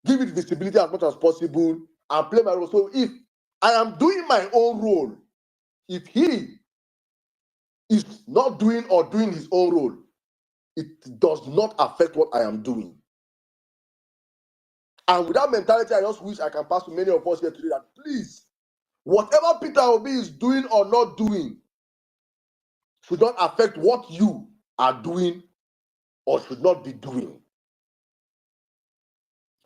give it visibility as much as possible, and play my role. So if I am doing my own role, if he is not doing or doing his own role, it does not affect what I am doing. And with that mentality, I just wish I can pass to many of us here today that please, whatever Peter Obi is doing or not doing should not affect what you are doing or should not be doing.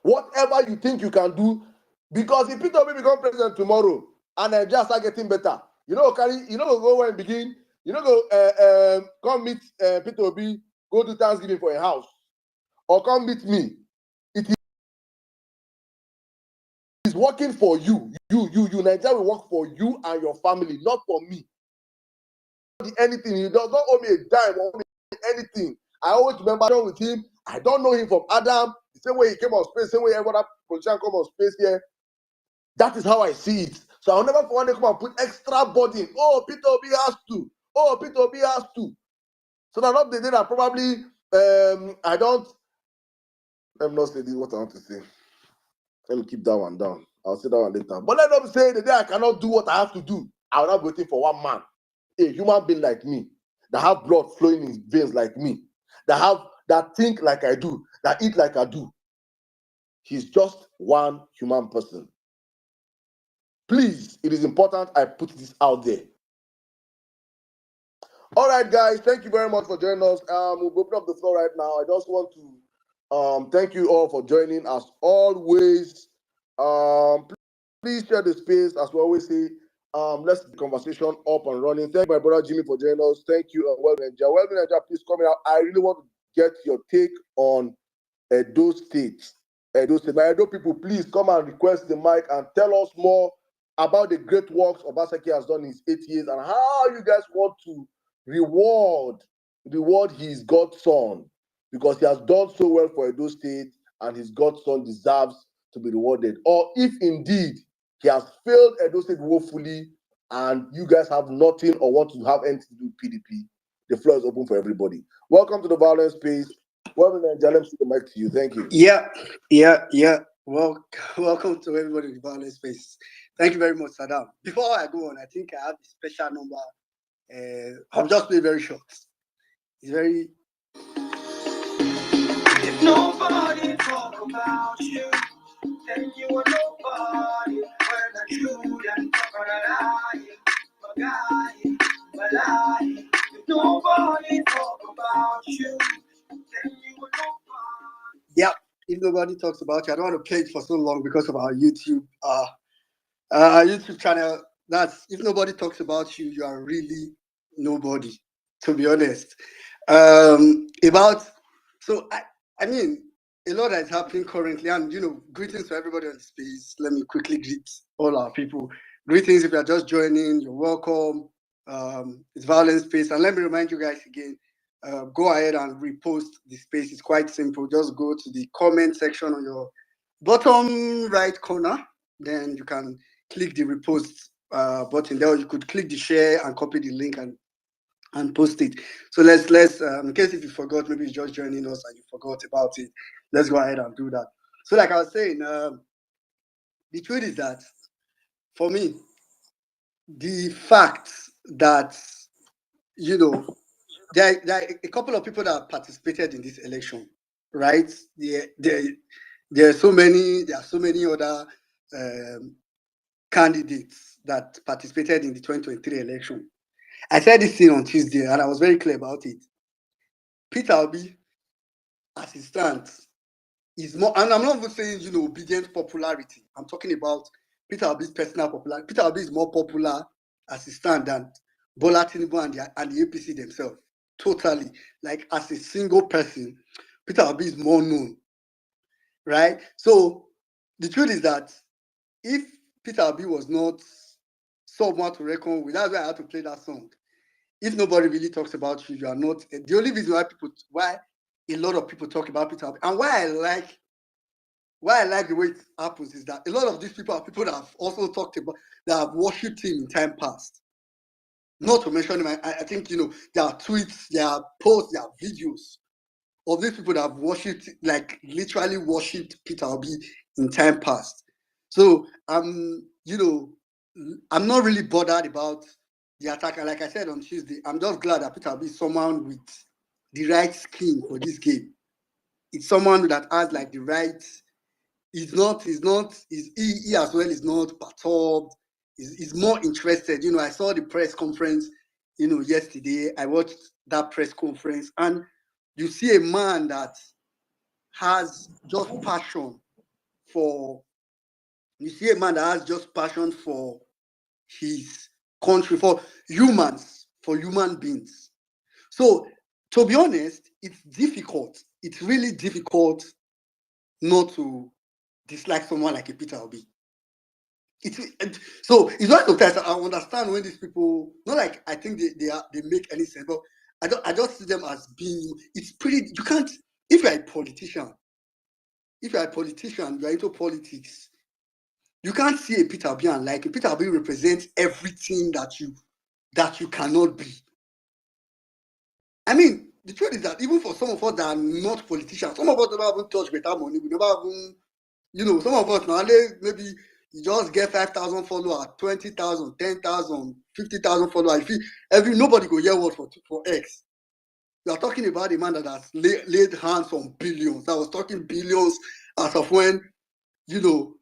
Whatever you think you can do, because if Peter Obi become president tomorrow and Nigeria start getting better, go and begin, come meet Peter Obi, go to Thanksgiving for a house, or come meet me. It is working for you. Nigeria will work for you and your family, not for me. Anything, he does not owe me a dime or anything. I always remember with him. I don't know him from Adam. The same way he came on space, same way every other politician come on space here. That is how I see it. So I'll never for one day come and put extra burden. Oh, Peter Obi has to. Oh, Peter Obi has to. So that not the day that probably I don't. Let me not say this. What I want to say. Let me keep that one down. I'll say that one later. But let them say the day I cannot do what I have to do, I will not be waiting for one man, a human being like me, that have blood flowing in his veins like me, that think like I do, that eat like I do. He's just one human person. Please, it is important I put this out there. All right, guys, thank you very much for joining us. We'll open up the floor right now. I just want to thank you all for joining as always. Please share the space, as we always say. Let's get the conversation up and running. Thank my brother Jimmy for joining us. Thank you, Nigeria. Please come out. I really want to get your take on Edo State. My Edo people, please come and request the mic and tell us more about the great works Obaseki has done in his 8 years and how you guys want to reward his godson, because he has done so well for Edo State and his godson deserves to be rewarded. Or if indeed he has failed Edo State woefully and you guys have nothing or want to have anything to do with PDP, the floor is open for everybody. Welcome to the Violence Space. Welcome, Nigeria. Let me see the mic to you. Thank you. Yeah. Welcome to everybody in the Violence Space. Thank you very much, Saddam. Before I go on, I think I have a special number. I'll just play very short. It's very. If nobody talk about you, then you are nobody. When I do, then talk about lie. If nobody talk about you, then you are nobody. Yep. If nobody talks about you, I don't want to play it for so long because of our YouTube channel. That's if nobody talks about you, you are really nobody, to be honest. I mean, a lot that is happening currently, and greetings to everybody on the space. Let me quickly greet all our people. Greetings if you are just joining, you're welcome. It's Violence Space, and let me remind you guys again. Go ahead and repost the space. It's quite simple. Just go to the comment section on your bottom right corner. Then you can click the repost button there. Or you could click the share and copy the link and post it. So let's in case if you forgot, maybe you're just joining us and you forgot about it. Let's go ahead and do that. So like I was saying, the truth is that for me, the fact that there are a couple of people that participated in this election, right? There are so many other candidates that participated in the 2023 election. I said this thing on Tuesday, and I was very clear about it. Peter Obi, as he stands, is more, and I'm not even saying obedient popularity. I'm talking about Peter Obi's personal popularity. Peter Obi is more popular as he stands than Bola Tinubu and the APC themselves. Totally, like as a single person, Peter Obi is more known, right? So the truth is that if Peter Obi was not someone to reckon with, that's why I had to play that song. If nobody really talks about you, you are not. The only reason why a lot of people talk about Peter Obi, and why I like the way it happens is that a lot of these people are people that have also talked about, that have worshipped him in time past. Not to mention him, I think there are tweets, there are posts, there are videos of these people that have worshipped, like literally worshipped Peter Obi in time past. So you know, I'm not really bothered about the attack. And like I said on Tuesday, I'm just glad that Peter Obi is someone with the right skin for this game. It's someone that has like the right. He as well is not perturbed. He's more interested. You know, I saw the press conference, you know, yesterday. I watched that press conference, and you see a man that has just passion for you see a man that has just passion for his country, for humans, for human beings. So, to be honest, it's difficult. It's really difficult not to dislike someone like a Peter Obi. So it's not sometimes I understand when these people, not like I think they make any sense, but I just see them as being. It's pretty. You can't if you're a politician. If you're a politician, you're into politics. You can't see a Peter Obi and like a Peter Obi represents everything that you cannot be. I mean, the truth is that even for some of us that are not politicians, some of us never even touch better money. We never even, you know, some of us now maybe you just get 5,000 followers, 20,000, 10,000, 50,000 followers. Every nobody go hear word for X. You are talking about a man that has laid hands on billions. I was talking billions as of when, you know,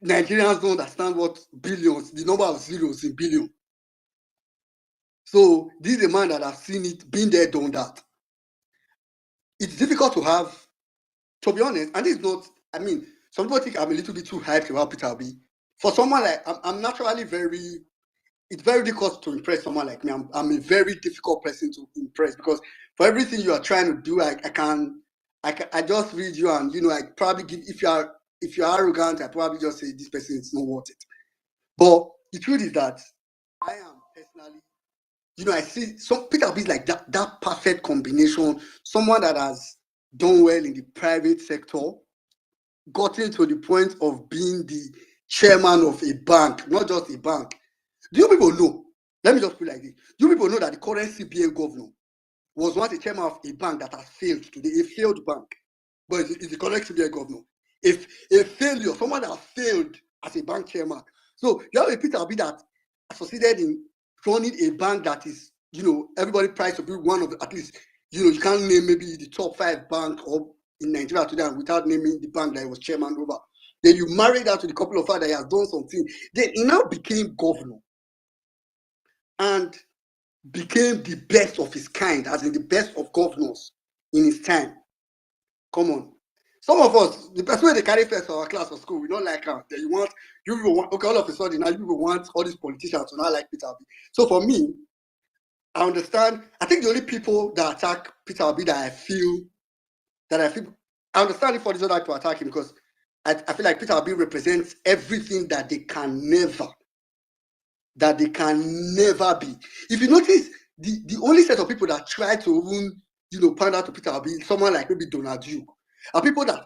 Nigerians don't understand what billions, the number of zeros in billion. So this is a man that has seen it, been there, done that. It's difficult to have, to be honest, and it's not, I mean, some people think I'm a little bit too hyped about Peter Obi. For someone like, I'm naturally it's very difficult to impress someone like me. I'm a very difficult person to impress because for everything you are trying to do, I just read you and, you know, I probably give, if you're arrogant, I probably just say this person is not worth it. But the truth is that I am personally, you know, I see some Peter Obi is like that perfect combination. Someone that has done well in the private sector, gotten to the point of being the chairman of a bank, not just a bank. Do you people know? Let me just put it like this. Do you people know that the current CBN governor was once a chairman of a bank that has failed today, a failed bank, but it's the correct CBN governor. If a failure, someone that failed as a bank chairman. So you have a Peter Obi that succeeded in running a bank that is, you know, everybody tries to be one of the, at least, you know, you can't name maybe the top 5 bank or in Nigeria today without naming the bank that he was chairman over. Then you marry that to the couple of fact that he has done something. Then he now became governor and became the best of his kind, as in the best of governors in his time. Come on. Some of us, the person where they carry first for our class or school, we don't like her. Then you people want, okay, all of a sudden now you people want all these politicians to not like Peter Obi. So for me, I understand. I think the only people that attack Peter Obi that I feel, I understand it for this other to attack him because I feel like Peter Obi represents everything that they can never be. If you notice, the only set of people that try to even, you know, point out to Peter Obi, someone like maybe Donald Duke, are people that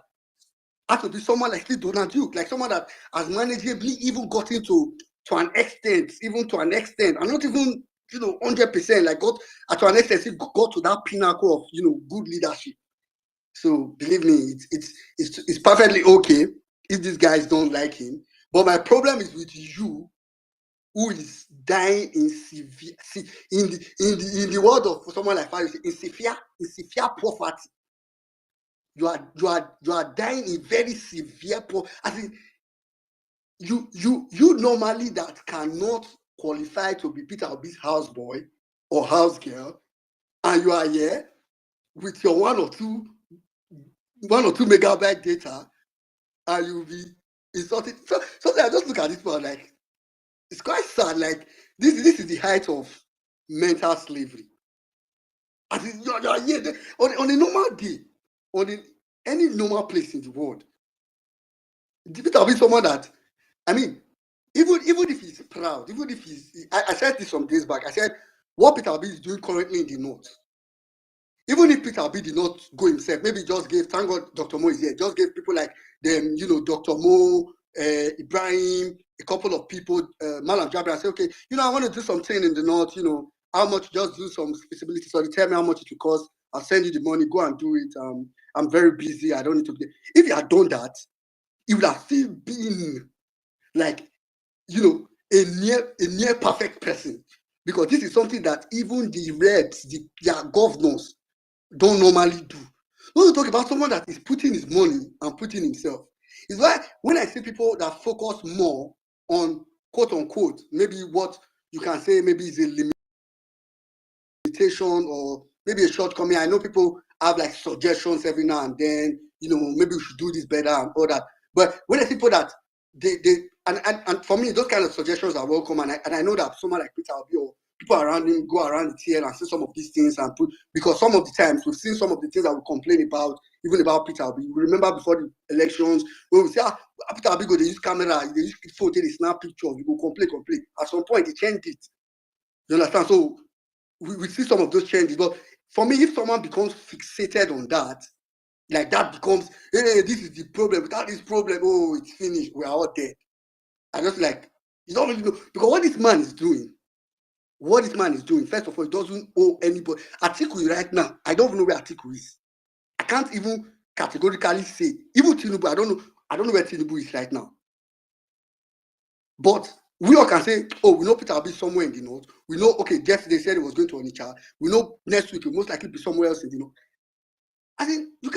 have to be someone like Donald Duke, like someone that has manageably even gotten to an extent, and not even, you know, 100%, like got to an extent, got to that pinnacle of, you know, good leadership. So believe me, it's perfectly okay if these guys don't like him. But my problem is with you, who is dying in severe, in the world of someone like Faris, in severe poverty. You are dying in very severe poverty. I think you normally that cannot qualify to be Peter Obi's houseboy or house girl, and you are here with your 1 or 2 megabyte data, and you'll be insulted. So I just look at this one like, it's quite sad. Like this is the height of mental slavery. As in, you're here on a normal day, any normal place in the world. Peter will be someone that, I mean, even if he's proud, even if I said this some days back. I said what Peter Obi is doing currently in the north. Even if Peter Obi did not go himself, maybe just gave, thank God Dr. Mo is here, just gave people like them, you know, Dr. Mo, Ibrahim, a couple of people, Malam Jabir, and say, okay, you know, I want to do something in the north, you know, how much, just do some feasibility study, tell me how much it will cost, I'll send you the money, go and do it. I'm very busy, I don't need to be. If you had done that, he would have still been like, a near perfect person, because this is something that even the reps, their governors don't normally do. When you talk about someone that is putting his money and putting himself, it's why when I see people that focus more on quote unquote, maybe what you can say maybe is a limitation or maybe a shortcoming. I know people have like suggestions every now and then, maybe we should do this better and all that. But when I see people that they and for me, those kind of suggestions are welcome, and I know that someone like Peter Obi or people around him go around the TL and say some of these things and put, because some of the times we've seen some of the things that we complain about, even about Peter Obi. We remember before the elections when we say, Peter Obi go, they use camera, they use phone, they snap pictures, we go complain. At some point, they changed it. You understand? So we see some of those changes. But for me, if someone becomes fixated on that, like that becomes, hey, this is the problem. Without this problem, oh, it's finished. We are all dead. I just like, you don't really know. Because what this man is doing, first of all, it doesn't owe anybody. Atiku right now, I don't even know where Atiku is. I can't even categorically say. Even Tinubu, I don't know where Tinubu is right now. But we all can say, oh, we know Peter will be somewhere in the north. We know, okay, yesterday said he was going to Onitsha. We know next week he'll most likely be somewhere else in the north. I think you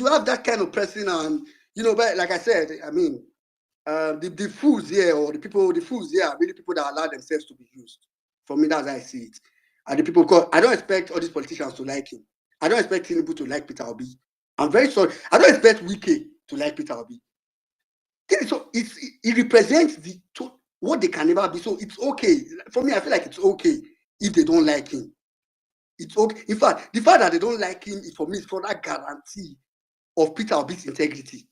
have that kind of person, and but like I said, I mean, the fools here or the fools here are really people that allow themselves to be used. For me, that's how I see it. And the people, because I don't expect all these politicians to like him. I don't expect Tinubu to like Peter Obi. I'm very sorry. I don't expect Wike to like Peter Obi. So it represents what they can never be. So it's okay. For me, I feel like it's okay if they don't like him. It's okay. In fact, the fact that they don't like him is for me for that guarantee of Peter Obi's integrity.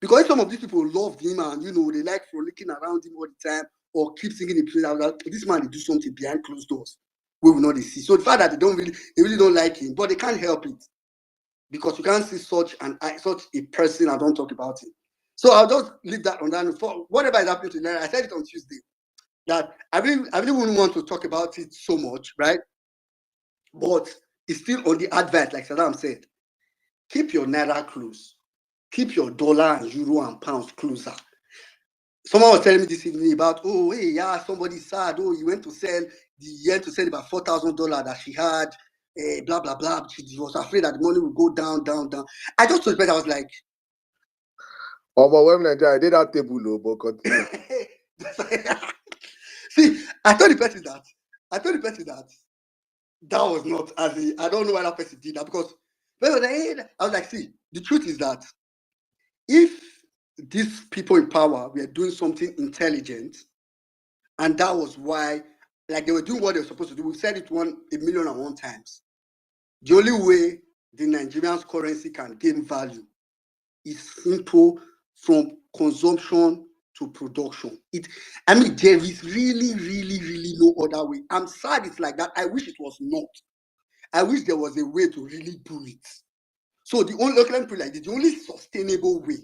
Because if some of these people loved him and they like frolicking around him all the time or keep singing the praise, like, this man they do something behind closed doors we will not see. So the fact that they really don't like him, but they can't help it because you can't see such a person and don't talk about it. So I'll just leave that on that. For whatever is happening to Naira, I said it on Tuesday that I really wouldn't want to talk about it so much, right? But it's still on the advert, like Saddam said. Keep your Naira close. Keep your dollar and euro and pounds closer. Someone was telling me this evening about, oh, hey, yeah, somebody sad. Oh, he went to sell about $4,000 that she had, blah, blah, blah. She was afraid that the money would go down, down, down. I just told her, I was like, when I did that table, but continue. See, I told the person that was not I don't know why that person did that, because I was like, see, the truth is that if these people in power were doing something intelligent, and that was why, like, they were doing what they were supposed to do. We've said it 1,000,001 times. The only way the Nigerian's currency can gain value is simple, from consumption to production. There is really, really, really no other way. I'm sad it's like that. I wish it was not. I wish there was a way to really do it. So the only sustainable way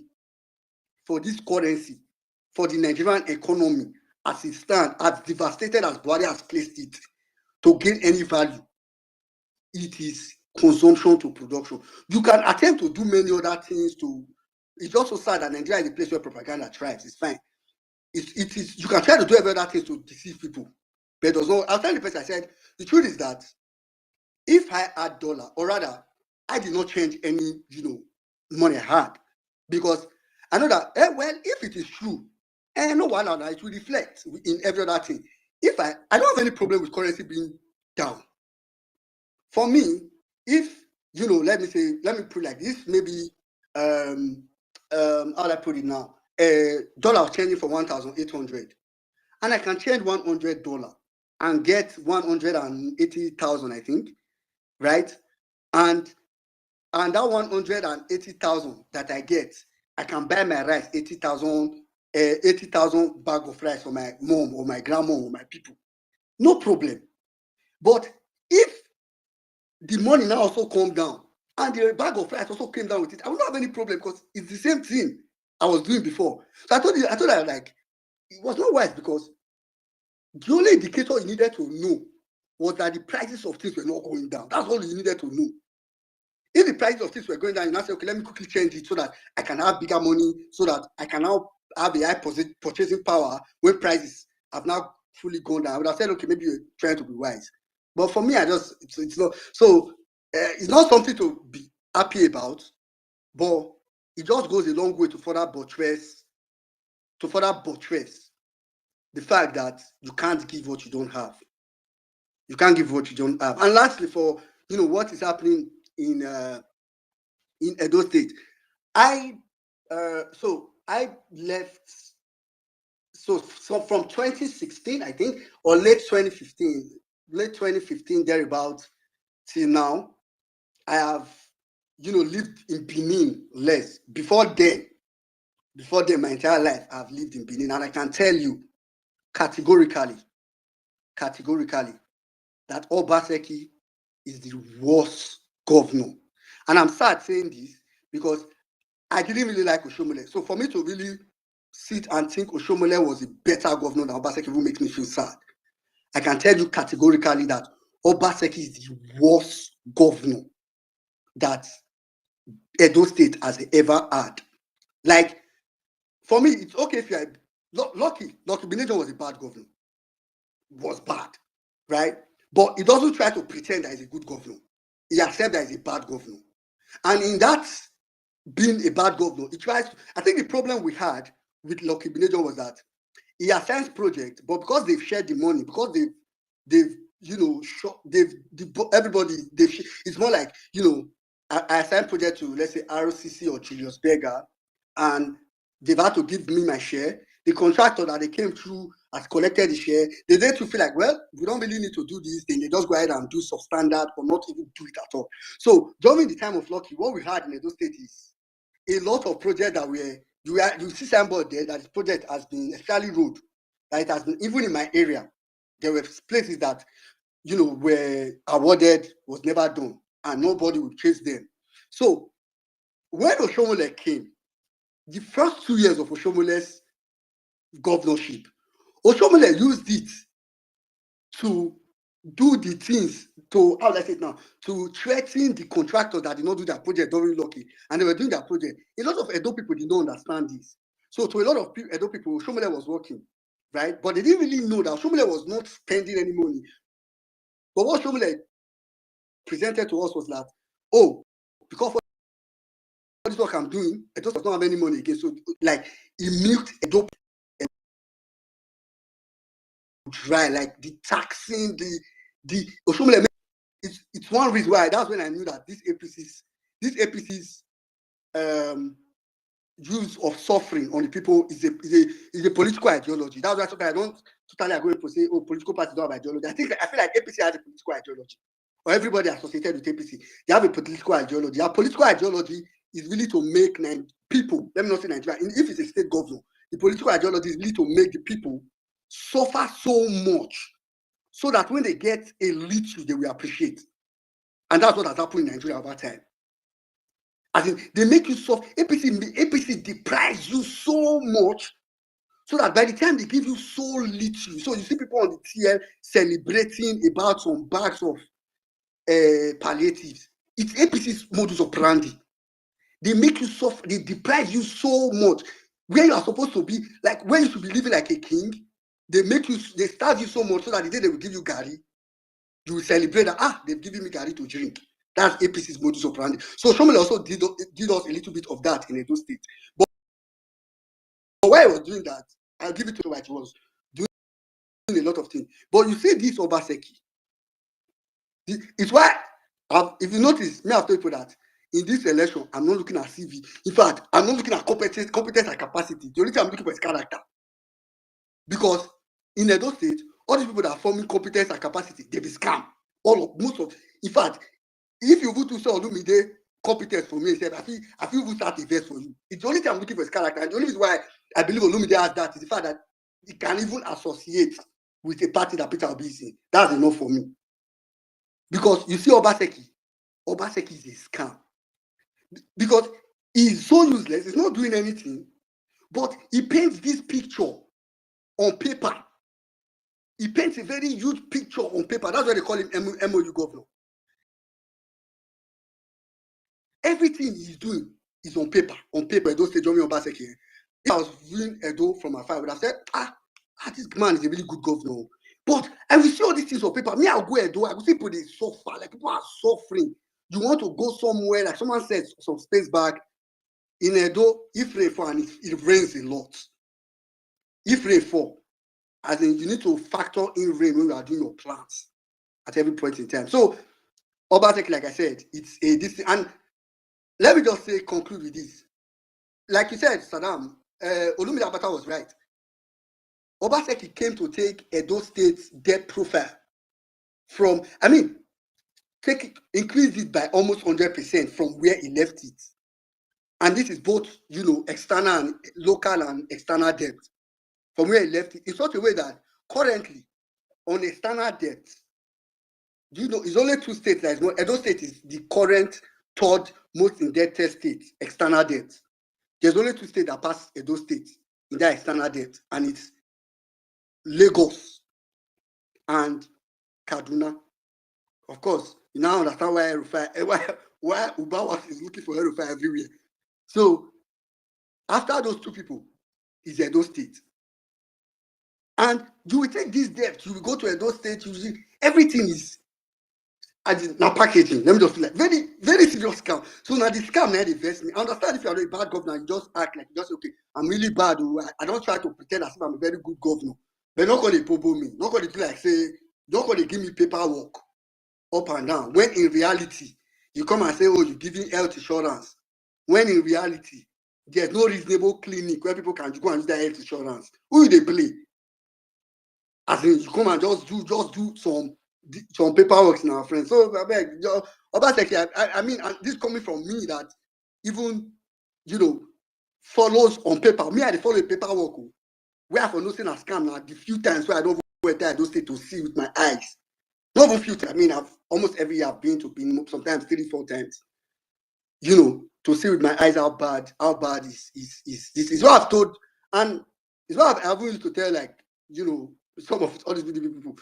for this currency, for the Nigerian economy, as it stands, as devastated as Buhari has placed it, to gain any value, it is consumption to production. You can attempt to do many other things it's also sad that Nigeria is a place where propaganda thrives. It's fine. It is, you can try to do every other things to deceive people. But there's no, I'll tell the person, I said, the truth is that if I had dollar, or rather, I did not change any, money I had, because I know that, if it is true, no one it will reflect in every other thing. If I don't have any problem with currency being down. For me, if let me put it like this, maybe how do I put it now? Dollar was changing for 1,800, and I can change $100 and get 180,000, I think, right? And that 180,000 that I get, I can buy my rice, 80,000 bag of rice for my mom or my grandma or my people. No problem. But if the money now also come down and the bag of rice also came down with it, I will not have any problem, because it's the same thing I was doing before. So I told her, like, it was not wise, because the only indicator you needed to know was that the prices of things were not going down. That's all you needed to know. If the prices of things were going down, you now say, okay, let me quickly change it so that I can have bigger money, so that I can now have a high purchasing power when prices have now fully gone down. I would have said, okay, maybe you're trying to be wise. But for me, it's not. So it's not something to be happy about, but it just goes a long way to further buttress the fact that you can't give what you don't have. You can't give what you don't have. And lastly, for what is happening in Edo State, I left. So from 2016, I think, or late 2015, thereabout, till now, I have lived in Benin less. Before then, my entire life, I've lived in Benin, and I can tell you categorically, that Obaseki is the worst governor. And I'm sad saying this because I didn't really like Oshomole. So for me to really sit and think Oshomole was a better governor than Obaseki even makes me feel sad. I can tell you categorically that Obaseki is the worst governor that Edo State has ever had. Like, for me, it's okay if you're Lucky Benejo was a bad governor. Was bad, right? But he doesn't try to pretend that he's a good governor. He accepts that he's a bad governor. And in that being a bad governor, he tries to, I think the problem we had with Lucky Benejo was that he assigns project, but because they've shared the money, because they've everybody, it's more like, I assign project to, let's say, RCC or Julius Berger, and they've had to give me my share. The contractor that they came through has collected the share. They then to feel like, well, we don't really need to do this. Then they just go ahead and do substandard or not even do it at all. So during the time of Lucky, what we had in Edo State is a lot of projects that you see signboard there that the project has been, especially road, that it has been, even in my area, there were places that were awarded, was never done, and nobody would chase them. So when Oshomole came, the first 2 years of Oshomole's governorship, Oshomole used it to do the things to, how let's say it now, to threaten the contractors that did not do their project during Lucky, and they were doing their project. A lot of Edo people did not understand this. So to a lot of Edo people, Oshomole was working, right? But they didn't really know that Oshomole was not spending any money. But what Oshomole presented to us was that, oh, because for this work I'm doing, Edo does not have any money again. So like he milked Edo dry, like the taxing, the Oshomole. It's one reason why, that's when I knew that this APC's use of suffering on the people is a political ideology. That's why I don't totally agree to say, oh, political parties don't have ideology. I feel like APC has a political ideology, or everybody associated with APC, they have a political ideology. Our political ideology is really to make people, let me not say Nigeria, if it's a state governor, the political ideology is really to make the people suffer so much so that when they get a little, they will appreciate. And that's what has happened in Nigeria over time. As in, they make you suffer. APC deprives you so much so that by the time they give you so little, so you see people on the TL celebrating about some bags of palliatives. It's APC's modus operandi. They make you suffer, they deprive you so much. Where you are supposed to be, like where you should be living like a king, they starve you so much so that the day they will give you Gary, you will celebrate that, they've given me Gary to drink. That's APC's modus operandi. So Shomole also did us a little bit of that in Edo State. But while I was doing that, I'll give it to what he was doing a lot of things. But you see this Obaseki. It's why, if you notice, me, I've told you that in this election, I'm not looking at CV. In fact, I'm not looking at competence and capacity. The only thing I'm looking for is character. Because in Edo State, all these people that are forming competence and capacity, they be scam. In fact, if you vote to say Olumide competence for me, I feel even start a verse for you. It's the only thing I'm looking for is character. And the only reason why I believe Olumide has that is the fact that he can even associate with a party that Peter Obi is in. That's enough for me. Because you see Obaseki is a scam. Because he's so useless, he's not doing anything, but he paints this picture on paper. He paints a very huge picture on paper. That's why they call him MOU governor. everything he's doing is on paper. On paper, Edo State, Jomi Obaseki. If I was viewing Edo from afar, I would have said, this man is a really good governor. But I will see all these things on paper. Me, I'll go Edo. I will see people they suffer. Like people are suffering. You want to go somewhere, like someone said some space back in Edo, if rain fall and it rains a lot. If rain fall, as in you need to factor in rain when you are doing your plans at every point in time. So Obaseki, like I said, it's a this, and let me just say, conclude with this. Like you said, Saddam, Olumide Abata was right. Obaseki came to take Edo State's debt profile from, increase it by almost 100% from where he left it. And this is both, external and local and external debt. From where he left it, in such a way that currently, on external debt, it's only 2 states that is not. Edo State is the current 3rd most indebted state, external debt. There's only 2 states that pass Edo State in that external debt, and it's Lagos and Kaduna. Of course, you now understand why Uba is looking for Erufai everywhere. So, after those 2 people, is Edo State. And you will take this debt, you will go to Edo State, you see, everything is now packaging. Let me just like very, very serious scam. So now the scam now invest me. I understand if you are a bad governor, you just act like just okay, I'm really bad. I don't try to pretend as if I'm a very good governor. But not going to popo me, not going to do like say, don't going to give me paperwork up and down. When in reality, you come and say, oh, you're giving health insurance. When in reality, there's no reasonable clinic where people can go and use that health insurance. Who they play? As in, you come and just do some paperwork in our friends. So I beg, Obaseki, I mean, and this coming from me that even follows on paper. Me, I follow a paperwork where I for nothing a scam now. The few times where I don't go there, I don't stay to see with my eyes. Not even few times. I mean, I've almost every year I've been sometimes 3-4 times. To see with my eyes how bad is this is what I've told, and it's what I've used to tell some of all these people.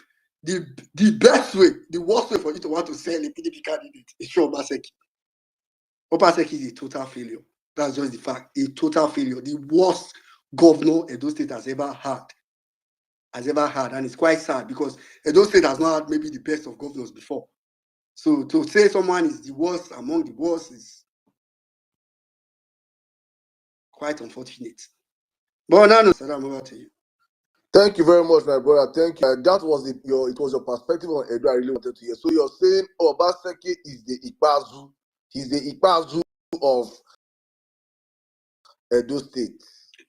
The best way, the worst way for you to want to sell a PDP candidate is through Obaseki. Obaseki is a total failure. That's just the fact. A total failure. The worst governor Edo State has ever had. And it's quite sad because Edo State has not had maybe the best of governors before. So to say someone is the worst among the worst is quite unfortunate. But now, Saddam, over to you. Thank you very much, my brother. Thank you. That was it was your perspective on Edo I really wanted to hear. So you're saying Obaseki is the Ikpazu. He's the Ikpazu of Edo State.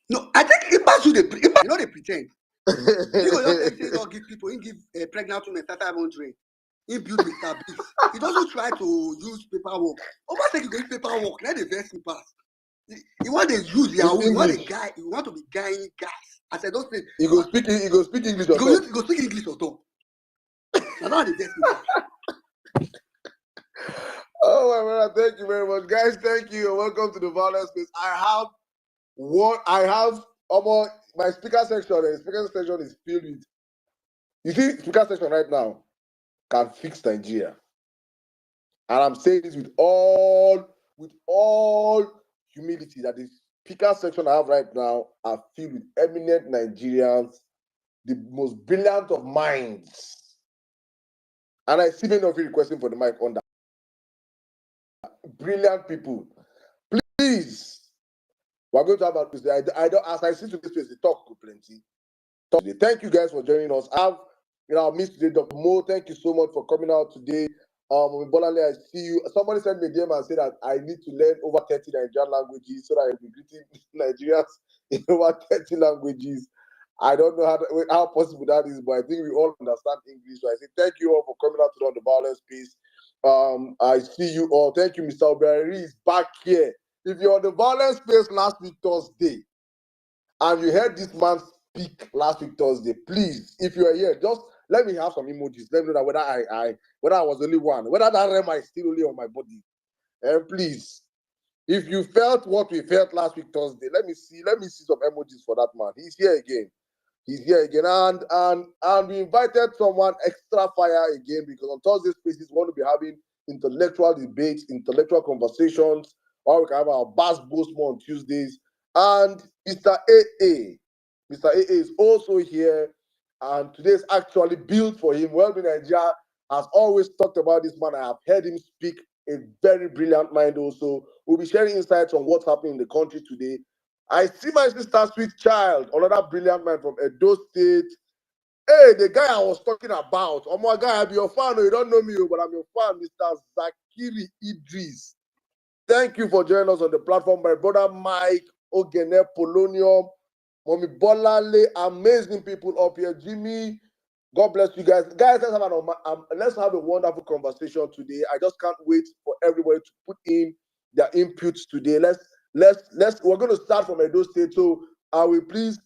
No, I think Ikpazu, they pretend. You go just say don't give people, he give pregnant women 500. He build Mr. Beast. He doesn't try to use paperwork. Obaseki go use paperwork. Let the verse pass. You want to use Yahoo. You want to be guying guys. I said, don't say. He go speak English. He go speak English or top. Now the best. Oh my brother, thank you very much, guys. Thank you. Welcome to the VawulenceSpace. I have almost my speaker section. The speaker section is filled with. You see, speaker section right now can fix Nigeria, and I'm saying this with all humility that the speaker section I have right now are filled with eminent Nigerians, the most brilliant of minds. And I see many of you requesting for the mic on that. Brilliant people. Please, we're going to have about this. I don't, as I see to this place, they talk to plenty. Thank you guys for joining us. I missed today, Dr. Mo. Thank you so much for coming out today. Bolale, I see you. Somebody sent me a DM and said that I need to learn over 30 Nigerian languages so that I'll be greeting Nigerians in over 30 languages. I don't know how possible that is, but I think we all understand English. So I say thank you all for coming out today on the VawulenceSpace. I see you all. Thank you, Mr. Oberry is back here. If you're on the VawulenceSpace last week Thursday, and you heard this man speak last week Thursday, please, if you are here, just let me have some emojis. Let me know that whether I was the only one, whether that rem is still only on my body. And please, if you felt what we felt last week Thursday, let me see some emojis for that man. He's here again. And we invited someone extra fire again because on Thursday Spaces we want to be having intellectual debates, intellectual conversations, while we can have our Bass Boost more on Tuesdays. And Mr. AA. Mr. AA is also here, and today is actually built for him. Well, Nigeria has always talked about this man. I have heard him speak, a very brilliant mind also. We'll be sharing insights on what's happening in the country today. I see my sister Sweet Child, another brilliant man from Edo State. Hey, the guy I was talking about. Oh my guy, I'm your fan. You don't know me, but I'm your fan, Mr. Zakiri Idris. Thank you for joining us on the platform. My brother Mike, Ogene Polonium, Mommy Bolale, amazing people up here. Jimmy, God bless you guys. Guys, let's have a wonderful conversation today. I just can't wait for everybody to put in their inputs today. We're going to start from Edo State. So I will please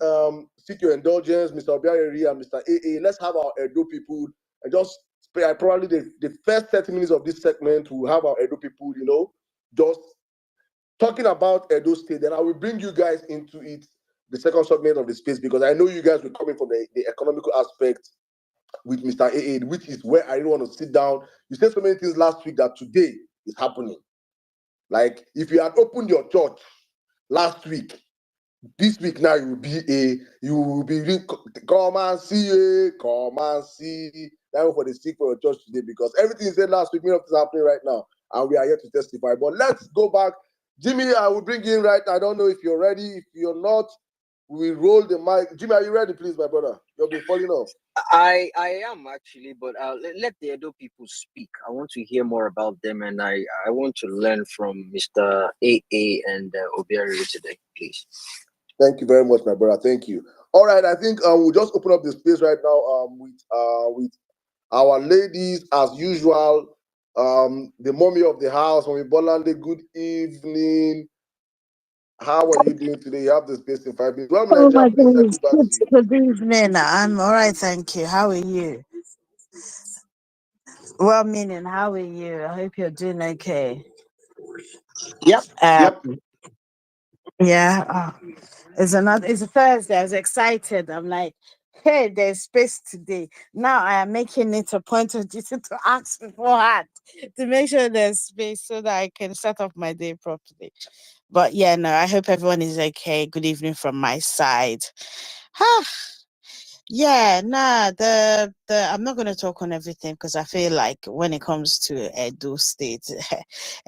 seek your indulgence, Mr. Obiari and Mr. AA. Let's have our Edo people and just probably the first 30 minutes of this segment, we'll have our Edo people, just talking about Edo State. Then I will bring you guys into it, the second segment of the space, because I know you guys will come in from the economical aspect with Mr. AA, which is where I really want to sit down. You said so many things last week that today is happening. Like, if you had opened your church last week, this week now you will be come and see, come and see. That for the sick for your church today, because everything you said last week, many of things happening right now, and we are here to testify. But let's go back. Jimmy, I will bring you in right now. I don't know if you're ready. If you're not, we roll the mic. Jimmy, are you ready, please, my brother? You'll be falling off. I am actually, but let the Edo people speak. I want to hear more about them, and I want to learn from Mr. AA and Obiari today, please. Thank you very much, my brother. Thank you. All right, I think we'll just open up the space right now with our ladies as usual. The mommy of the house, Mommy Bolande. Good evening. How are you doing today? You have the space in 5 minutes. Well, Oh Nigeria, my please goodness. circle back to you. Good evening. I'm all right, thank you. How are you? Well, meaning, how are you? I hope you're doing okay. Yep. Um, Yep. yeah. It's a Thursday. I was excited. I'm like, hey, there's space today. Now I am making it a point of duty to ask beforehand to make sure there's space so that I can start off my day properly. But yeah, no, I hope everyone is okay. Good evening from my side. Yeah, nah, the I'm not gonna talk on everything because I feel like when it comes to Edo State,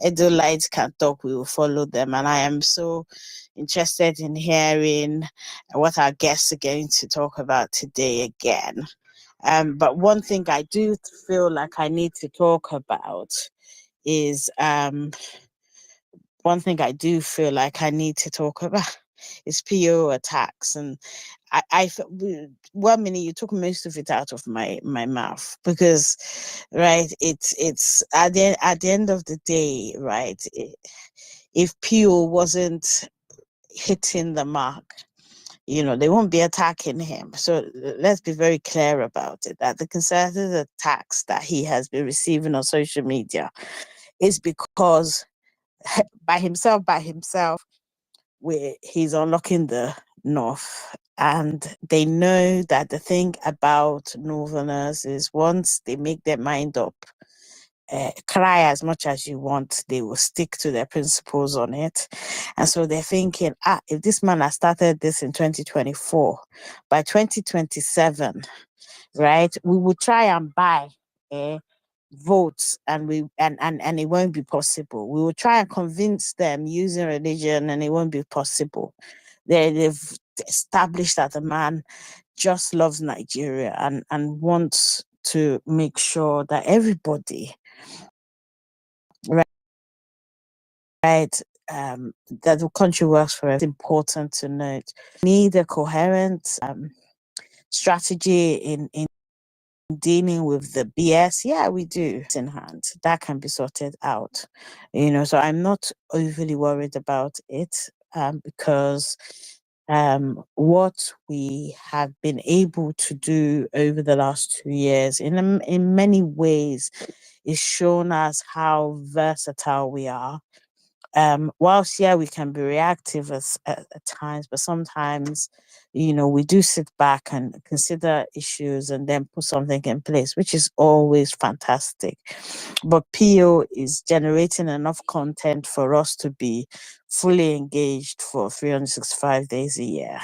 Edo lights can talk, we will follow them. And I am so interested in hearing what our guests are going to talk about today again. But one thing I do feel like I need to talk about is one thing I do feel like I need to talk about is PO attacks. And one minute you took most of it out of my mouth because, right, it's at the end of the day, right, if PO wasn't hitting the mark, they won't be attacking him. So let's be very clear about it, that the concerted attacks that he has been receiving on social media is because by himself, where he's unlocking the north. And they know that the thing about Northerners is once they make their mind up, cry as much as you want, they will stick to their principles on it. And so they're thinking, if this man has started this in 2024, by 2027, right, we will try and buy votes, and it won't be possible. We will try and convince them using religion, and it won't be possible. They've established that the man just loves Nigeria and wants to make sure that everybody, right, that the country works for us. It's important to note. Need a coherent strategy in dealing with the BS. Yeah, we do. It's in hand. That can be sorted out. So I'm not overly worried about it, because what we have been able to do over the last 2 years in many ways is shown us how versatile we are. whilst yeah, we can be reactive at times, but sometimes, we do sit back and consider issues and then put something in place, which is always fantastic. But PO is generating enough content for us to be fully engaged for 365 days a year.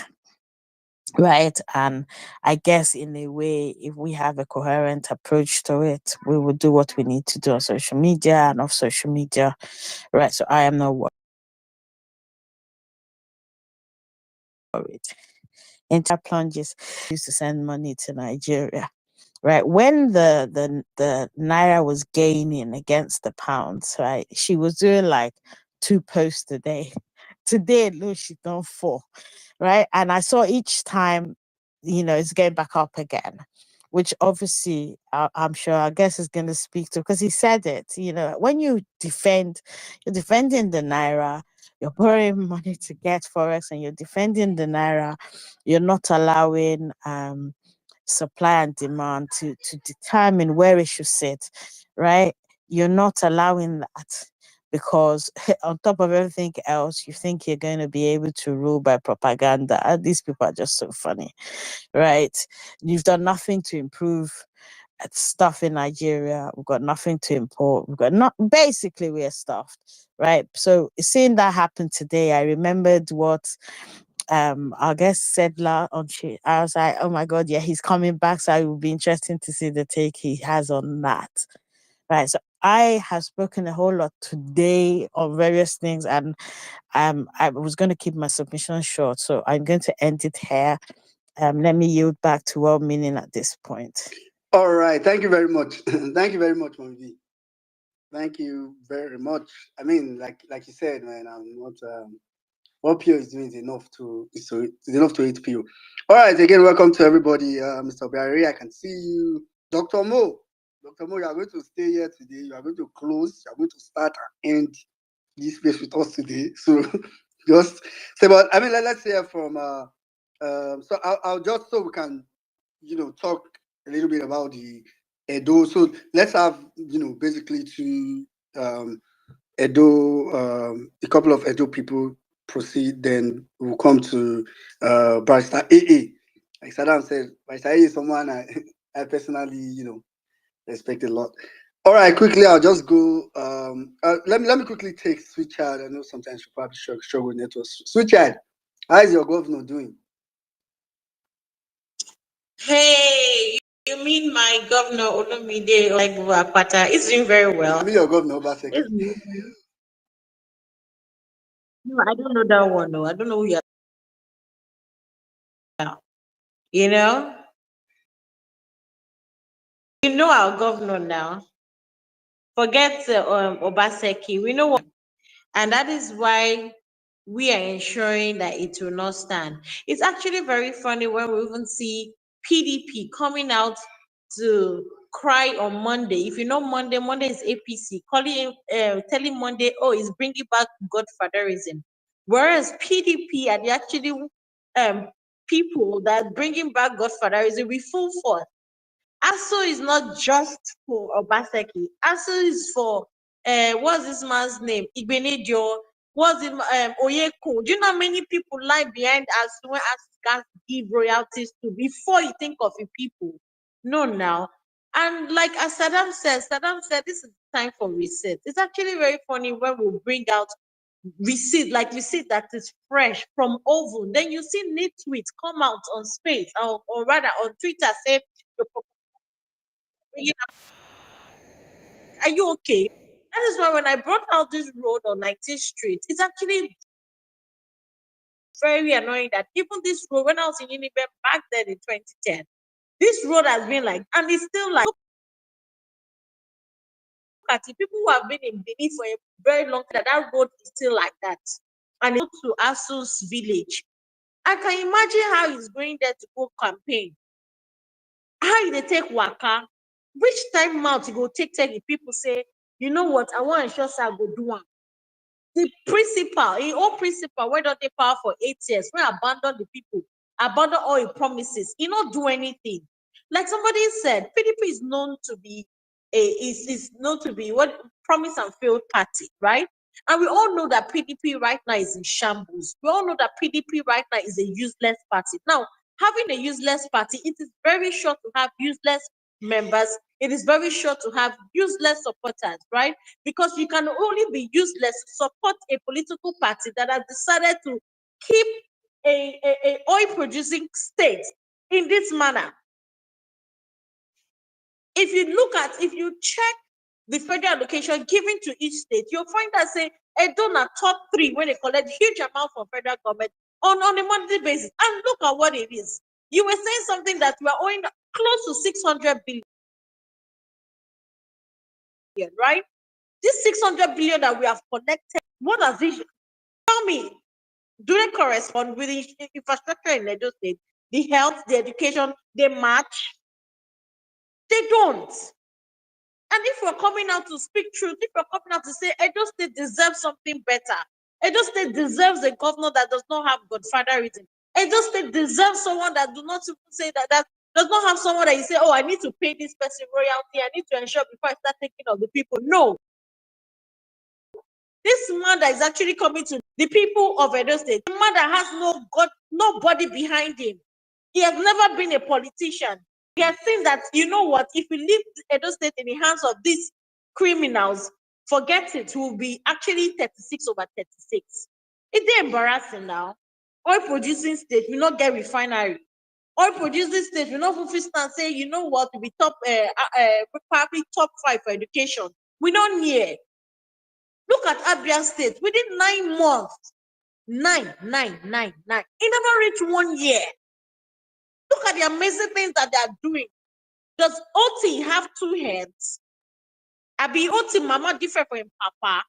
Right. And I guess in a way, if we have a coherent approach to it, we will do what we need to do on social media and off social media. Right. So I am not worried. Naira Plunges used to send money to Nigeria. Right. When the Naira was gaining against the pounds, right, she was doing like 2 posts a day. Today, look, she's done 4. Right. And I saw each time, it's going back up again, which obviously I'm sure I guess is going to speak to, because he said it, when you're defending the Naira, you're borrowing money to get Forex, and you're defending the Naira, you're not allowing supply and demand to determine where it should sit, right? You're not allowing that because on top of everything else, you think you're going to be able to rule by propaganda. These people are just so funny, right? You've done nothing to improve stuff in Nigeria. We've got nothing to import. We've got not basically we're stuffed, right? So seeing that happen today, I remembered what I guess said on I was like, oh my god, yeah, he's coming back. So it will be interesting to see the take he has on that. Right. So I have spoken a whole lot today on various things, and I was going to keep my submission short, so I'm going to end it here. Let me yield back to well meaning at this point. All right. Thank you very much. Thank you very much, Monvi. Thank you very much. I mean, like you said, man, I'm not what PO is doing is enough to hit PO. All right, again, welcome to everybody. Mr. Barry, I can see you. Dr. Mo. Dr. Mo, you are going to stay here today. You are going to close. You are going to start and end this space with us today. So just say, but I mean, let's hear from so I'll just so we can talk a little bit about the Edo. So let's have basically two Edo a couple of Edo people proceed, then we'll come to Barrister AA. Like Saddam said, Barrister AA is someone I personally respect a lot. All right, quickly, I'll just go. Let me quickly take Switchard. I know sometimes you probably struggle with networks. Switchard, how is your governor doing? Hey, you mean my governor Olumide like Apata? He's doing very well. I mean your governor Obaseki. No, I don't know that one. No, I don't know who you are. You know, our governor now. Forget Obaseki. We know what, and that is why we are ensuring that it will not stand. It's actually very funny when we even see PDP coming out to cry on Monday. If you know Monday is APC, telling Monday, oh, it's bringing back godfatherism. Whereas PDP are the actually people that bringing back godfatherism with full force. ASO is not just for Obaseki. ASO is for what's this man's name? Igbenedio. What's it? Oyeko. Do you know how many people lie behind ASO when ASO can't give royalties to before you think of the people? No, now. And like as Saddam said this is time for reset. It's actually very funny when we bring out receipt that is fresh from oven. Then you see neat tweets come out on space or rather on Twitter say, are you okay? That is why when I brought out this road on 19th Street, it's actually very annoying that even this road, when I was in Uniben back then in 2010, this road has been like, and it's still like, look at it, people who have been in Benin for a very long time, that road is still like that. And it's to Asus village. I can imagine how he's going there to go campaign. How they take waka, which time out you go take the people say, you know what, I want to ensure I go do one. The principal, the old principal, where don't they power for 8 years? We abandon the people, abandon all your promises. He not do anything. Like somebody said, PDP is known to be is known to be what promise and failed party, right? And we all know that PDP right now is in shambles. We all know that PDP right now is a useless party. Now, having a useless party, it is very sure to have useless members. It is very sure to have useless supporters, right? Because you can only be useless to support a political party that has decided to keep a oil-producing state in this manner. If you check the federal allocation given to each state, you'll find that say Edo na top 3 when they collect huge amount from federal government on a monthly basis. And look at what it is. You were saying something that we are owing close to 600 billion, right? This 600 billion that we have collected, what does it tell me? Do they correspond with the infrastructure in Edo State? The health, the education, they match? They don't. And if we're coming out to speak truth, if we're coming out to say Edo State deserves something better, Edo State deserves a governor that does not have godfatherism. Edo State deserves someone that do not say that does not have someone that you say, oh, I need to pay this person royalty, I need to ensure before I start taking of the people. No. This man that is actually coming to the people of Edo State, a man that has nobody behind him. He has never been a politician. He has seen that, you know what, if we leave Edo State in the hands of these criminals, forget it, will be actually 36 over 36. It's embarrassing now. Oil producing state will not get refinery. Oil producing state will not fulfill and say, you know what, we top probably top 5 for education. We don't near. Look at Abia State. Within 9 months, 9. It never reached 1 year. Look at the amazing things that they are doing. Does OT have 2 heads? Abi OT mama different from papa?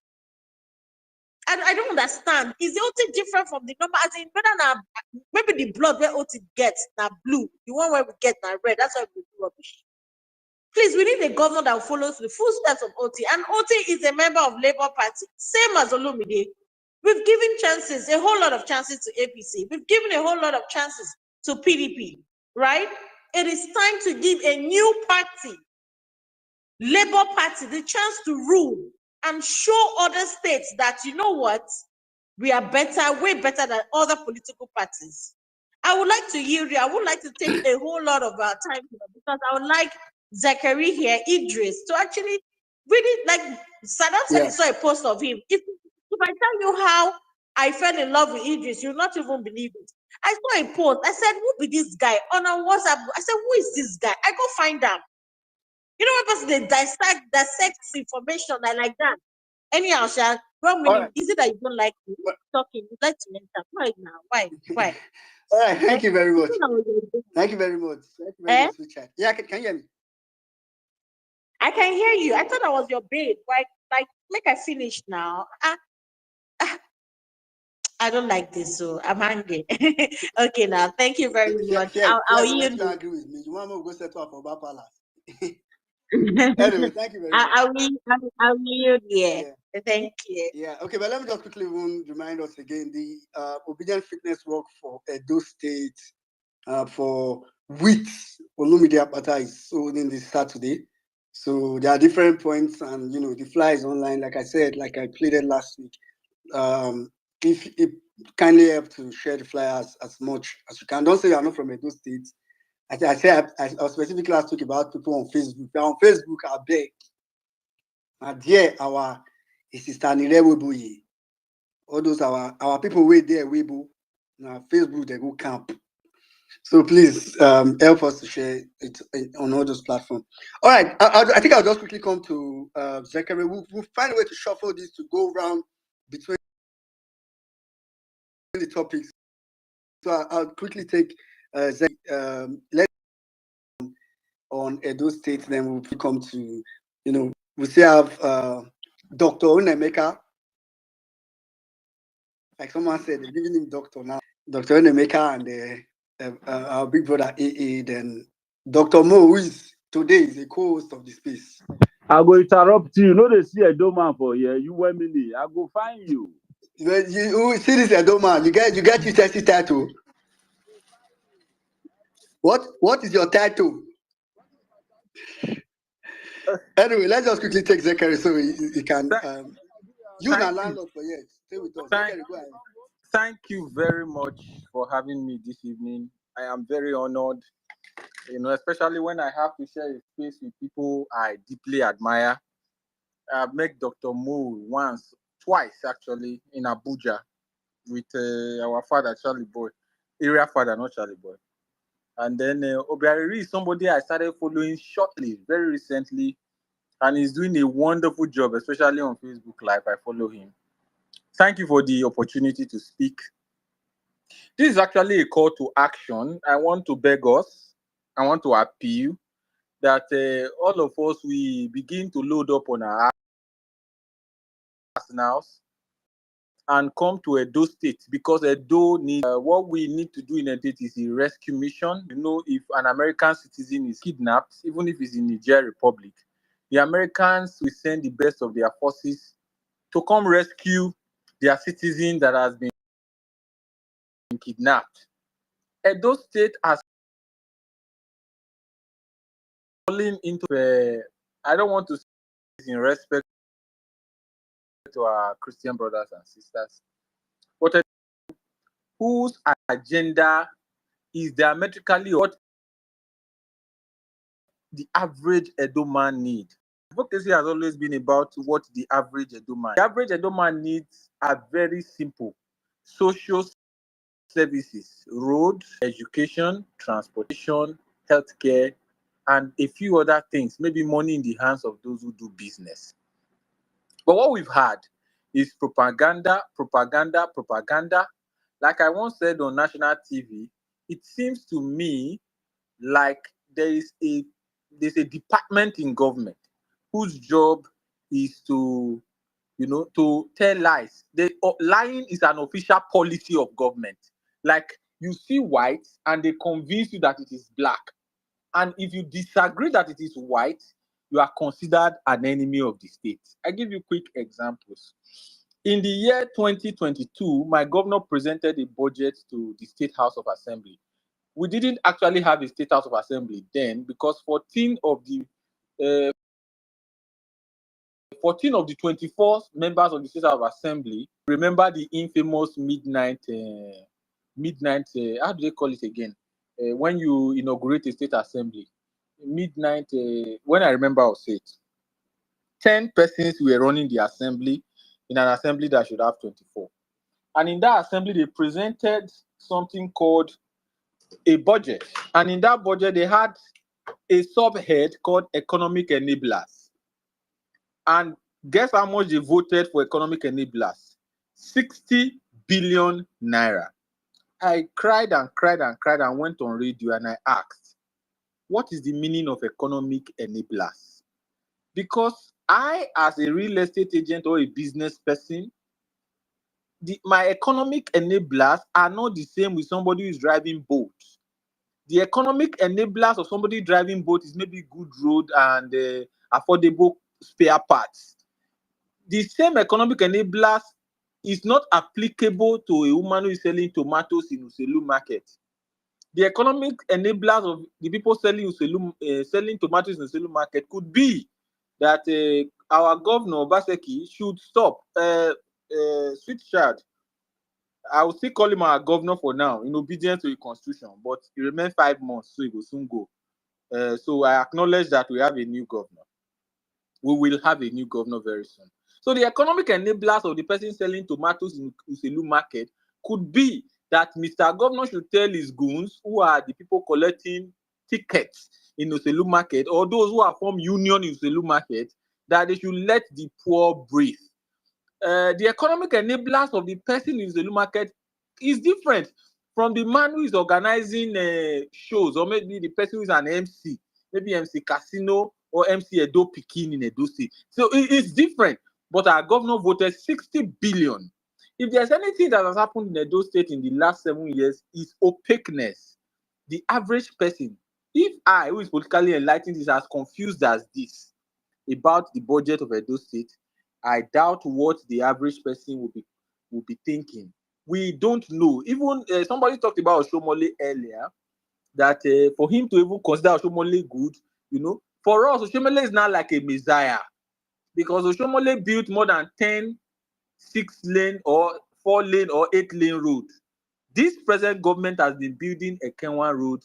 And I don't understand. Is the OT different from the number? As in, whether now maybe the blood where OT gets now blue, the one where we get now red. That's why we do rubbish. Please, we need a governor that follows the footsteps of OT. And OT is a member of Labour Party, same as Olumide. We've given chances, a whole lot of chances to APC. We've given a whole lot of chances to PDP, right? It is time to give a new party, Labour Party, the chance to rule and show other states that, you know what, we are better, way better than other political parties. I would like to yield you. I would like to take a whole lot of our time here because I would like Zachary here, Idris, to actually really, like Saddam said, he saw a post of him. If I tell you how I fell in love with Idris, you'll not even believe it. I saw a post. I said, who be this guy? On a WhatsApp. I said, who is this guy? I go find him. You know what person they dissect information like that. Anyhow, Sha, is it that you don't like me? Talking, you like to enter. Why now? Why? All right, thank you very much. Thank you very much. Thank you very much, Richard. Yeah, can you hear me? I can hear you. I thought I was your babe. Like, make I finish now. I don't like this, so I'm angry. Okay, now, thank you very much. I'll yield. You agree with me. You want me to go settle up for Bar Palace? Anyway, thank you very much. I will yield. Yeah. Thank you. Yeah. Okay, but let me just quickly remind us again the obedient fitness work for Edo State for weeks. Olumide Apata is holding this Saturday. So there are different points, and you know the flyer is online. Like I said, like I pleaded last week. If kindly help to share the flyers as much as you can. Don't say you are not from Edo State. I was specifically last week about people on Facebook. They're on Facebook, I beg. And here our sister Nirewebuye. All those our people wait there, Weibo. Now Facebook they go camp. So please help us to share it on all those platforms. All right, I think I'll just quickly come to Zachary. We'll find a way to shuffle this to go around between the topics. So I'll quickly take let's on Edo State, then we'll come to, we still have Dr. Onemeka. Like someone said, they're giving him doctor now. Dr. Onemeka and our big brother AA, then Dr. Mo, who is today is a co-host of the space. I go interrupt you. No, they see a man for here. You went me. I go find you. You see this Edo man? You get your testy title. What is your title? Anyway, let's just quickly take Zachary so he can. You na Thank you. landlord for years. Stay with us. Thank, Make go ahead. thank you very much for having me this evening. I am very honored, especially when I have to share a space with people I deeply admire. I've met Dr. Mo twice actually, in Abuja with our father, Charlie Boy, area father, not Charlie Boy. And then Obiariri is somebody I started following shortly, very recently, and he's doing a wonderful job, especially on Facebook Live. I follow him. Thank you for the opportunity to speak. This is actually a call to action. I want to beg us, I want to appeal that all of us, we begin to load up on our arsenals and come to Edo State, because Edo needs, what we need to do in Edo State is a rescue mission. If an American citizen is kidnapped, even if it's in Niger Republic, the Americans will send the best of their forces to come rescue their citizen that has been kidnapped. Edo State has fallen into I don't want to say this in respect to our Christian brothers and sisters, but whose agenda is diametrically what the average Edo man needs. Advocacy has always been about what the average Edo man. The average Edo man needs are very simple: social services, roads, education, transportation, healthcare, and a few other things, maybe money in the hands of those who do business. But what we've had is propaganda, propaganda, propaganda. Like I once said on national TV, it seems to me like there's a department in government whose job is to tell lies. Lying is an official policy of government. Like, you see white and they convince you that it is black. And if you disagree that it is white, you are considered an enemy of the state. I give you quick examples. In the year 2022, my governor presented a budget to the State House of Assembly. We didn't actually have a State House of Assembly then, because 14 of the 24 members of the State House of Assembly, remember the infamous midnight, how do they call it again? When you inaugurate a state assembly, midnight, when I remember, I'll say it. 10 persons were running the assembly in an assembly that should have 24. And in that assembly, they presented something called a budget. And in that budget, they had a subhead called economic enablers. And guess how much they voted for economic enablers? 60 billion naira. I cried and cried and cried and went on radio and I asked, what is the meaning of economic enablers? Because I, as a real estate agent or a business person, my economic enablers are not the same with somebody who is driving boat. The economic enablers of somebody driving boat is maybe good road and affordable spare parts. The same economic enablers is not applicable to a woman who is selling tomatoes in Uselu market. The economic enablers of the people selling tomatoes in Uselu market could be that our governor Obaseki should stop. Sweet child, I will still call him our governor for now, in obedience to the constitution, but he remains 5 months, so he will soon go. So I acknowledge that we have a new governor. We will have a new governor very soon. So the economic enablers of the person selling tomatoes in Uselu market could be that Mr. Governor should tell his goons, who are the people collecting tickets in Uselu market, or those who are from union in Uselu market, that they should let the poor breathe. The economic enablers of the person in Uselu market is different from the man who is organizing shows, or maybe the person who is an MC, maybe MC Casino or MC Edo Pikin in Edo State. So it's different. But our governor voted 60 billion. If there's anything that has happened in Edo State in the last 7 years, is opaqueness. The average person, if I, who is politically enlightened, is as confused as this about the budget of Edo State, I doubt what the average person will be thinking. We don't know. Even somebody talked about Oshomole earlier, that for him to even consider Oshomole good, for us, Oshomole is not like a messiah, because Oshomole built more than 10 6-lane or 4-lane or 8-lane road. This present government has been building Ekenwa Road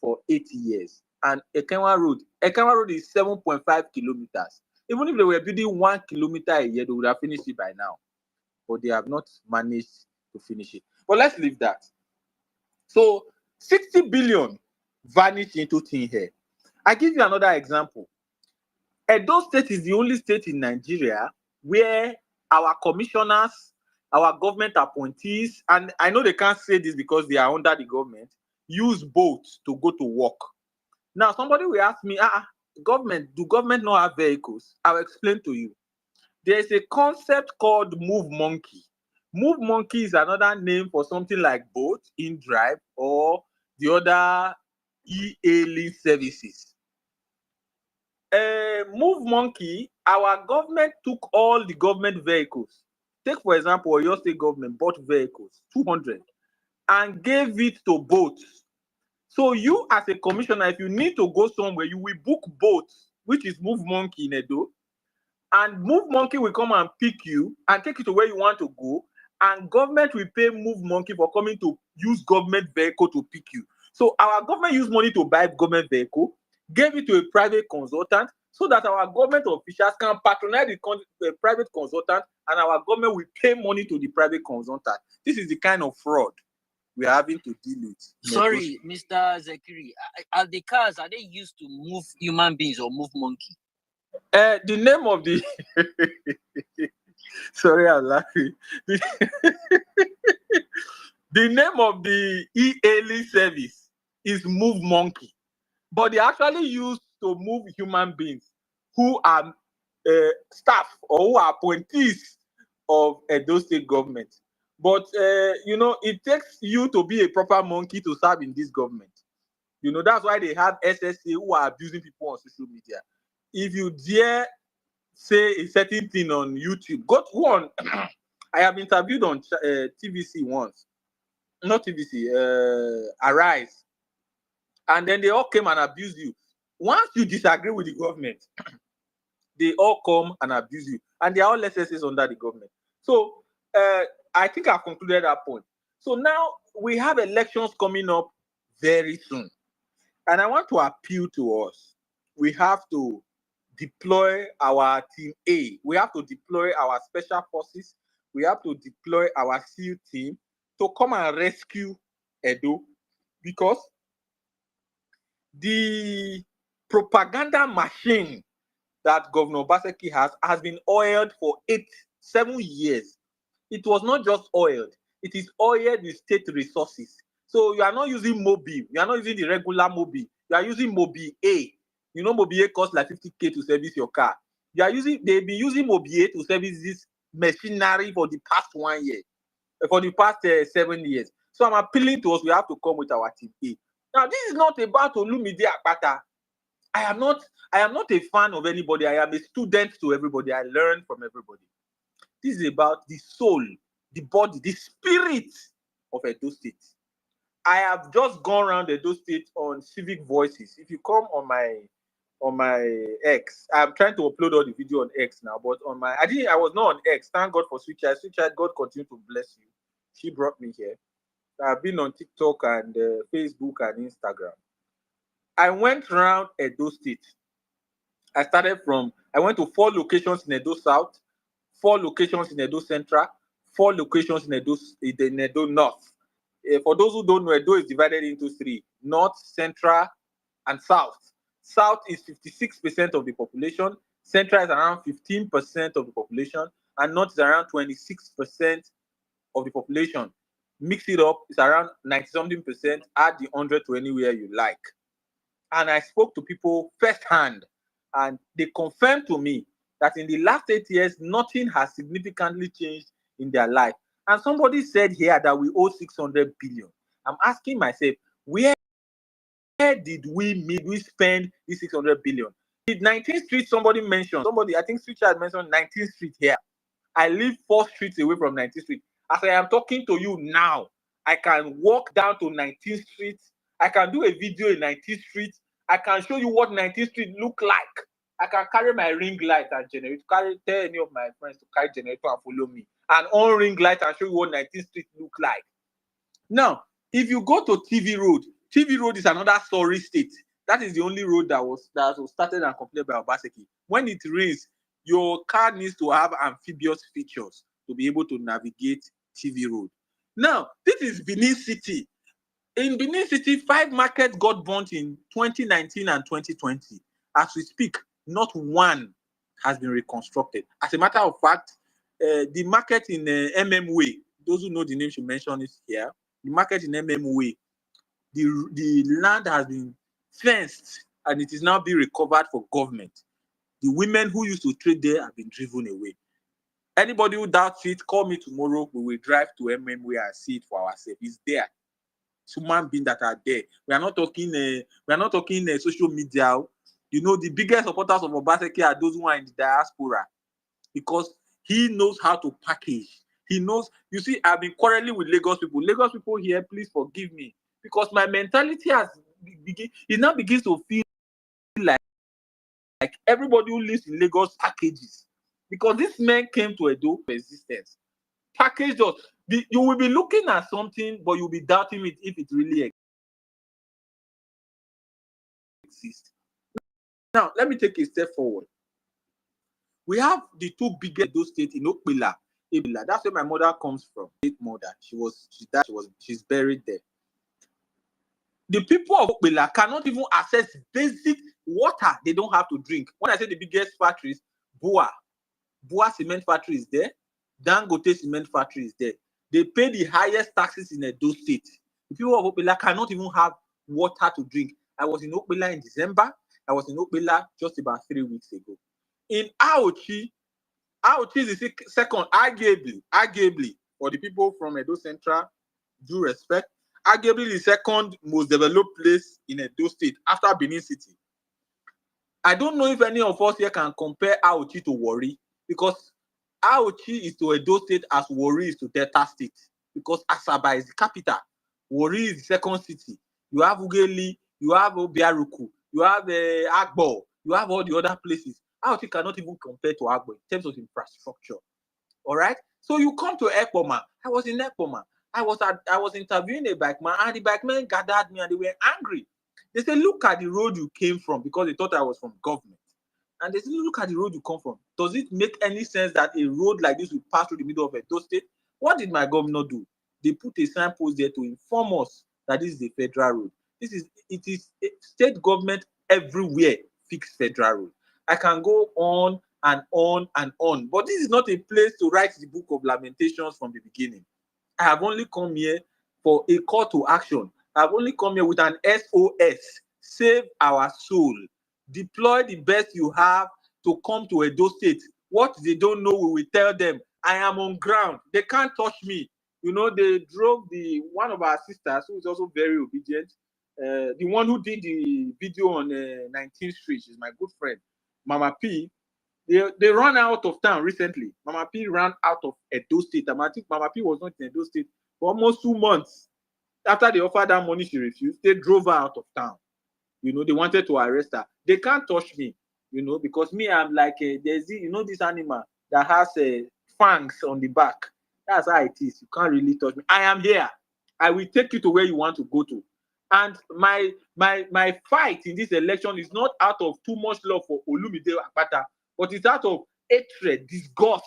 for 8 years. And Ekenwa Road is 7.5 kilometers. Even if they were building 1 kilometer a year, they would have finished it by now. But they have not managed to finish it. But let's leave that. So 60 billion vanished into thin air. I give you another example. Edo State is the only state in Nigeria where our commissioners, our government appointees, and I know they can't say this because they are under the government, use boats to go to work. Now, somebody will ask me, do government not have vehicles? I'll explain to you. There is a concept called Move Monkey. Move Monkey is another name for something like boat, in-drive, or the other e-hailing services. Move Monkey, our government took all the government vehicles. Take, for example, your state government bought vehicles, 200, and gave it to boats. So you as a commissioner, if you need to go somewhere, you will book boats, which is Move Monkey in Edo. And Move Monkey will come and pick you and take you to where you want to go. And government will pay Move Monkey for coming to use government vehicle to pick you. So our government used money to buy government vehicle, gave it to a private consultant so that our government officials can patronize the private consultant and our government will pay money to the private consultant. This is the kind of fraud we are having to deal with. Sorry, Mr. Zekiri, are the cars, are they used to move human beings or move monkey? The name of the sorry, I'm laughing. The name of the e-hailing service is Move Monkey, but they actually used to move human beings who are staff or who are appointees of Edo State government. But it takes you to be a proper monkey to serve in this government. That's why they have SSA who are abusing people on social media. If you dare say a certain thing on YouTube, go on. I have interviewed on TVC once, not TVC, Arise, and then they all came and abused you. Once you disagree with the government, they all come and abuse you, and they are all SSAs under the government. So I think I've concluded that point. So now we have elections coming up very soon, and I want to appeal to us. We have to deploy our team A. We have to deploy our special forces. We have to deploy our SEAL team to come and rescue Edo, because the propaganda machine that Governor Obaseki has been oiled for 7 years. It was not just oiled, it is oiled with state resources. So you are not using Mobi, you are not using the regular Mobi, you are using Mobi A. Mobi A costs like 50K to service your car. They've been using Mobi A to service this machinery for the past 1 year, for the past 7 years. So I'm appealing to us, we have to come with our team A. Now, this is not about Olumide Akpata. I am not a fan of anybody. I am a student to everybody. I learn from everybody. This is about the soul, the body, the spirit of Edo State. I have just gone around Edo State on Civic Voices. If you come on my X, I'm trying to upload all the video on X now, but I was not on X. Thank God for Switchard. Switchard, God continue to bless you. She brought me here. I've been on TikTok and Facebook and Instagram. I went around Edo State. I went to 4 locations in Edo South, 4 locations in Edo Central, 4 locations in Edo North. For those who don't know, Edo is divided into 3, North, Central, and South. South is 56% of the population, Central is around 15% of the population, and North is around 26% of the population. Mix it up, it's around 90-something%, add the 100 to anywhere you like. And I spoke to people firsthand, and they confirmed to me that in the last 8 years, nothing has significantly changed in their life. And somebody said here that we owe 600 billion. I'm asking myself, where did we spend this 600 billion? The 19th Street, I think Richard mentioned 19th Street here. I live 4 streets away from 19th Street. As I am talking to you now, I can walk down to 19th Street. I can do a video in 19th Street. I can show you what 19th Street look like. I can carry my ring light and generator, tell any of my friends to carry generator and follow me. an on-ring light and show you what 19th Street look like. Now, if you go to TV Road is another sorry state. That is the only road that was started and completed by Obaseki. When it rains, your car needs to have amphibious features to be able to navigate TV Road. Now, this is Benin City. In Benin City, 5 markets got burnt in 2019 and 2020. As we speak, not one has been reconstructed. As a matter of fact, the market in Way, those who know the name should mention it here. The market in Way, the land has been fenced and it is now being recovered for government. The women who used to trade there have been driven away. Anybody who doubts it, call me tomorrow. We will drive to Way and see it for ourselves. It's there. Human beings that are there. We are not talking social media. You know, the biggest supporters of Obaseki are those who are in the diaspora, because he knows how to package. He knows. You see, I've been quarreling with Lagos people. Lagos people here, please forgive me, because my mentality it now begins to feel like everybody who lives in Lagos packages, because this man came to Edo for existence. Package us. You will be looking at something, but you'll be doubting it if it really exists. Now, let me take a step forward. We have the 2 biggest Edo states in Okpila. That's where my mother comes from. Mother, she's buried there. The people of Okpila cannot even access basic water. They don't have to drink. When I say the biggest factories, Bua cement factory is there. Dangote cement factory is there. They pay the highest taxes in Edo State. The people of Okpila cannot even have water to drink. I was in Okpila in December. I was in Okpila just about 3 weeks ago. In Aochi is the second, arguably, for the people from Edo Central, due respect, arguably the second most developed place in Edo State after Benin City. I don't know if any of us here can compare Aochi to Warri, because Aochi is to Edo State as Warri is to Delta State, because Asaba is the capital. Warri is the second city. You have Ugeli, you have Obiaruku, you have Agbo, you have all the other places. Aochi cannot even compare to Agbo in terms of infrastructure. All right? So you come to Ekpoma. I was in Ekpoma. I was interviewing a bikeman, and the bikeman gathered me and they were angry. They said, look at the road you came from, because they thought I was from government. And they said, look at the road you come from. Does it make any sense that a road like this will pass through the middle of Edo State? What did my governor do? They put a signpost there to inform us that this is a federal road. It is state government everywhere fix federal road. I can go on and on and on, but this is not a place to write the book of lamentations from the beginning. I have only come here for a call to action. I have only come here with an SOS. Save our soul. Deploy the best you have to come to Edo State. What they don't know, we will tell them. I am on ground. They can't touch me. You know, they drove one of our sisters, who is also very obedient, the one who did the video on 19th Street. She's my good friend, Mama P. They ran out of town recently. Mama P ran out of Edo State. I think Mama P was not in Edo State for almost 2 months. After they offered that money, she refused. They drove her out of town. You know, they wanted to arrest her. They can't touch me, you know, because me, I'm like, there's this animal that has fangs on the back. That's how it is. You can't really touch me. I am here. I will take you to where you want to go to. And my fight in this election is not out of too much love for Olumide Akpata, but it's out of hatred, disgust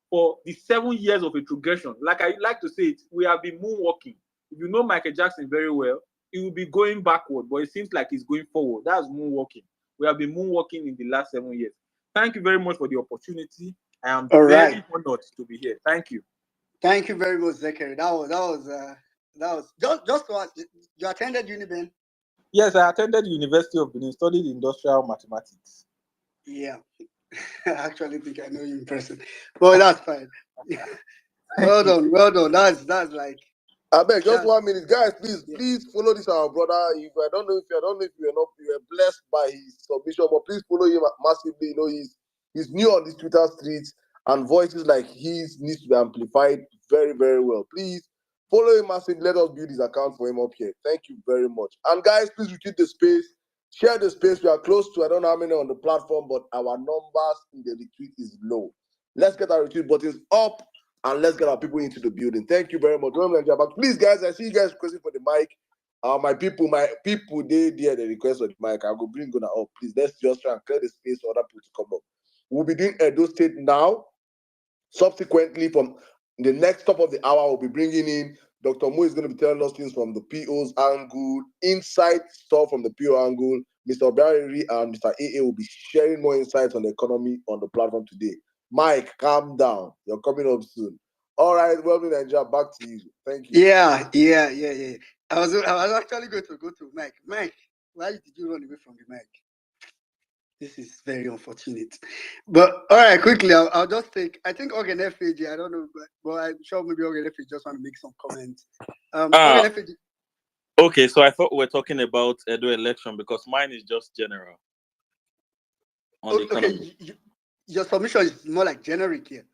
for the 7 years of retrogression. Like I like to say it, we have been moonwalking. If you know Michael Jackson very well, he will be going backward, but it seems like he's going forward. That's moonwalking. We have been moonwalking in the last 7 years. Thank you very much for the opportunity. I am very honored to be here. Thank you. Thank you very much, Zekeri. That was just what you attended Uniben. Yes, I attended the University of Benin, studied industrial mathematics. Yeah, I actually think I know you in person, but that's fine. Well done. That's like. I beg, just 1 minute, guys. Please follow this our brother. I don't know if you were blessed by his submission, but please follow him massively. You know, he's new on these Twitter streets, and voices like his needs to be amplified very, very well. Please follow him massively. Let us build his account for him up here. Thank you very much. And guys, please retweet the space, share the space. We are close to, I don't know how many on the platform, but our numbers in the retweet is low. Let's get our retweet buttons up and let's get our people into the building. Thank you very much. But please, guys, I see you guys requesting for the mic. My people, they request for the mic. I will bring Guna up. Please, let's just try and clear the space for other people to come up. We'll be doing Edo State now. Subsequently, from the next top of the hour, we'll be bringing in Dr. Mo is going to be telling us things from the PO's angle, insight stuff from the PO angle. Mr. Barry and Mr. AA will be sharing more insights on the economy on the platform today. Mike, calm down. You're coming up soon. All right, welcome, Nigeria. Back to you. Thank you. Yeah. I was actually going to go to Mike. Mike, why did you run away from the mic? This is very unfortunate. But all right, quickly, I'll just take. I think Organ FAG. I don't know, but I'm sure maybe Organ FAG just want to make some comments. Organ FAG. Okay, so I thought we were talking about Edo election because mine is just general. On the economy. Your submission is more like generic here.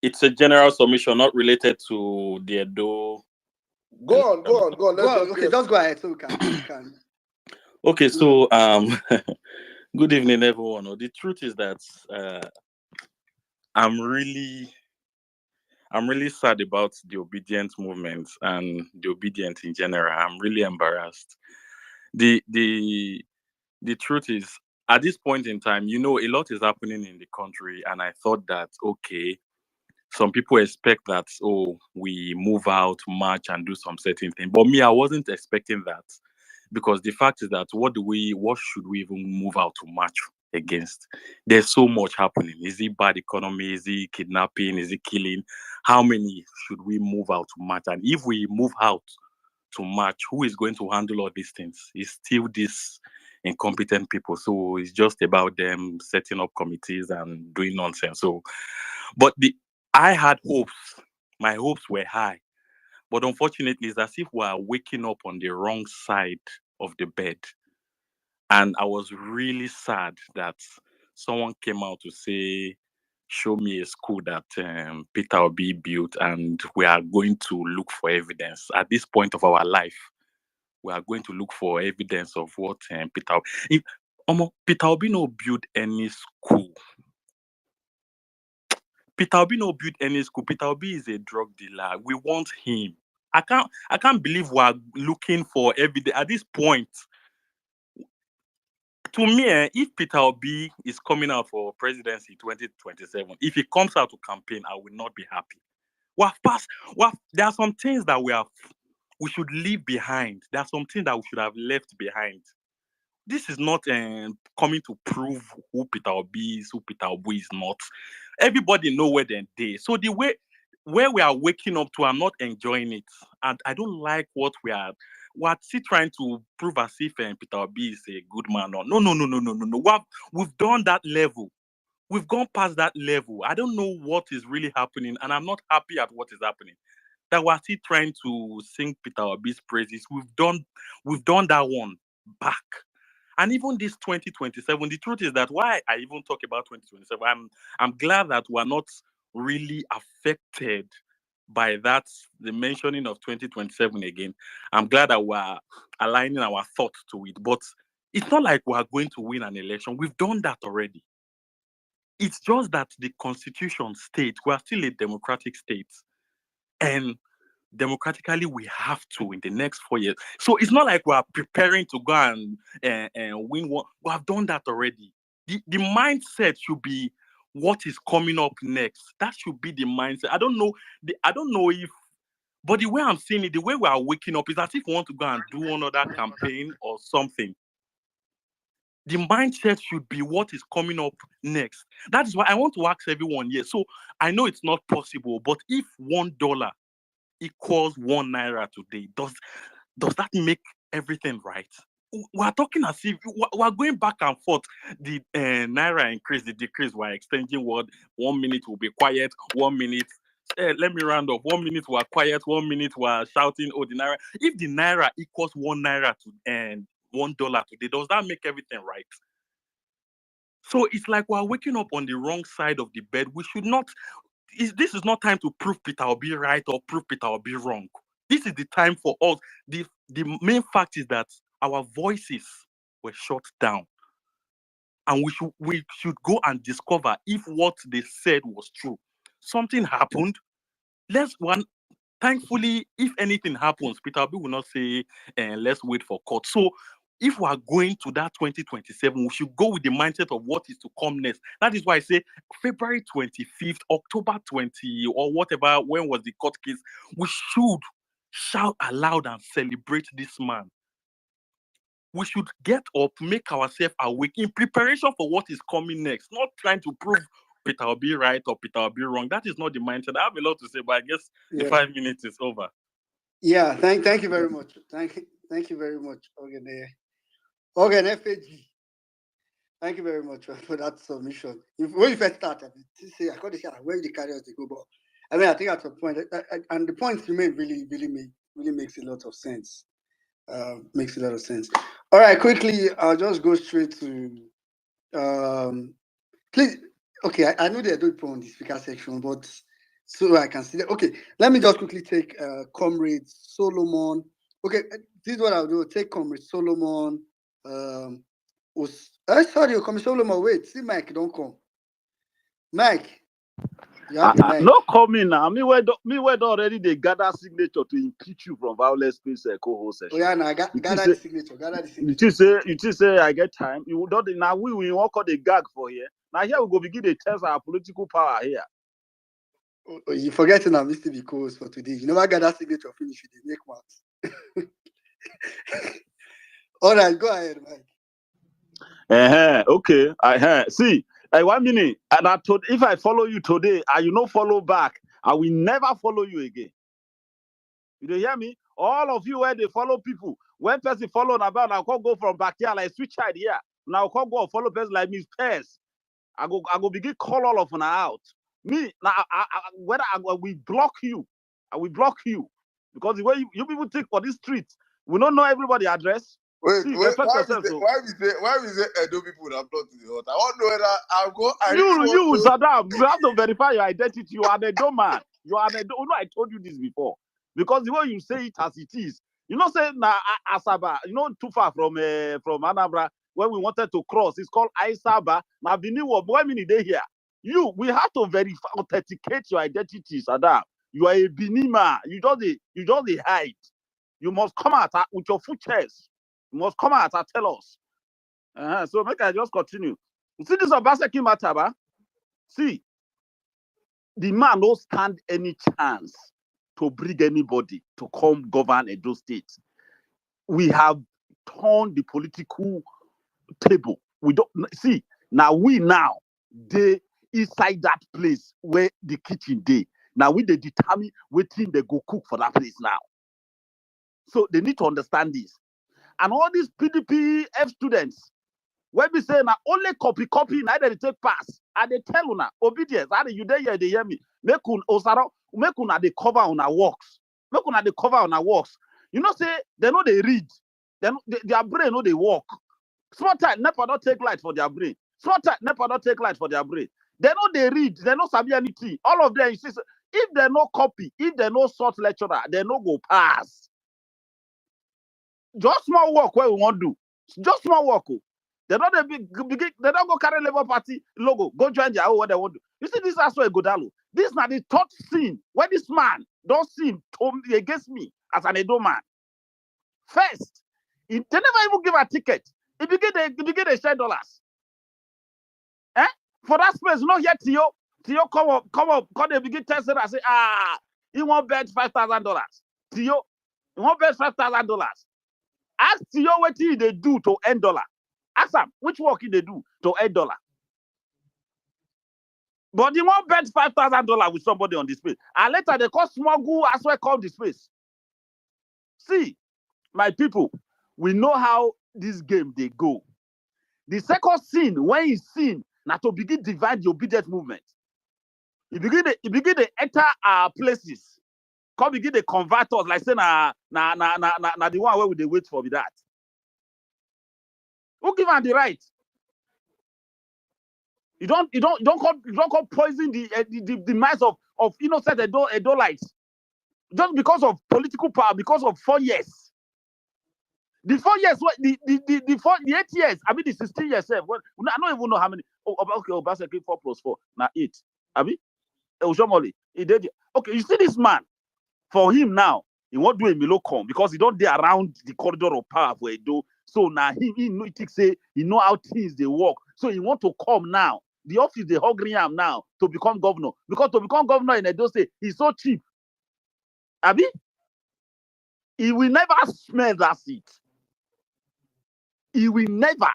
It's a general submission, not related to the Edo. Go on. Okay, just go ahead so we can. Okay, so good evening, everyone. The truth is that I'm really sad about the obedient movement and the obedient in general. I'm really embarrassed. The truth is, at this point in time, a lot is happening in the country, and I thought that, okay, some people expect that, we move out, march, and do some certain thing. But me, I wasn't expecting that, because the fact is that what should we even move out to march against? There's so much happening. Is it bad economy? Is it kidnapping? Is it killing? How many should we move out to march? And if we move out to march, who is going to handle all these things? It's still these incompetent people. So it's just about them setting up committees and doing nonsense. So, but I had hopes. My hopes were high. But unfortunately, it's as if we are waking up on the wrong side of the bed. And I was really sad that someone came out to say, show me a school that Peter Obi built, and we are going to look for evidence. At this point of our life, we are going to look for evidence of what Peter Obi no build any school. Peter Obi no build any school. Peter Obi is a drug dealer. We want him. I can't believe we are looking for evidence at this point. To me, if Peter Obi is coming out for presidency 2027, if he comes out to campaign, I will not be happy. There are some things that we should leave behind. There are some things that we should have left behind. This is not coming to prove who Peter Obi is, who Peter Obi is not. Everybody know where they're there. So the way where we are waking up to, I'm not enjoying it. And I don't like what we're still trying to prove as if Peter Obi is a good man. Or no. We've done that level. We've gone past that level. I don't know what is really happening, and I'm not happy at what is happening. That we're still trying to sing Peter Obi's praises. We've done that one back. And even this 2027, the truth is that why I even talk about 2027, I'm glad that we're not really affected by that, the mentioning of 2027 again. I'm glad that we're aligning our thoughts to it. But it's not like we're going to win an election. We've done that already. It's just that the constitution states we're still a democratic state. And democratically, we have to in the next 4 years. So it's not like we're preparing to go and win one. We have done that already. The mindset should be what is coming up next. That should be the mindset. I don't know if, but the way I'm seeing it, the way we are waking up is as if we want to go and do another campaign or something. The mindset should be what is coming up next. That is why I want to ask everyone here. So I know it's not possible, but if $1 equals 1 naira today, does that make everything right? We're talking as if we're going back and forth. The naira increase, the decrease, we're exchanging word. 1 minute will be quiet, 1 minute. Let me round up. 1 minute we're quiet, 1 minute we're shouting, oh, the naira. If the naira equals 1 naira to $1 today, does that make everything right? So it's like we're waking up on the wrong side of the bed. We should not. This is not time to prove Peter Obi right or prove Peter Obi wrong. This is the time for us. The main fact is that our voices were shut down, and we should go and discover if what they said was true. something happened. Let's one. Thankfully, if anything happens, Peter Obi will not say, let's wait for court. So if we are going to that 2027, we should go with the mindset of what is to come next. That is why I say February 25th, October 20, or whatever, when was the court case, we should shout aloud and celebrate this man. We should get up, make ourselves awake in preparation for what is coming next, not trying to prove Peter will be right or Peter will be wrong. That is not the mindset. I have a lot to say, but I guess the 5 minutes is over. Yeah, thank you very much. Thank you very much, Organ FAG. Thank you very much for that submission. When you first started, I got to say where the carriers they go, but I mean I think at a point, and the points you made really makes a lot of sense. Makes a lot of sense. All right, quickly, I'll just go straight to please. Okay, I know they're doing on the speaker section, but so I can see that. Okay, let me just quickly take Comrade Solomon. Okay, this is what I'll do. Take Comrade Solomon. Sorry, Comrade Solomon. Wait, see Mike, don't come. Mike, you have the mic. No coming now. Me where already they gather signature to impeach you from VawulenceSpace co-host session. Oh yeah, now gather the signature. You just say I get time. You don't now we won't call the gag for here. Now here we go begin to test our political power here. Oh, you forgetting I'm Mr. Because for today. You never gather signature finish with the make marks. All right, go ahead, Mike. Okay. See, 1 minute. And I told if I follow you today and you no follow back, I will never follow you again. You don't hear me? All of you where they follow people. When person follow about, I can't go from back here like switch side here. Now I can't go and follow person like Miss Pairs. I go begin call all of them out. Me now, whether I will block you, I will block you because the way you people think for this street, we don't know everybody address. Wait, See, why we say Edo people would have blocked the hot? I want to know whether I'll go. You, Saddam, you have to verify your identity. You are an Edo man. You are an Edo. No, I told you this before because the way you say it as it is, you know, say na Asaba, you know, too far from Anambra. When we wanted to cross, it's called Aisaba. Now, one minute they here. We have to verify, authenticate your identity, Saddam. You are a Binima. You just hide. You must come out with your full chest. You must come out and tell us. So make I just continue. You see this Obaseki matter, ba? See, the man don't stand any chance to bring anybody to come govern Edo State. We have turned the political table. We don't see now. They inside that place where the kitchen day. Now they determine waiting they go cook for that place now. So they need to understand this. And all these PDP F students, when we say now only copy, neither they take pass. And they tell you now, obedience. And you there, they hear me. Make una they cover on our works. Make una they cover on our works. You know, say they know they read. Their brain know they work. Small time, never don't take light for their brain. Small time, never don't take light for their brain. They know they read, they know sabi anything. All of them, you see, if they no copy, if they no sort lecturer, they no go pass. Just small work where we want to do. Just small work. They don't go carry Labour Party logo, go join their own what they want to do. You see, this is also a Godalo. This is not the third sin where this man don't sin against me as an Edo man. First, they never even give a ticket. If you get a $10. For that space, you know, yet Tio come up, they begin testing and say, he won't bet $5,000. Tio, he won't bet $5,000. Ask Tio what they do to end dollar. Ask him which work they do to end dollar. But he won't bet $5,000 with somebody on this space. And later they call smuggle as well come the space. See, my people, we know how this game they go. The second sin, when you sin, now to begin divide the obedient movement. You begin to enter our places. Come begin to convert us like say na the one where we they wait for that. Who give them the right? You don't call poison the minds of innocent Edolites just because of political power, because of 4 years. The 4 years, the 8 years, I mean the 16 years. Well, I don't even know how many. Okay, Obaseki 4 + 4, now 8. I mean, Ojomole, he did. Okay, you see this man. For him now, he won't do a Milocom because he don't dey around the corridor of power for Edo. So now he know it say he know how things they work. So he want to come now. The office they hungry him now to become governor because to become governor in Edo State he's so cheap. Abi, he will never smell that seat. He will never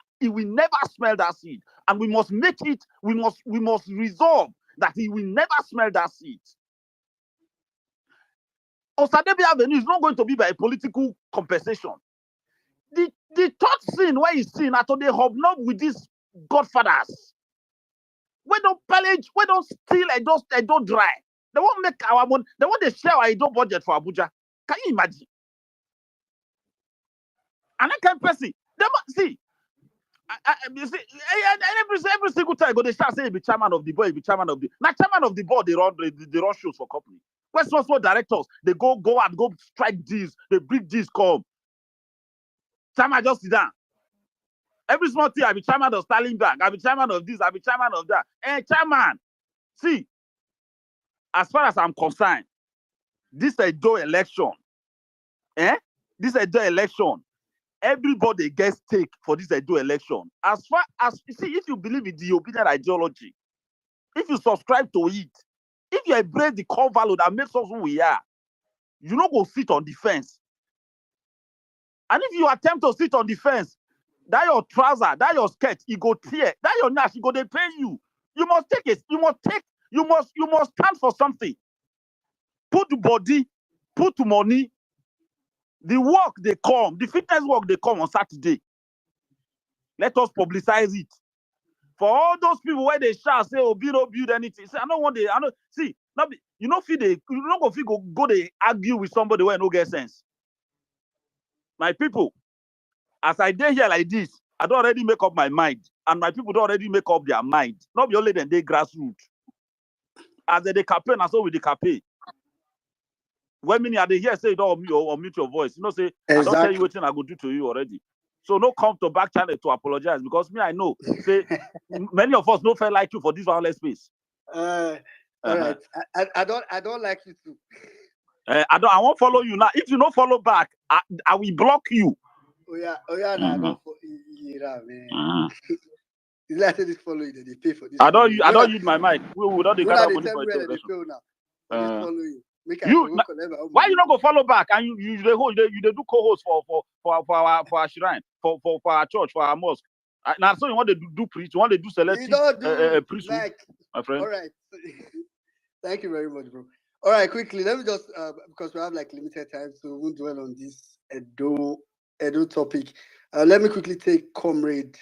smell that seed. And we must make it, we must resolve that he will never smell that seed. Osadebe Avenue is not going to be by a political compensation. The third sin where he's seen after they hobnob with these godfathers. We don't pillage, we don't steal, they don't dry. They won't make our money, they want to share our don't budget for Abuja. Can you imagine? And I can't see. See, you see, every single time go they start saying be chairman of the board, be chairman of the. Now chairman of the board they run shows for company. When small directors they go and go strike this, they bring this come. Chairman just sit down. Every small thing I be chairman of Starling Bank, I be chairman of this, I be chairman of that. Chairman, see, as far as I'm concerned, this is a Edo election. This is a Edo election. Everybody gets stake for this Edo election. As far as you see, if you believe in the obedient ideology, if you subscribe to it, if you embrace the core value that makes us who we are, you not go sit on the fence. And if you attempt to sit on the fence, that your trouser, that your skirt, it go tear, that your nash, it go they pay you. You must take it. You must stand for something. Put the body, put the money. The work they come, the fitness work they come on Saturday. Let us publicize it. For all those people where they shout, say, oh, don't build anything. Say, I don't want to, see, not be, you know, you don't go they argue with somebody where no get sense. My people, as I did here like this, I don't already make up my mind. And my people don't already make up their mind. Not be only then they grassroots. As they campaign, and so with the campaign. When many are they here say don't mute your voice. You know, say exactly. I don't tell you what I go do to you already. So no come to back channel to apologize because me I know say many of us don't feel like you for this violence space. All right. I don't like you too. I won't follow you now. If you don't follow back, I will block you. Oh yeah, I don't follow you, man. It's like this follow you, they pay for this. I don't use my mic. We don't get that money for it. They follow you. Why you not go follow back and you do co-host for our shrine, for our church, for our mosque. Now so you want to do preach, you want to do selective preach, my friend. All right. Thank you very much, bro. All right, quickly, let me just because we have like limited time, so we won't dwell on this Edo topic. Let me quickly take Comrade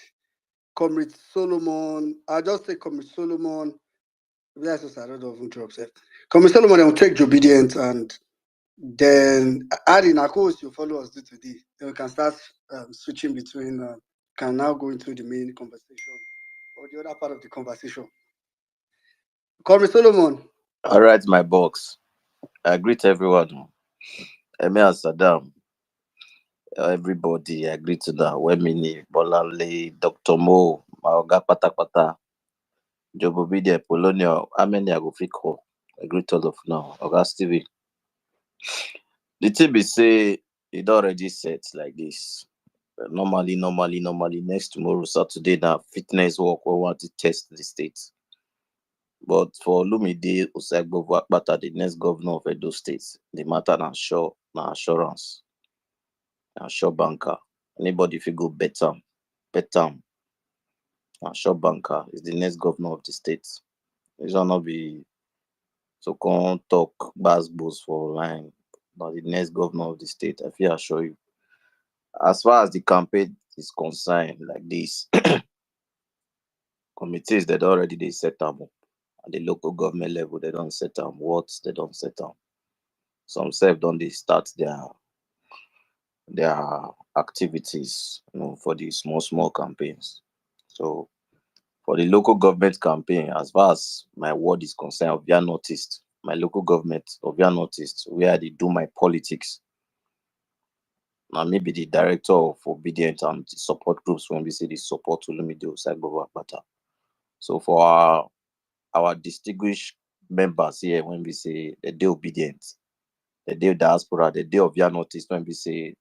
Solomon. I'll just take Comrade Solomon. That's just I don't know who drops it. Comrade Solomon, I will take Obedient, and then adding our course you follow us do today. Then we can start switching between. Can now go into the main conversation or the other part of the conversation. Comrade Solomon. All right, my box. I greet everyone. Emir Saddam. Everybody, I agree to that. Wemini, Bolale, Dr. Mo, Maoga Patakpata, Jobobide, Polonio, Ameni Agofiko. I greet all of now. August TV. The TB say it already set like this. Normally, next tomorrow, Saturday, now fitness walk, we want to test the state. But for Lumide Osagbo Wakbata, the next governor of Edo State, the matter na assurance. Sure banker. Anybody if you go bet am. Sure banker is the next governor of the state. It shall not be so come talk bass for line, but the next governor of the state, I feel assure you. As far as the campaign is concerned, like this, committees that already they set them up. At the local government level, they don't set them. Wards, they don't set them. Some self don't they start their activities, for the small campaigns. So for the local government campaign, as far as my ward is concerned, we are noticed. My local government, we are noticed where they do my politics. Now maybe the director of Obedient and the support groups when we say the support to Lumide Osagbo Akpata. So for our distinguished members here when we say they obedient, the diaspora, the day of your notice when we say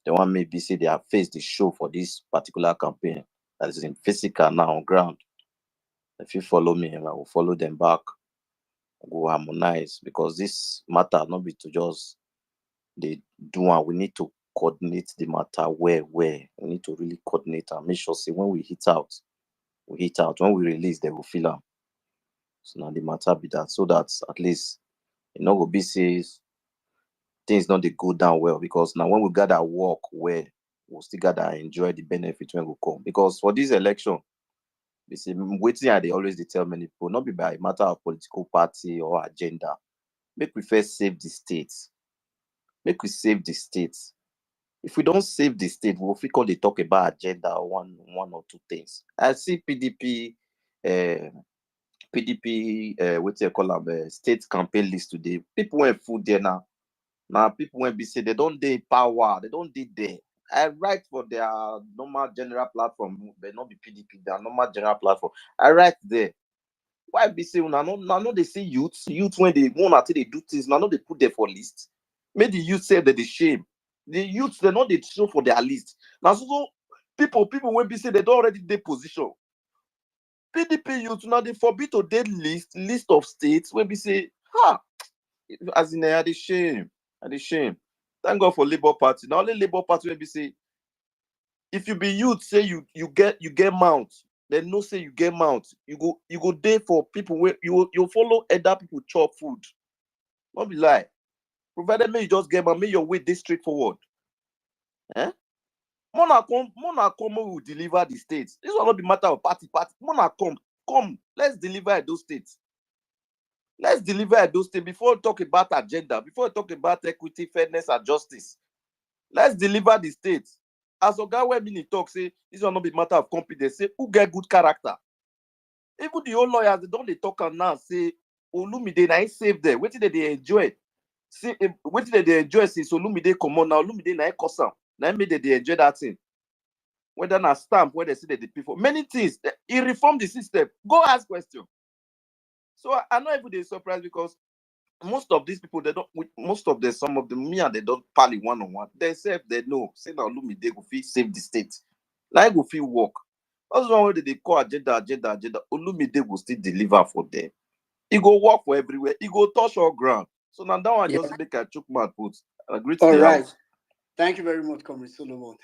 the one maybe say they have faced the show for this particular campaign that is in physical now on ground. If you follow me, I will follow them back. Go harmonize because this matter not be to just they do and we need to coordinate the matter where we need to really coordinate and make sure say when we hit out, when we release they will feel them. So now the matter be that so that at least go be says things not they go down well because now when we gather work where we'll still gather enjoy the benefit when we come. Because for this election, they say waiting and they always tell many people, not be by a matter of political party or agenda. Make we first save the states. Make we save the states. If we don't save the state, we'll frequently they talk about agenda or one or two things. I see PDP, what do you call them, state campaign list today. People went food there now. Now people went be say they don't dey power, they don't dey there. I write for their normal general platform, but not be PDP, their normal general platform. I write there. Why be say now no they see youth when they want until they do things, now they put there for list. Make the youth say that they shame. The youth they know they show for their list. Now so people when be say they don't already dey position. PDP youth now they forbid to dey list of states when we say as in they shame. And the shame. Thank God for Labour Party. Now only Labour Party will be say, if you be youth, say you get mount, then no say you get mount. You go there for people where you follow other people chop food. Not be lie. Provided me you just get mount, make your way this straightforward. Mona come will deliver the states. This will not be matter of party. Mona come. Let's deliver those states. Let's deliver those things before we talk about agenda, before we talk about equity, fairness, and justice. Let's deliver the state. As Oga Webini talk, say this will not be matter of competence. Say who get good character. Even the old lawyers, they don't talk now. Say Olumide na save them. What did they enjoy? See, what did they enjoy? Since Olumide come on now, Olumide na cause am. Now made they enjoy that thing. Whether na stamp, where they say that the people many things. He reformed the system. Go ask question. So I'm not even surprised because most of these people, they don't. Most of them, some of them, me and they don't pally one-on-one. They say they know. Say now, Olumide go fit save the state. Like go fit work. That's one way they call agenda. Olumide will still deliver for them. He go work for everywhere. He go touch all ground. So now that one just make a choke mad put. Agree to All the right. house. Thank you very much, Comrade Solomon.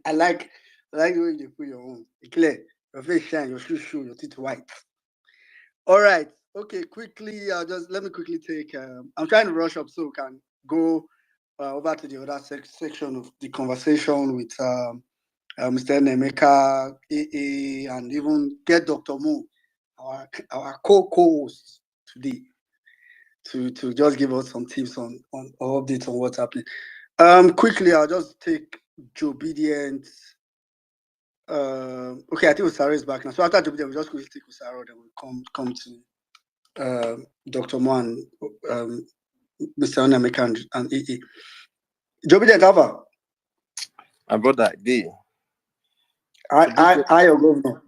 I like the way you put your own. Clear. Your face shine, your shoes show, your teeth white. All right. Okay, quickly, let me quickly take, I'm trying to rush up so we can go over to the other section of the conversation with Mr. Nemeka, AA, and even get Dr. Mo, our co-host today, to just give us some tips on or updates on what's happening. Quickly, I'll just take Joe Obedient. Okay, I think Usara is back now. So after Joe Obedient, we'll just quickly take Usara, then we'll come to Dr. Mo and Mr. Nemeka and AA. Joe Obedient, Alpha. My brother, I your governor.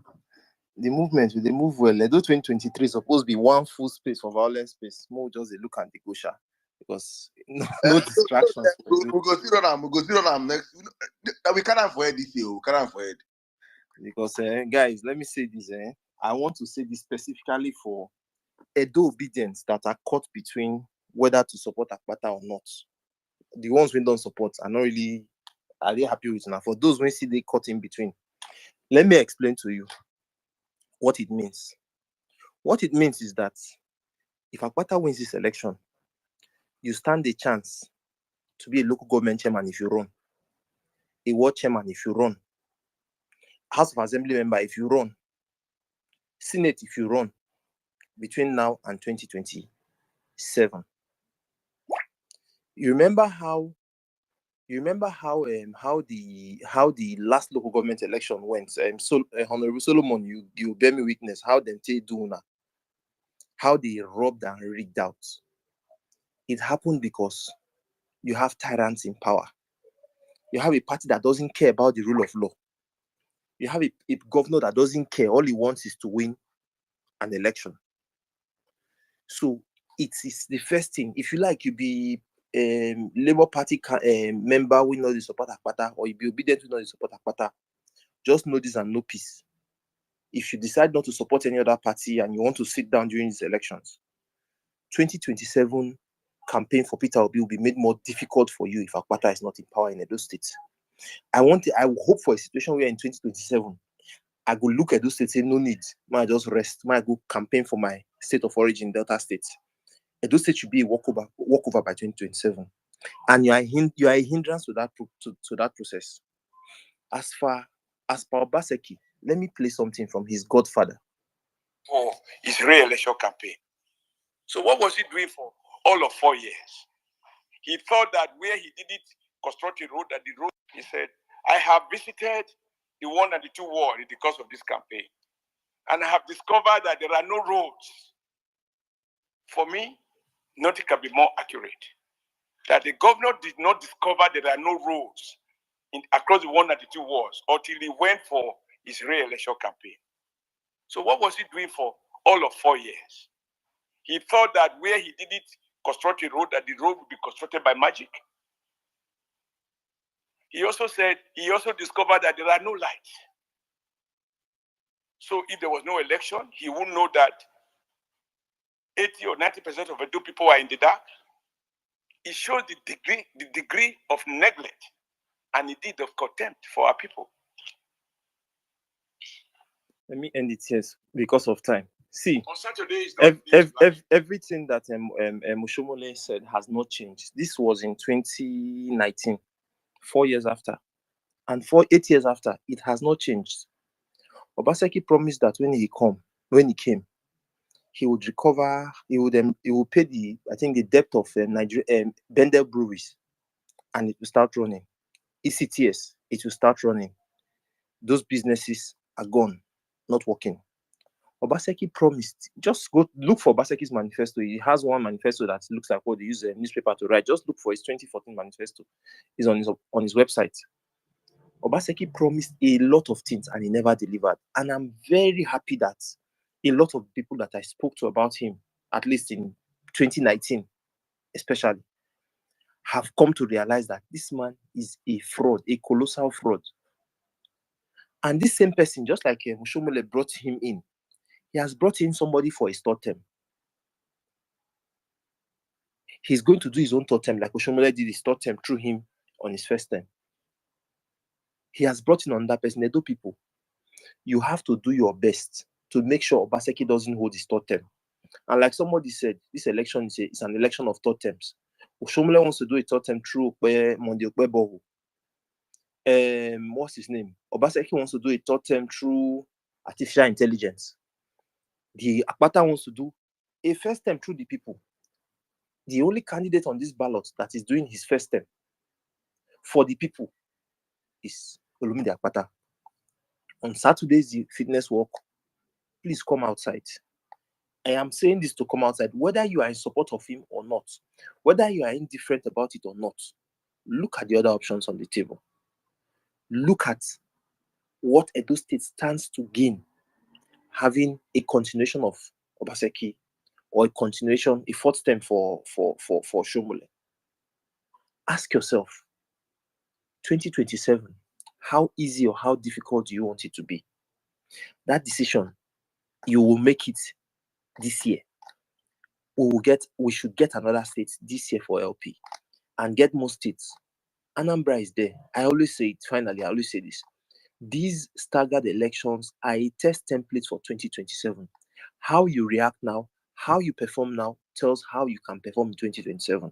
The movement, they move well. Edo 2023 is supposed to be one full space for VawulenceSpace. More just a look at the Gosha because no distractions. We go see on them next. We can't avoid this year. We can't avoid. Because guys, let me say this. I want to say this specifically for Edo obedience that are caught between whether to support Akpata or not. The ones who don't support are they happy with now? For those who see they caught in between, let me explain to you what it means. What it means is that if Akpata wins this election, you stand a chance to be a local government chairman if you run, a ward chairman if you run, House of Assembly member if you run, Senate if you run between now and 2027. You remember how the last local government election went? Honorable Solomon, you bear me witness how them do now, how they robbed and rigged out. It happened because you have tyrants in power. You have a party that doesn't care about the rule of law. You have a governor that doesn't care. All he wants is to win an election. So it is the first thing. If you like, you be Labour Party member, we know the support Akpata, or you be obedient, we know the support Akpata. Just know this and know peace. If you decide not to support any other party and you want to sit down during these elections, 2027 campaign for Peter Obi will be made more difficult for you if Akpata is not in power in Edo State. I will hope for a situation where in 2027, I go look at those states, say no need, might just rest, might go campaign for my state of origin, Delta State. Edo State should be a walkover by 2027, and you are a hindrance to that process. As per Obaseki, let me play something from his godfather. For his re-election campaign. So what was he doing for all of 4 years? He thought that where he didn't construct a road, he said, I have visited the 1 and the 2 wards in the course of this campaign, and I have discovered that there are no roads. For me, nothing can be more accurate. That the governor did not discover there are no roads across the 1 and the 2 wards until he went for his re-election campaign. So what was he doing for all of 4 years? He thought that where he didn't construct a road, that the road would be constructed by magic. He also discovered that there are no lights. So if there was no election, he would know that 80 or 90% of Edo people are in the dark. It shows the degree of neglect and indeed of contempt for our people. Let me end it here because of time. See, on Saturday, everything that Oshomole said has not changed. This was in 2019, 4 years after, and 8 years after, it has not changed. Obaseki promised that when he came, he would recover. He would pay the debt of Nigeria Bendel breweries, and it will start running. ECTS, it will start running. Those businesses are gone, not working. Obaseki promised. Just go look for Obaseki's manifesto. He has one manifesto that looks like what they use a newspaper to write. Just look for his 2014 manifesto. It's on his website. Obaseki promised a lot of things and he never delivered. And I'm very happy that a lot of people that I spoke to about him, at least in 2019, especially, have come to realize that this man is a fraud, a colossal fraud. And this same person, just like Oshomole brought him in, he has brought in somebody for his third term. He's going to do his own third term, like Oshomole did his third term through him on his first term. He has brought in another person. Edo people, you have to do your best to make sure Obaseki doesn't hold his third term. And like somebody said, this election is an election of third terms. Oshomole wants to do a third term through Monday Okpebohu. What's his name? Obaseki wants to do a third term through artificial intelligence. The Akpata wants to do a first term through the people. The only candidate on this ballot that is doing his first term for the people is Olumide Akpata. On Saturdays, the fitness walk, please come outside. I am saying this to come outside, whether you are in support of him or not, whether you are indifferent about it or not, look at the other options on the table. Look at what Edo State stands to gain having a continuation of Obaseki or a fourth term for Shomole. Ask yourself, 2027, how easy or how difficult do you want it to be? That decision, you will make it this year. We should get another state this year for LP and get more states. Anambra is there. I always say it, finally, I always say this. These staggered elections are a test template for 2027. How you react now, how you perform now, tells how you can perform in 2027.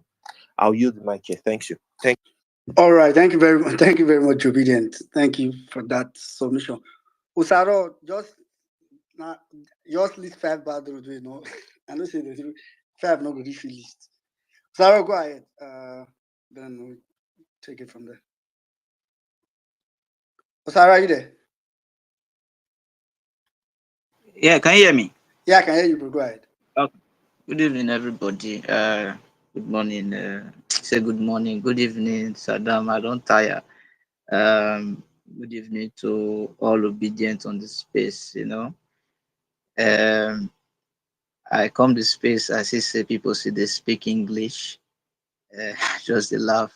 I'll yield the mic here. Thank you. All right. Thank you very much. Thank you very much, Obedient. Thank you for that submission. Usaro, just list 5 bad roads. I don't say the 5 not going to list. Usaro, go ahead. Then we'll take it from there. Usaro, are you there? Yeah, can you hear me? Yeah, I can hear you, bro. Go ahead. Okay. Good evening, everybody. Good morning. Say good morning. Good evening, Saddam. I don't tire. Good evening to all obedient on the space. I come to space, I see say people see they speak English. Just they laugh.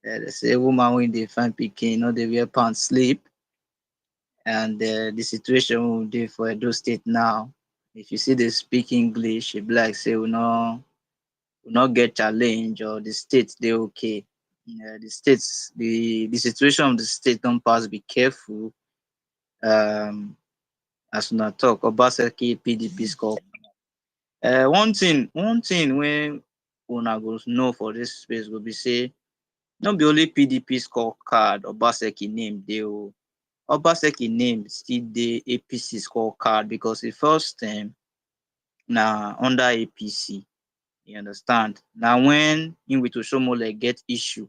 They say woman when they find picking, they wear pants sleep. And the situation we dey for Edo State now, if you see they speak English, it be like say we not get challenge or the state they okay. The states, the situation of the state don't pass. Be careful. As we talk, Obaseki PDP score. One thing when una go know for this space will be say, not be only PDP scorecard Obaseki name dey o. Obaseki name still dey APC scorecard because the first term na under APC. You understand? Now when in with Oshomole get issue,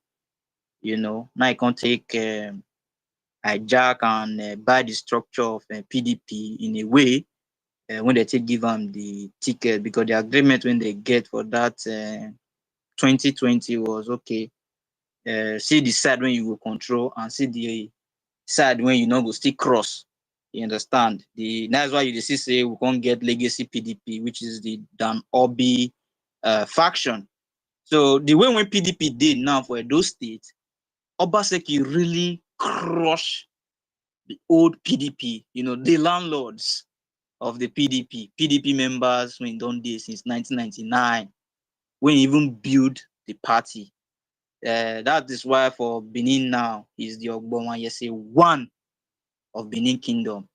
now you can take hijack and buy the structure of PDP in a way when they take give them the ticket, because the agreement when they get for that 2020 was okay. See the side when you will control and see the side when you know go still cross. You understand? That's why you see say we can't get legacy PDP, which is the Dan Obi faction. So the way when PDP did now for those states, Obaseki really crush the old PDP, the landlords of the PDP members when done this since 1999, when even build the party. That is why for Benin now is the Ogbonwan Yese one of Benin Kingdom.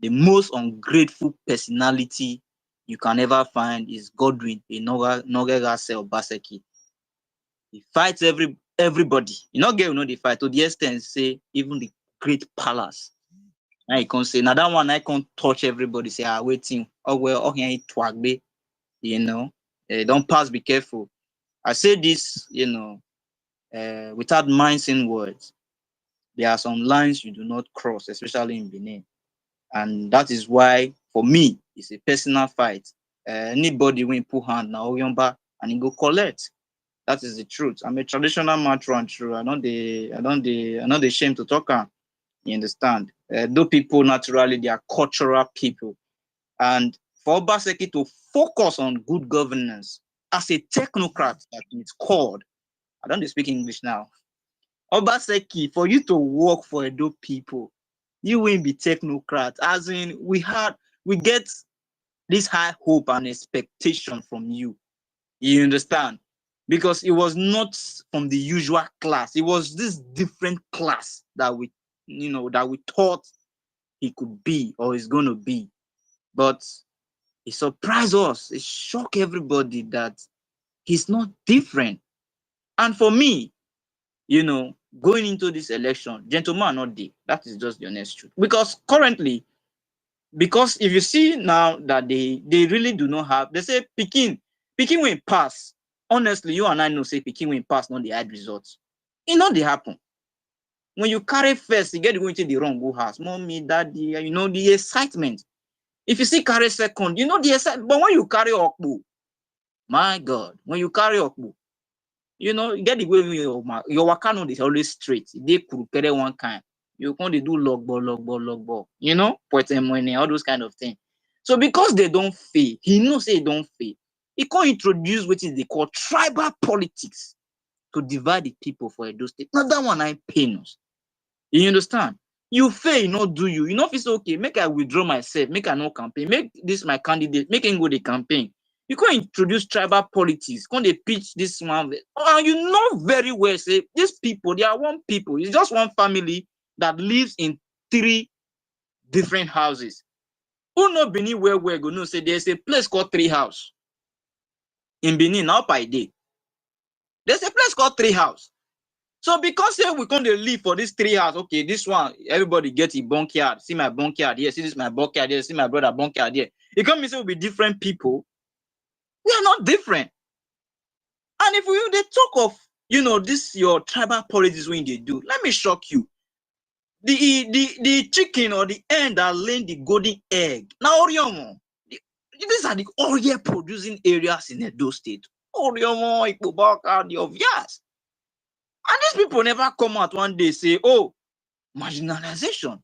The most ungrateful personality you can ever find is Godwin Nogegase Obaseki. He fights everybody. You not get they fight to the extent say even the great palace. Now you can say now that one I can't touch everybody. Say waiting. Oh well, here twagbe. Don't pass. Be careful. I say this, without minding words. There are some lines you do not cross, especially in Benin. And that is why, for me, it's a personal fight. Anybody when put hand now Oyomba and he go collect. That is the truth. I'm a traditional matron true. I'm not the shame to talk. You understand? Though people naturally they are cultural people. And for Obaseki to focus on good governance as a technocrat that it's called. I don't speak English now. Obaseki, for you to work for Edo people, you will be technocrat. As in, we get this high hope and expectation from you. You understand? Because it was not from the usual class. It was this different class that we thought he could be or is going to be. But it surprised us. It shocked everybody that he's not different. And for me, going into this election, gentlemen are not there. That is just the honest truth. Because currently, if you see now that they really do not have, they say Peking will pass. Honestly, you and I know say Peking will pass, not the hard results. It not they happen. When you carry first, you get going to the wrong go house. Mommy, daddy, the excitement. If you see carry second, the excitement. But when you carry Okbu, my God, when you carry Okbu, you get the way your wakano is always straight. They could carry one kind. You can't do log ball, point and money, all those kind of things. So because they don't fail, he knows they don't fail. He can't introduce what is they call tribal politics to divide the people for Edo State. Now that one I pain us. You understand? You fail, not do you. If it's okay, make I withdraw myself, make I not campaign, make this my candidate, make him go the campaign. You can't introduce tribal politics. Can't they pitch this one? And you know very well, say these people, they are one people. It's just one family that lives in 3 different houses. Who know Benin where we're going to say there's a place called 3 House in Benin now by day. There's a place called 3 House. So because we can't live for this 3 house, okay, this one, everybody get a bunkyard. See my bunkyard here, see this my bunkyard here, see my brother bunkyard here. It can't mean say we'll be different people. We are not different. And if they talk of, this your tribal politics when they do, let me shock you. The chicken or the hen that laid the golden egg. Now, Oriomo, these are the oil producing areas in Edo State. Oriomo, Ikubaka, the obvious. And these people never come out one day say, oh, marginalization.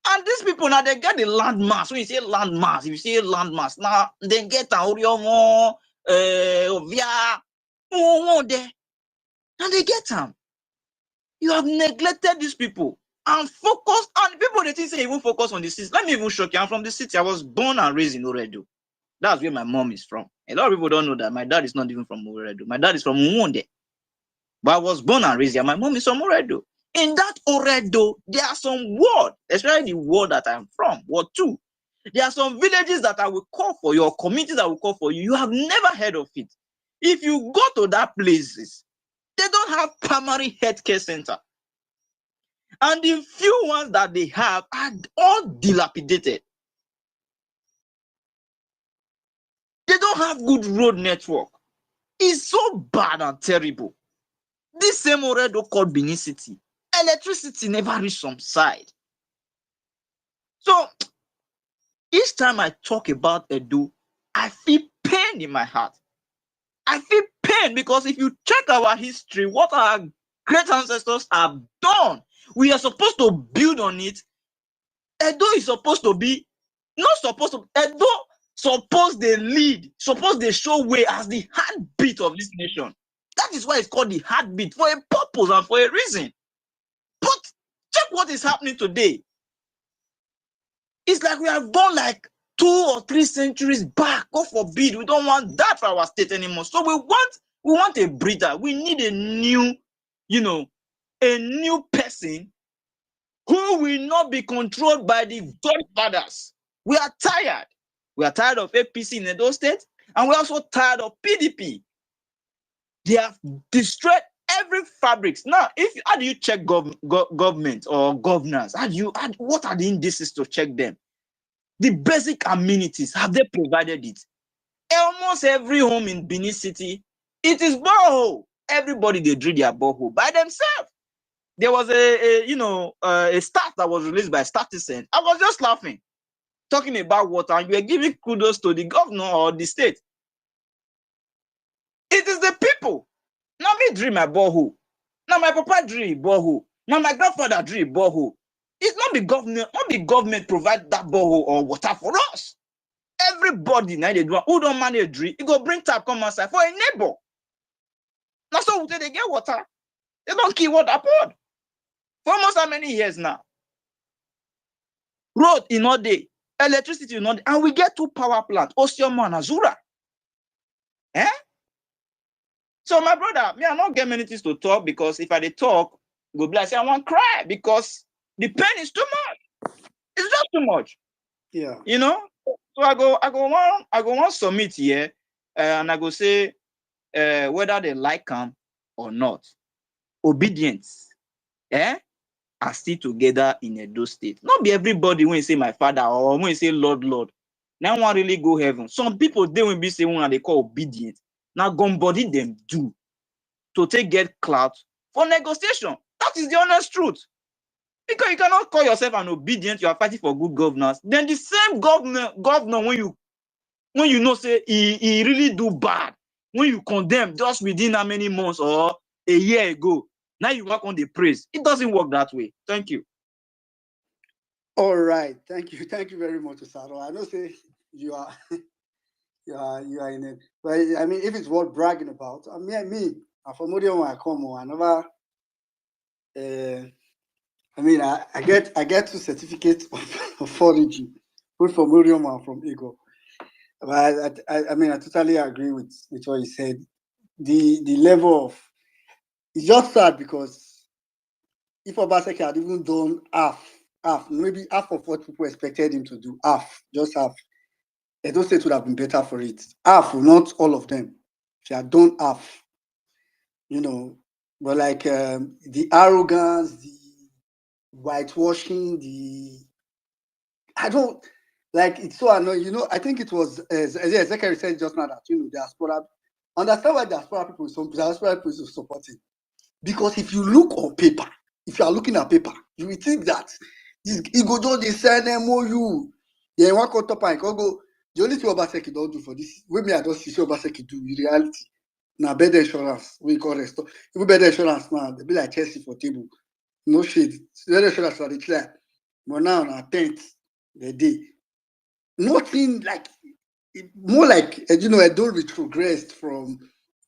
And these people now they get the landmass. When you say landmass, if you say landmass, now they get a Oriomo, Ovia, there. And they get them. You have neglected these people and focused on people. They think say even focus on the city. Let me even shock you. I'm from the city. I was born and raised in Oredo. That's where my mom is from. A lot of people don't know that my dad is not even from Oredo. My dad is from Mwonde. But I was born and raised here. My mom is from Oredo. In that Oredo, there are some ward, especially the ward that I'm from, Ward 2. There are some villages that I will call for you, or communities that will call for you. You have never heard of it. If you go to that places, they don't have primary healthcare center. And the few ones that they have are all dilapidated. They don't have good road network. It's so bad and terrible. This same Oredo called Benin City, electricity never reached some side. So each time I talk about Edo, I feel pain in my heart. I feel pain because if you check our history, what our great ancestors have done, we are supposed to build on it. Edo is supposed to be, not supposed to, Edo supposed they lead, supposed they show way as the heartbeat of this nation. That is why it's called the heartbeat, for a purpose and for a reason. But check what is happening today. It's like we have gone like 2 or 3 centuries back. God forbid, we don't want that for our state anymore. So we want a breather. We need a new, a new person who will not be controlled by the godfathers. We are tired. We are tired of APC in Edo State, and we're also tired of PDP. They have destroyed every fabrics. Now, how do you check government or governors? What are the indices to check them? The basic amenities, have they provided it? Almost every home in Benin City, it is borehole. Everybody, they drill their borehole by themselves. There was a stat that was released by Statistician. I was just laughing, talking about water, and you are giving kudos to the governor or the state. It is the people. Now me drill my borehole. Now my papa drill borehole. Now my grandfather drill borehole. It's not the government provide that borehole or water for us. Everybody now they do who don't manage drill, you go bring tap come outside for a neighbor. Now so they get water. They don't keep water poured. For almost how many years now? Road in all day, electricity in all day, and we get 2 power plants, Osiomo and Azura. So my brother, me I not get many things to talk, because if I dey talk, go be like say I want cry, because the pain is too much. It's just too much. Yeah. So I go want submit here, and I go say whether they like them or not. Obedience, are still together in Edo State. Not be everybody when you say my father or when you say Lord, now one really go heaven. Some people they will be saying one they call obedient. Now gun body them do to take get clout for negotiation. That is the honest truth. Because you cannot call yourself an obedient, you are fighting for good governance. Then the same governor when you know say he really do bad, when you condemn just within how many months or a year ago, now you work on the praise. It doesn't work that way. Thank you. All right. Thank you. Thank you very much, Osaro. I know say you are you are in it. But I mean, if it's worth bragging about, I'm from Modium I come on, I get 2 certificates of origin, both from Modium and from Ego. But I totally agree with what you said. The level of, it's just sad, because if Obaseki had even done half, maybe half of what people expected him to do, just half, Edo State would have been better for it. Half, not all of them. If he had done half, but like the arrogance, the whitewashing, I don't like, it's so annoying. I think it was Zekeri said just now that diaspora. Understand why diaspora people is supporting. Because if you look on paper, if you are looking at paper, you will think that it go just the send MOU. Yeah, one call top and go. The only thing Obaseki don't do for this, when I don't see Obaseki do in reality, now bed insurance, we call it. Even bed insurance now, they be like Chelsea for table. No shade. Bed insurance for the clear. but now on 10th the day. Nothing like more like Edo retrogressed from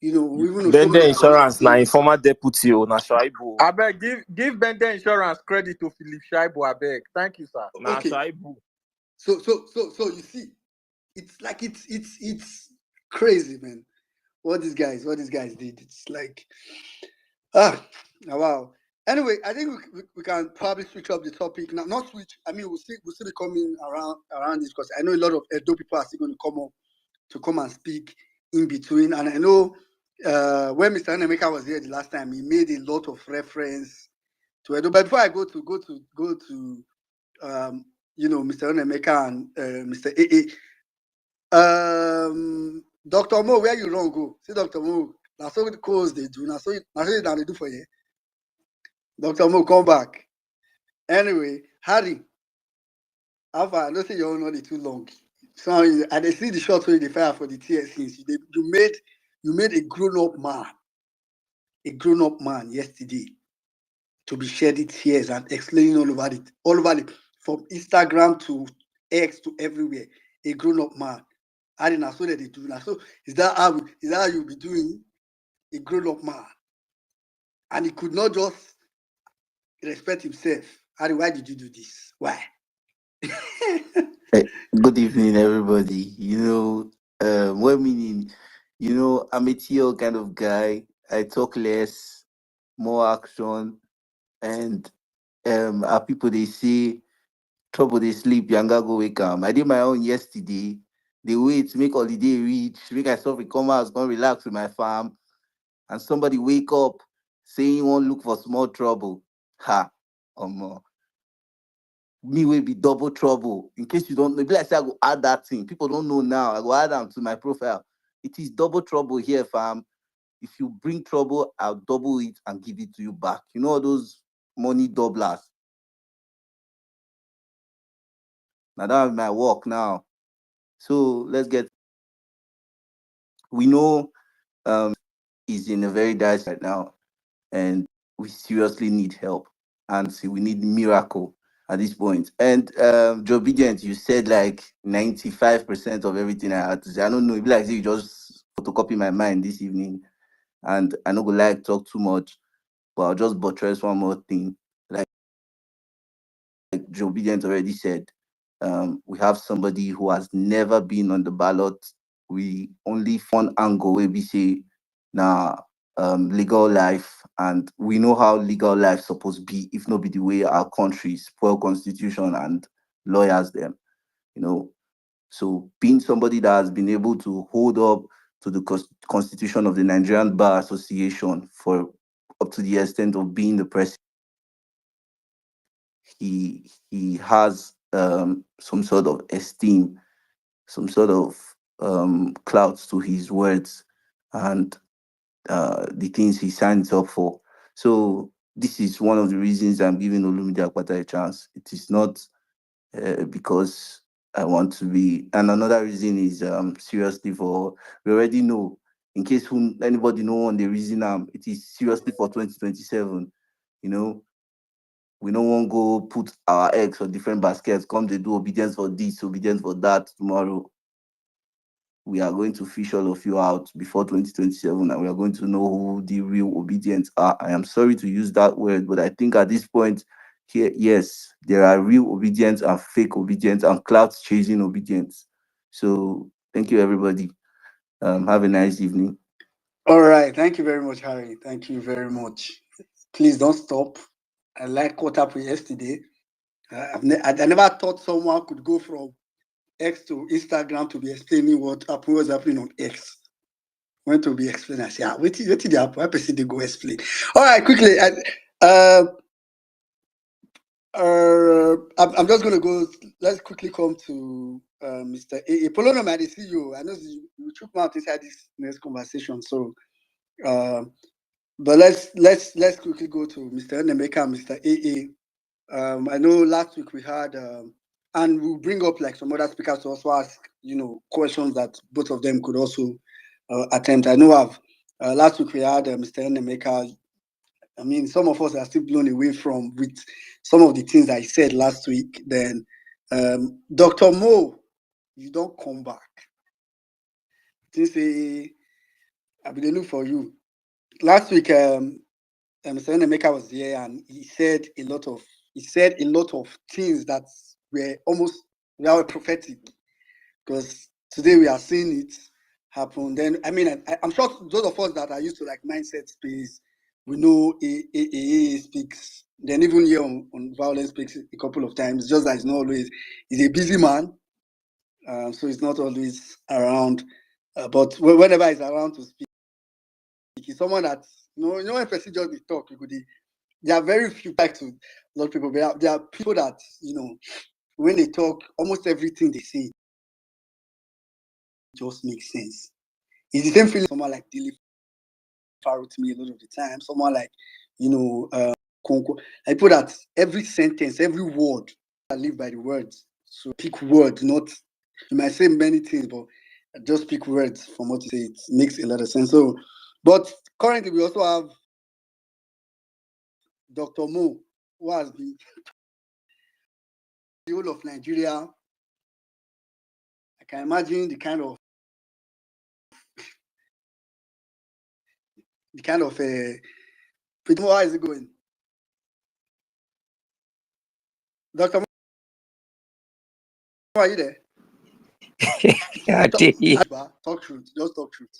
even though so Bender many Insurance, na informer deputy, na Shaibu. Abeg, give Bender Insurance credit to Philip Shaibu, abeg. Thank you, sir. Na okay. Shaibu. So you see, it's like it's crazy, man. What these guys did. It's like wow. Anyway, I think we can probably switch up the topic now. Not switch. I mean, we'll still be coming around this because I know a lot of Edo people are still going to come up to come and speak in between. And I know when Mr. Nnemeka was here the last time, he made a lot of reference to Edo. But before I go to Mr. Nnemeka and Mr. AA, Dr. Mo, where you wrong go? See, Dr. Mo, that's what the calls they do. That's what they do for you. Dr. Mo, come back. Anyway, Harry, Alpha, I don't think you're not too long. So I they see the shot where they fire for the TSCs. You made a grown-up man yesterday to be shedding tears and explaining all over it, from Instagram to X to everywhere. A grown-up man. I didn't know that they do now. So is that how you'll be doing a grown-up man? And he could not just respect himself. Harry, why did you do this? Why? Good evening, everybody. What meaning? I'm a TL kind of guy. I talk less, more action, and our people they say trouble they sleep, younger go wake up. I did my own yesterday. They wait, make holiday reach, make myself come out, go relax with my farm, and somebody wake up saying you won't look for small trouble. Ha, me will be double trouble. In case you don't know, maybe like say I go add that thing. People don't know now. I go add them to my profile. It is double trouble here, fam. If you bring trouble, I'll double it and give it to you back. You know all those money doublers. Now that's my work now. So let's get. We know is in a very dire right now, and we seriously need help, and see, we need miracle at this point. And Joe Bident, you said like 95% of everything I had to say. I don't know, it be like say you just photocopy my mind this evening, and I don't go like talk too much, but I'll just buttress one more thing. Like Joe Bident already said, we have somebody who has never been on the ballot. We only one angle where we say now legal life, and we know how legal life supposed to be if not be the way our country spoil constitution and lawyers them, you know. So being somebody that has been able to hold up to the constitution of the Nigerian Bar Association for up to the extent of being the president, he has some sort of esteem, some sort of clout to his words and the things he signs up for. So this is one of the reasons I'm giving Olumide Akpata a chance. It is not because I want to be, and another reason is seriously for, we already know, in case anybody know on the reason, it is seriously for 2027. You know, we don't want to go put our eggs on different baskets. Come, they do obedience for this, obedience for that. Tomorrow, we are going to fish all of you out before 2027, and we are going to know who the real obedience are. I am sorry to use that word, but I think at this point here, yes, there are real obedience and fake obedience and clout chasing obedience. So thank you, everybody. Have a nice evening. All right. Thank you very much, Harry. Thank you very much. Please don't stop. I like what happened yesterday. I never thought someone could go from X to Instagram to be explaining what was happening on X. When to be explained, I say, wait till the happen. Why person they go explain? All right, quickly. I'm just gonna go. Let's quickly come to Mr. A. Polono, man, I see you. I know you took me out inside this next conversation. So, but let's quickly go to Mr. Nnemeka and Mr. AA. I know last week we had, and we'll bring up like some other speakers to also ask, questions that both of them could also attempt. I know last week we had Mr. Nnemeka I mean, some of us are still blown away from with some of the things I said last week. Then, Dr. Mo, you don't come back. They say, I will look for you. Last week, Mr. Emeka was here and he said a lot of things that were almost prophetic, because today we are seeing it happen. Then I mean, I'm sure those of us that are used to like mindset space, we know AA speaks. Then even here on Violence speaks a couple of times, just that it's not always, he's a busy man, so he's not always around. But whenever he's around to speak, he's someone that, when person just be talk, there are very few types to a lot of people. There are people that, when they talk, almost everything they say just makes sense. It's the same feeling someone like Dilly Farrow to me a lot of the time. Someone like, Konko. I put that every sentence, every word, I live by the words. So pick words, not, you might say many things, but just pick words from what you say. It makes a lot of sense. So, but currently we also have Dr. Mo, who has been the whole of Nigeria. I can imagine the kind of how is it going? Dr. Mo, are you there? Talk truth. Just talk truth.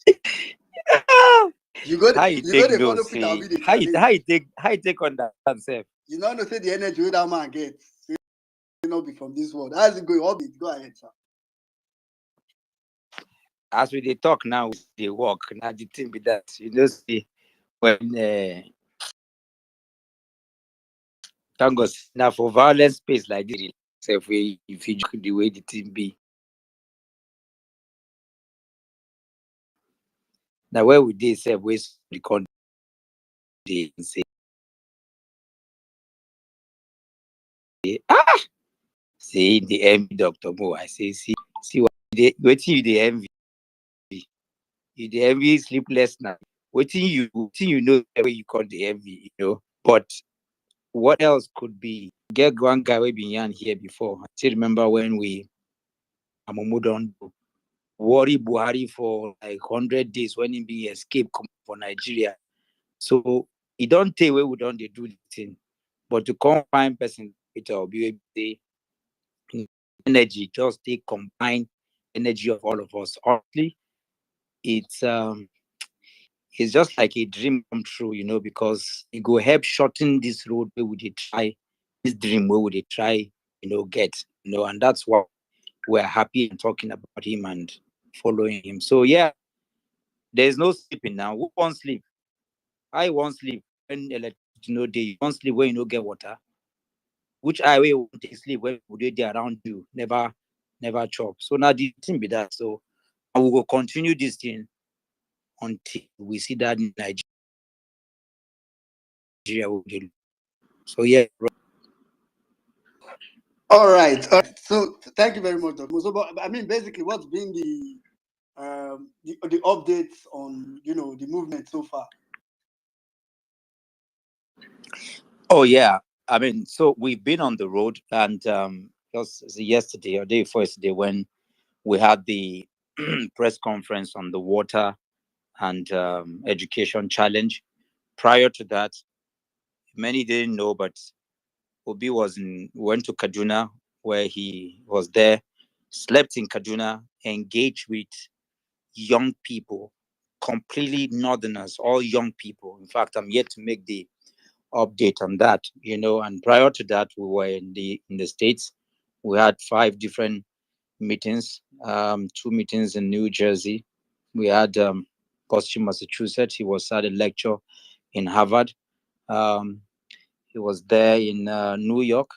You got How you you go take the no follow Peter say? Obi the How you challenge. take on that self? You know say the energy wey that man gets, will not be from this world. How is it going? Go ahead, sir. As we dey talk now, they walk. Now the thing be that, see, when thank God now for violence space like this, if you joke the way the thing be. Now where would they say waste the country say say the envy Dr. Mo? I say see what you the envy. You the envy sleepless night. Waiting you know where you call the envy, But what else could be? Get one guy we been yarn here before. I still remember when we Amomo worry Buhari for like 100 days when he be escape come for Nigeria. So he don't tell where we don't they do the thing. But to come find person, it will be the energy, just take combine energy of all of us. Honestly, it's just like a dream come true, because it go help shorten this road where would they try this dream where would they try, get, and that's why we're happy and talking about him and following him. So yeah, there's no sleeping now. Who won't sleep? I won't sleep when electricity day. You won't sleep when you don't get water. Which highway won't take sleep when they around you? Never chop. So now the thing be that. So I will go continue this thing until we see that in Nigeria will do. So yeah. All right. So thank you very much, Dr. Mo. So, but I mean, basically, what's been the updates on the movement so far? Oh yeah, I mean, so we've been on the road, and just yesterday or day before yesterday when we had the press conference on the water and education challenge. Prior to that, many didn't know, but Obi went to Kaduna, where he was there, slept in Kaduna, engaged with young people, completely northerners, all young people. In fact, I'm yet to make the update on that, and prior to that we were in the States. We had 5 different meetings, 2 meetings in New Jersey. We had Boston, Massachusetts. He was at a lecture in Harvard. He was there in New York,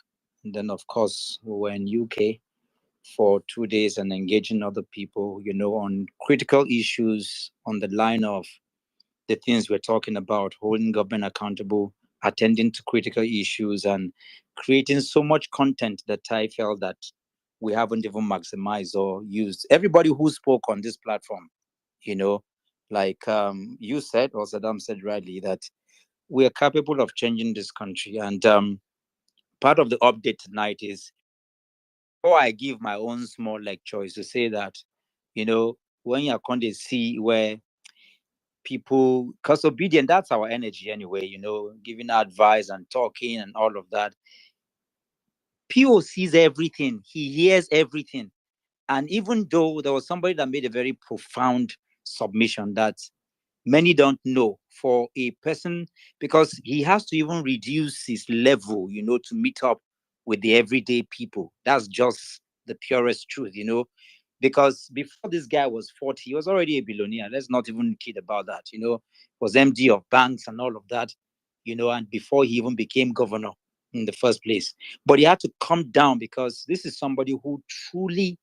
and then of course we were in UK for 2 days and engaging other people, on critical issues on the line of the things we're talking about, holding government accountable, attending to critical issues, and creating so much content that I felt that we haven't even maximized or used. Everybody who spoke on this platform, like you said, or Saddam said rightly, that we are capable of changing this country. And part of the update tonight is, before I give my own small lecture, is to say that, when you're going to see where people, because obedient, that's our energy anyway, giving advice and talking and all of that. PO sees everything, he hears everything. And even though there was somebody that made a very profound submission that many don't know, for a person, because he has to even reduce his level, to meet up with the everyday people. That's just the purest truth, because before this guy was 40, he was already a billionaire. Let's not even kid about that, was MD of banks and all of that, and before he even became governor in the first place. But he had to come down because this is somebody who truly,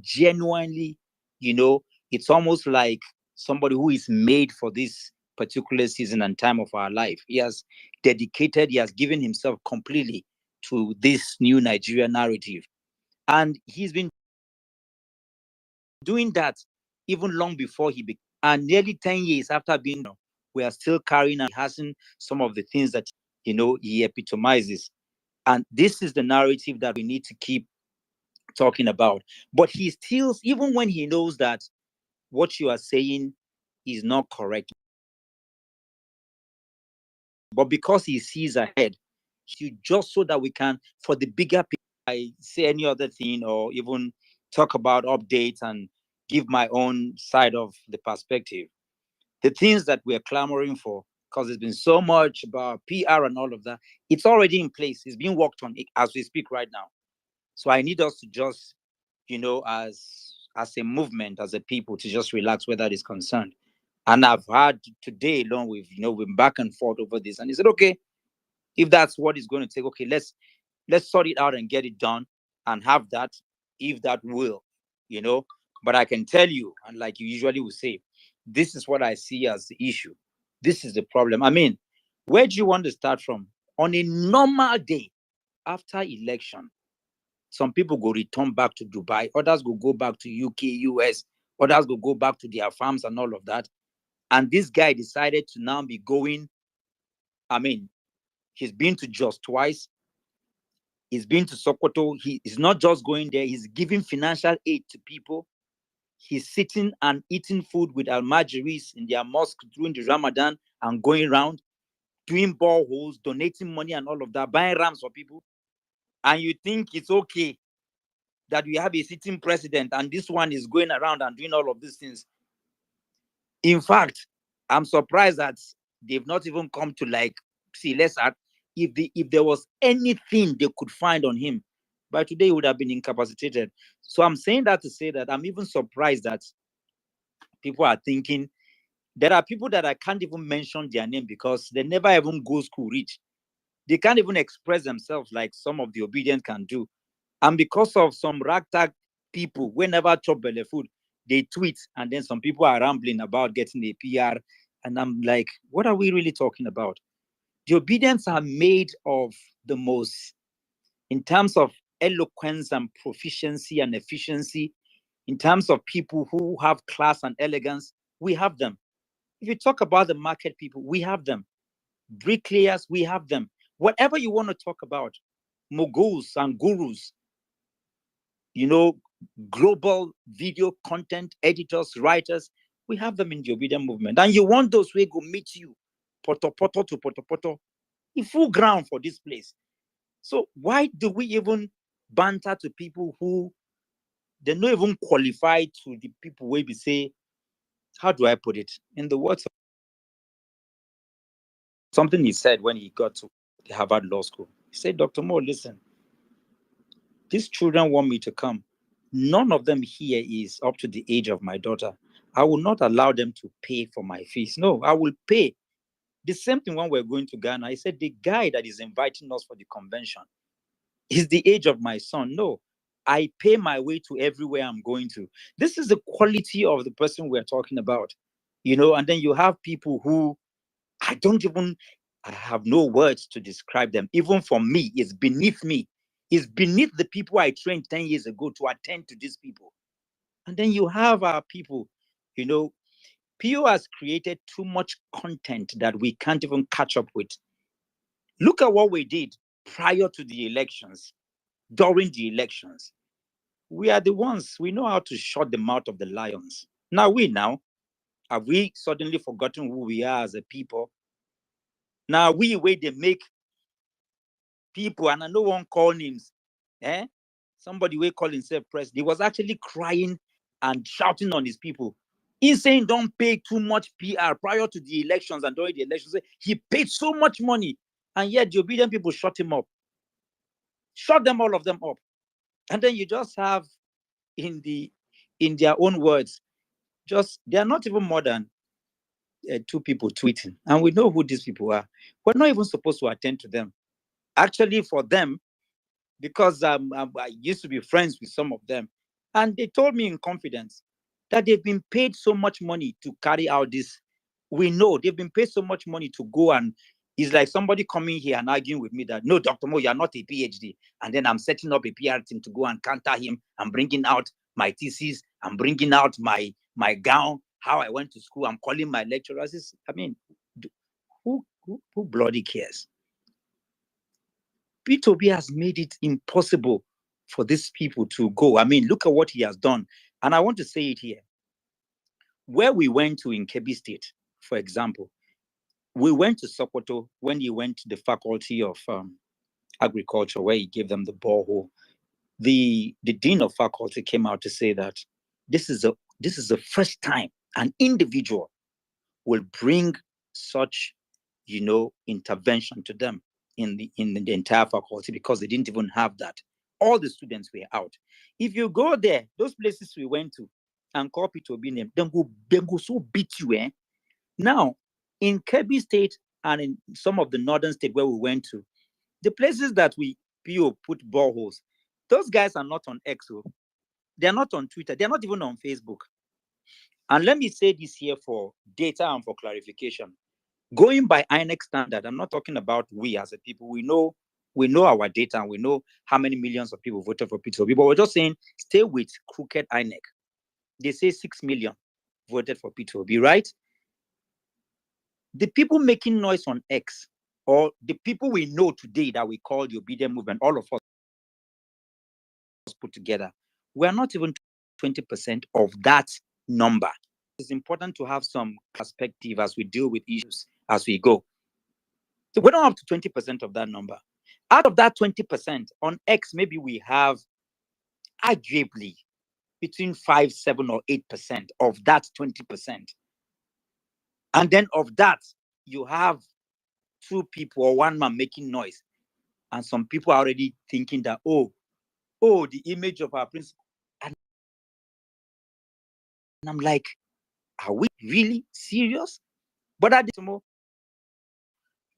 genuinely, it's almost like somebody who is made for this particular season and time of our life. He has dedicated, he has given himself completely to this new Nigeria narrative. And he's been doing that even long before he became, and nearly 10 years after being, we are still carrying and rehearsing some of the things that, he epitomizes. And this is the narrative that we need to keep talking about. But he still, even when he knows that what you are saying is not correct, but because he sees ahead, he just so that we can, for the bigger picture, I say any other thing or even talk about updates and give my own side of the perspective. The things that we're clamoring for, because there's been so much about PR and all of that, it's already in place. It's being worked on as we speak right now. So I need us to just, as a movement, as a people, to just relax where that is concerned. And I've had today along with, we've been back and forth over this. And he said, okay, if that's what it's going to take, okay, let's sort it out and get it done and have that, if that will, But I can tell you, and like you usually would say, this is what I see as the issue. This is the problem. I mean, where do you want to start from? On a normal day after election, some people go return back to Dubai, others go back to UK, US, others go back to their farms and all of that. And this guy decided to now be going. I mean, he's been to Jos twice. He's been to Sokoto. He is not just going there. He's giving financial aid to people. He's sitting and eating food with Al-Majiris in their mosque during the Ramadan and going around doing boreholes, donating money and all of that, buying rams for people. And you think it's okay that we have a sitting president and this one is going around and doing all of these things. In fact, I'm surprised that they've not even come to see, let's add, if there was anything they could find on him, by today he would have been incapacitated. So I'm saying that to say that I'm even surprised that people are thinking, there are people that I can't even mention their name because they never even go school rich. They can't even express themselves like some of the obedient can do. And because of some ragtag people, whenever chop belly food, they tweet, and then some people are rambling about getting a PR. And I'm like, what are we really talking about? The obedience are made of the most, in terms of eloquence and proficiency and efficiency, in terms of people who have class and elegance, we have them. If you talk about the market people, we have them. Bricklayers, we have them. Whatever you want to talk about, moguls and gurus, global video content editors, writers, we have them in the obedient movement. And you want those who go meet you, poto poto to poto poto, in full ground for this place. So why do we even banter to people who they're not even qualified to the people where we say, how do I put it? In the words of something he said when he got to the Harvard Law School. He said, Dr. Moore, listen, these children want me to come. None of them here is up to the age of my daughter. I will not allow them to pay for my fees. No, I will pay. The same thing when we're going to Ghana. I said, the guy that is inviting us for the convention is the age of my son. No, I pay my way to everywhere I'm going to. This is the quality of the person we're talking about, and then you have people who I have no words to describe them. Even for me, it's beneath me. It's beneath the people I trained 10 years ago to attend to these people. And then you have our people, PO has created too much content that we can't even catch up with. Look at what we did prior to the elections, during the elections. We are the ones, we know how to shut the mouth of the lions. Now, have we suddenly forgotten who we are as a people? Now, where they make people, and I know one call names, somebody will call himself president. He was actually crying and shouting on his people. He's saying don't pay too much PR prior to the elections and during the elections. He paid so much money, and yet the obedient people shut him up. Shut them, all of them up. And then you just have in their own words, they are not even more than two people tweeting. And we know who these people are. We're not even supposed to attend to them. Actually, for them, because I used to be friends with some of them, and they told me in confidence that they've been paid so much money to carry out this. We know they've been paid so much money to go, and it's like somebody coming here and arguing with me that, no, Dr. Mo, you're not a PhD. And then I'm setting up a PR team to go and counter him. I'm bringing out my thesis. I'm bringing out my gown, how I went to school. I'm calling my lecturers. Who bloody cares? P2B has made it impossible for these people to go. Look at what he has done. And I want to say it here. Where we went to in Kebbi State, for example, we went to Sokoto when he went to the Faculty of Agriculture, where he gave them the borehole. The dean of faculty came out to say that this is the first time an individual will bring such, intervention to them in the entire faculty, because they didn't even have that. All the students were out. If you go there, those places we went to, and call P2B name, then go so beat you, eh? Now, in Kebbi State and in some of the northern states where we went to, the places that we PO put boreholes, those guys are not on X. They're not on Twitter. They're not even on Facebook. And let me say this here for data and for clarification. Going by INEC standard, I'm not talking about we as a people. We know our data, and we know how many millions of people voted for P2B, but we're just saying stay with crooked INEC. They say 6 million voted for P2B, right? The people making noise on X, or the people we know today that we call the obedient movement, all of us put together, we're not even 20% of that number. It's important to have some perspective as we deal with issues as we go. So we're not up to 20% of that number. Out of that 20%, on X, maybe we have arguably between 5, 7, or 8% of that 20%. And then of that, you have 2 people or 1 man making noise. And some people are already thinking that, oh, the image of our principal. And I'm like, are we really serious? But at this moment,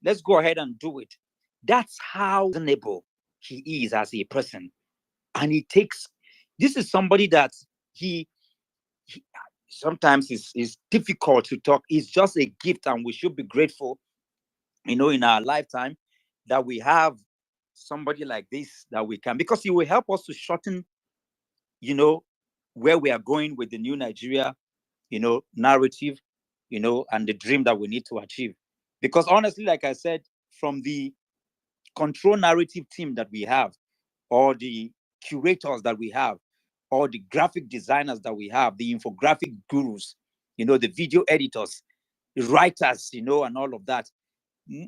let's go ahead and do it. That's how reasonable he is as a person. And this is somebody that he sometimes is difficult to talk. It's just a gift, and we should be grateful, in our lifetime, that we have somebody like this that we can, because he will help us to shorten, where we are going with the new Nigeria, narrative, and the dream that we need to achieve. Because honestly, like I said, from the control narrative team that we have, or the curators that we have, or the graphic designers that we have, the infographic gurus, the video editors, the writers, and all of that,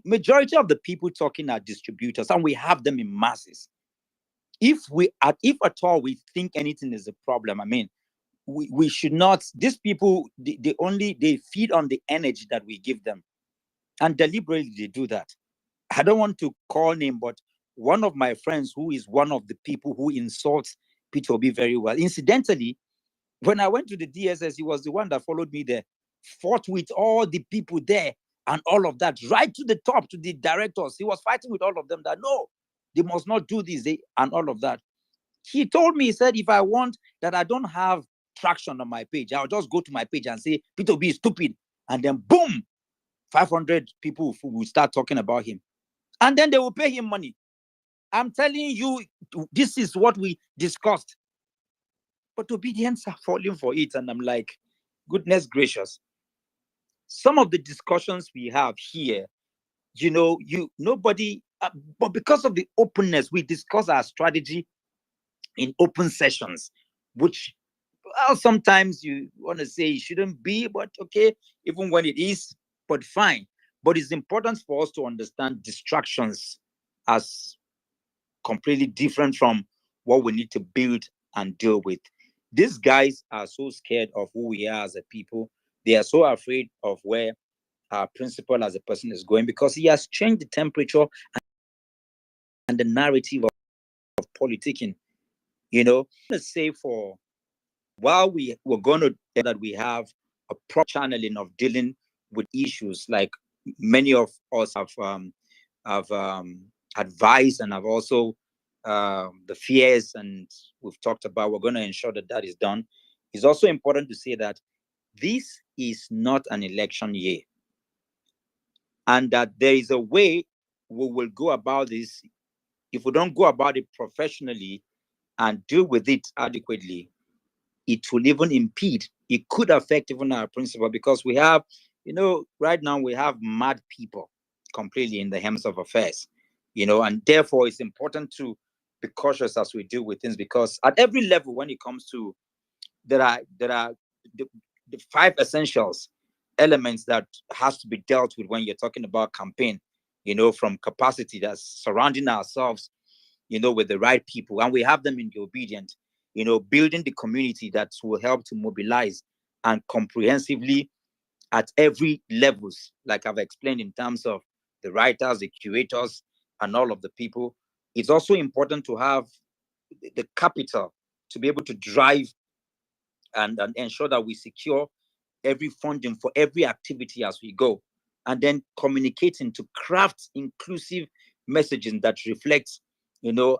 majority of the people talking are distributors, and we have them in masses. If at all we think anything is a problem, we should not. These people, they feed on the energy that we give them, and deliberately they do that. I don't want to call name, but one of my friends, who is one of the people who insults P2B very well, incidentally, when I went to the DSS, he was the one that followed me there, fought with all the people there and all of that, right to the top, to the directors. He was fighting with all of them that, no, they must not do this, and all of that. He told me, he said, if I want that I don't have traction on my page, I'll just go to my page and say, P2B is stupid. And then boom, 500 people will start talking about him. And then they will pay him money. I'm telling you, this is what we discussed. But obedience are falling for it. And I'm like, goodness gracious. some of the discussions we have here, nobody, but because of the openness, we discuss our strategy in open sessions, which, well, sometimes you want to say it shouldn't be, but okay, even when it is, but fine. But it's important for us to understand distractions as completely different from what we need to build and deal with. These guys are so scared of who we are as a people. They are so afraid of where our principal as a person is going, because he has changed the temperature and the narrative of politicking. Let's say for while we're going to that we have a proper channeling of dealing with issues, like many of us have advised and have also the fears, and we've talked about, we're going to ensure that that is done. It's also important to say that this is not an election year, and that there is a way we will go about this. If we don't go about it professionally and deal with it adequately, it will even impede. It could affect even our principle, because we have, right now we have mad people completely in the helms of affairs, and therefore it's important to be cautious as we deal with things, because at every level, when it comes to, there are the 5 essentials elements that has to be dealt with when you're talking about campaign, from capacity, that's surrounding ourselves, with the right people, and we have them in the obedient, building the community that will help to mobilize and comprehensively at every levels, like I've explained, in terms of the writers, the curators, and all of the people. It's also important to have the capital to be able to drive and ensure that we secure every funding for every activity as we go, and then communicating to craft inclusive messaging that reflects,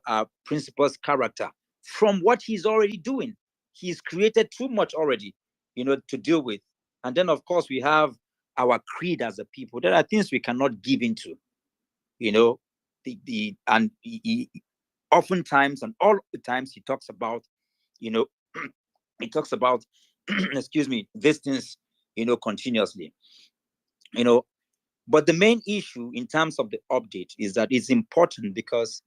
our principal's character from what he's already doing. He's created too much already, to deal with. And then, of course, we have our creed as a people. There are things we cannot give into, and he oftentimes, and all the times, he talks about, he talks about, excuse me, these things, continuously, but the main issue in terms of the update is that it's important, because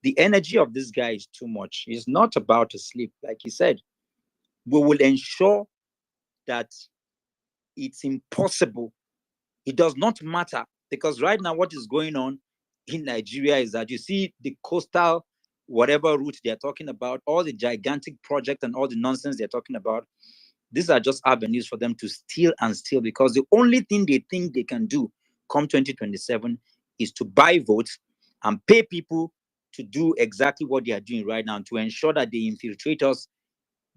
the energy of this guy is too much. He's not about to sleep. Like he said, we will ensure that it's impossible. It does not matter, because right now what is going on in Nigeria is that you see the coastal, whatever route they're talking about, all the gigantic project and all the nonsense they're talking about. These are just avenues for them to steal and steal, because the only thing they think they can do come 2027 is to buy votes and pay people to do exactly what they are doing right now, to ensure that they infiltrate us,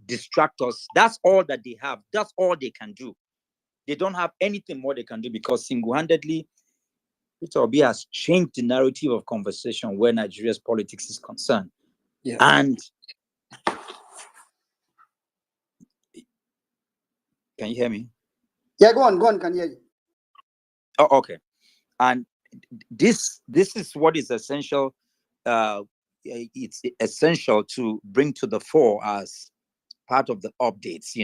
distract us. That's all that they have. That's all they can do. They don't have anything more they can do, because single-handedly, Peter Obi has changed the narrative of conversation where Nigeria's politics is concerned. Yeah. And can you hear me? Yeah, go on, can hear you. Oh, okay. And this is what is essential. It's essential to bring to the fore as part of the updates.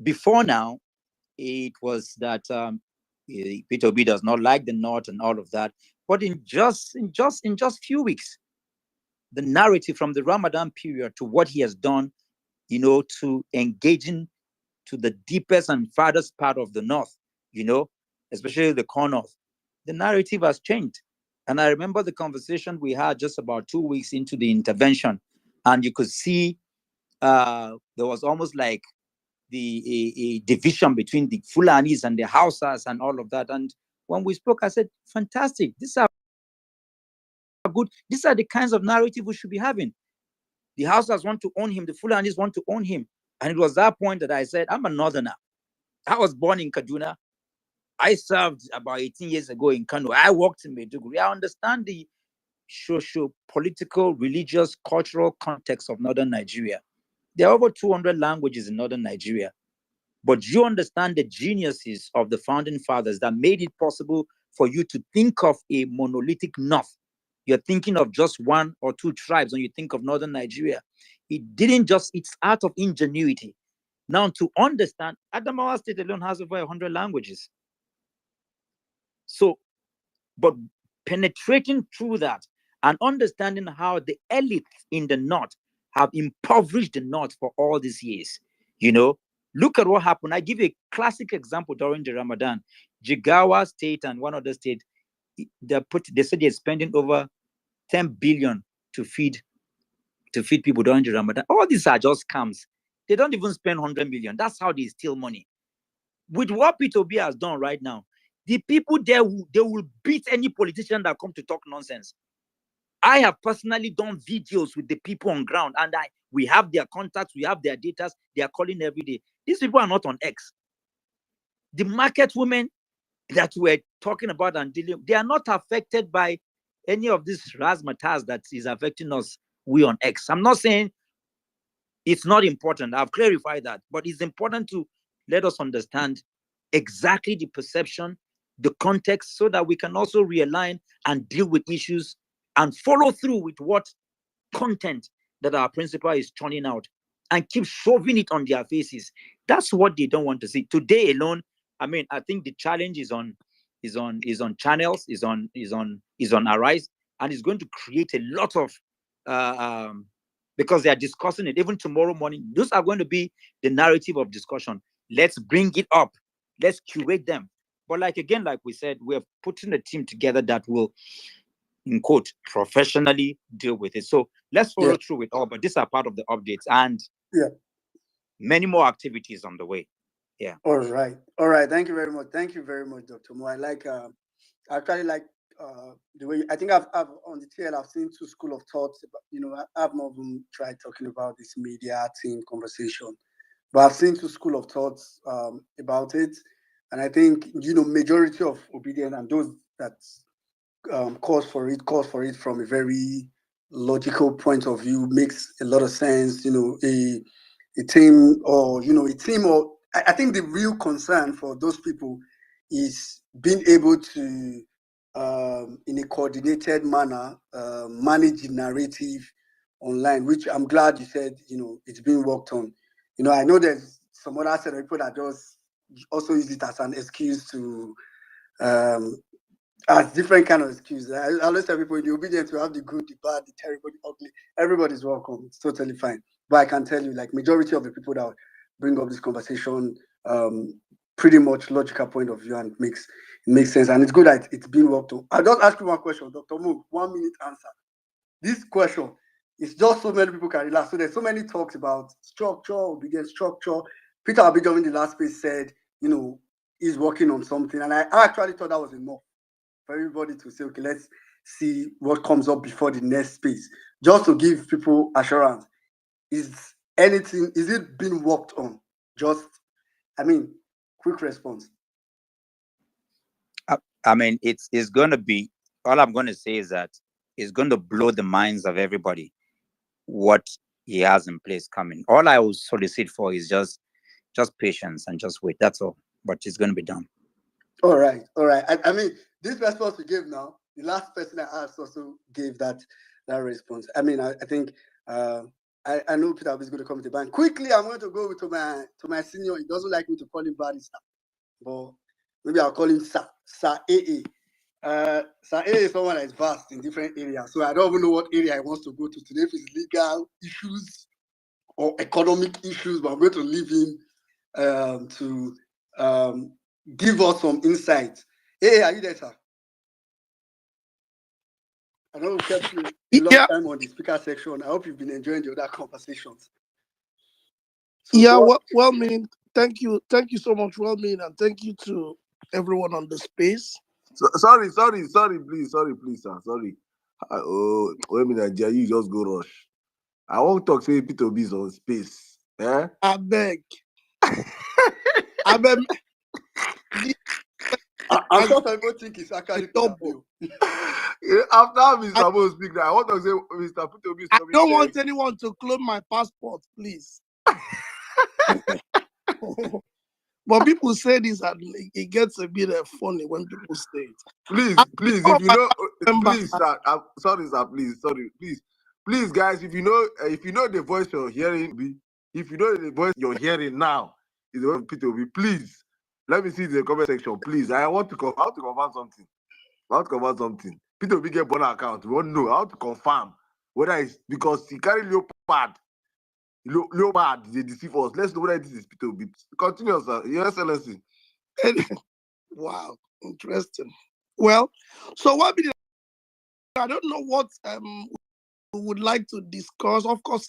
Before now, it was that Peter Obi does not like the North and all of that. But in just few weeks, the narrative from the Ramadan period to what he has done, to engaging to the deepest and farthest part of the North, especially the core North, the narrative has changed. And I remember the conversation we had just about 2 weeks into the intervention, and you could see there was almost like a division between the Fulanis and the Hausas and all of that. And when we spoke, I said, fantastic, these are good. These are the kinds of narrative we should be having. The Hausas want to own him, the Fulanis want to own him. And it was that point that I said, I'm a Northerner. I was born in Kaduna. I served about 18 years ago in Kano. I worked in Maiduguri. I understand the socio-political, religious, cultural context of northern Nigeria. There are over 200 languages in northern Nigeria. But you understand the geniuses of the founding fathers that made it possible for you to think of a monolithic north. You're thinking of just 1 or 2 tribes when you think of northern Nigeria. It didn't just, it's out of ingenuity. Now, to understand, Adamawa State alone has over 100 languages. So, but penetrating through that and understanding how the elites in the north have impoverished the north for all these years. Look at what happened. I give you a classic example during the Ramadan. Jigawa State and one other state, they said they're spending over 10 billion to feed people during the Ramadan. All these are just scams. They don't even spend 100 million. That's how they steal money. With what P2B has done right now, the people there, they will beat any politician that come to talk nonsense. I have personally done videos with the people on ground, and we have their contacts, we have their data. They are calling every day. These people are not on X. The market women that we're talking about and dealing, they are not affected by any of this razzmatazz that is affecting us. We on X. I'm not saying it's not important. I've clarified that, but it's important to let us understand exactly the perception, the context, so that we can also realign and deal with issues and follow through with what content that our principal is churning out and keep shoving it on their faces. That's what they don't want to see. Today alone, I think the challenge is on channels, is on Arise, and it's going to create a lot of because they are discussing it. Even tomorrow morning, those are going to be the narrative of discussion. Let's bring it up. Let's curate them. But like we said, we're putting a team together that will, in quote, professionally deal with it. So let's follow through with all, but these are part of the updates and many more activities on the way. Yeah. All right. Thank you very much. Dr. Mo. I actually like the way I think I've on the TL I've seen two school of thoughts. I've not even tried talking about this media team conversation, but I've seen two school of thoughts about it, and I think majority of obedient and those that calls for it from a very logical point of view makes a lot of sense. A team or I think the real concern for those people is being able to in a coordinated manner manage the narrative online, which I'm glad you said it's being worked on. I know there's some other set of people that just also use it as an excuse to as different kind of excuses. I always tell people, you're obedient to have the good, the bad, the terrible, the ugly. Everybody's welcome. It's totally fine. But I can tell you, majority of the people that bring up this conversation, pretty much logical point of view, and it makes sense. And it's good that it's being worked on. I'll just ask you one question, Dr. Mo, 1 minute answer. This question is just so many people can relax. So there's so many talks about structure, obedience, structure. Peter Abidjan in the last space said, he's working on something. And I actually thought that was enough for everybody to say, okay, let's see what comes up before the next space, just to give people assurance. Is it being worked on? Quick response. It's going to be, all I'm going to say is that it's going to blow the minds of everybody what he has in place coming. All I will solicit for is just patience and just wait. That's all. But it's going to be done. All right. This response you gave now, the last person I asked also gave that response. I think I know Peter is going to come to the bank. Quickly, I'm going to go to my senior. He doesn't like me to call him barrister, but maybe I'll call him Sir AA. Sir AA is someone that is vast in different areas, so I don't even know what area he wants to go to today, if it's legal issues or economic issues, but I'm going to leave him to give us some insight. Hey, are you there, sir? I know we kept you a long time on the speaker section. I hope you've been enjoying the other conversations. Mean, thank you so much, mean, and thank you to everyone on the space. Sorry, please, sir. Sorry. Wait a minute, you just go rush. I won't talk to P2B's on space. I beg. I'm sure people think it's actually double. After Mr. Mo speak, I want to say Mr. P2B is I coming. don't want anyone to clone my passport, please. But people say this and it gets a bit funny when people say it. Please, if you know, please, sir. Sorry, sir. Please, guys. If you know the voice you're hearing, if you know the voice you're hearing now is the voice of P2B, please Let me see the comment section, please. I want to confirm something. I want to confirm something. Peter will get bonus account. We want to know how to confirm whether it's because he carry leopard. Leopard, they deceive us. Let's know whether this is Peter Obi. Continue, sir. Your Excellency. Wow, interesting. Well, so what we did, I don't know what we would like to discuss. Of course,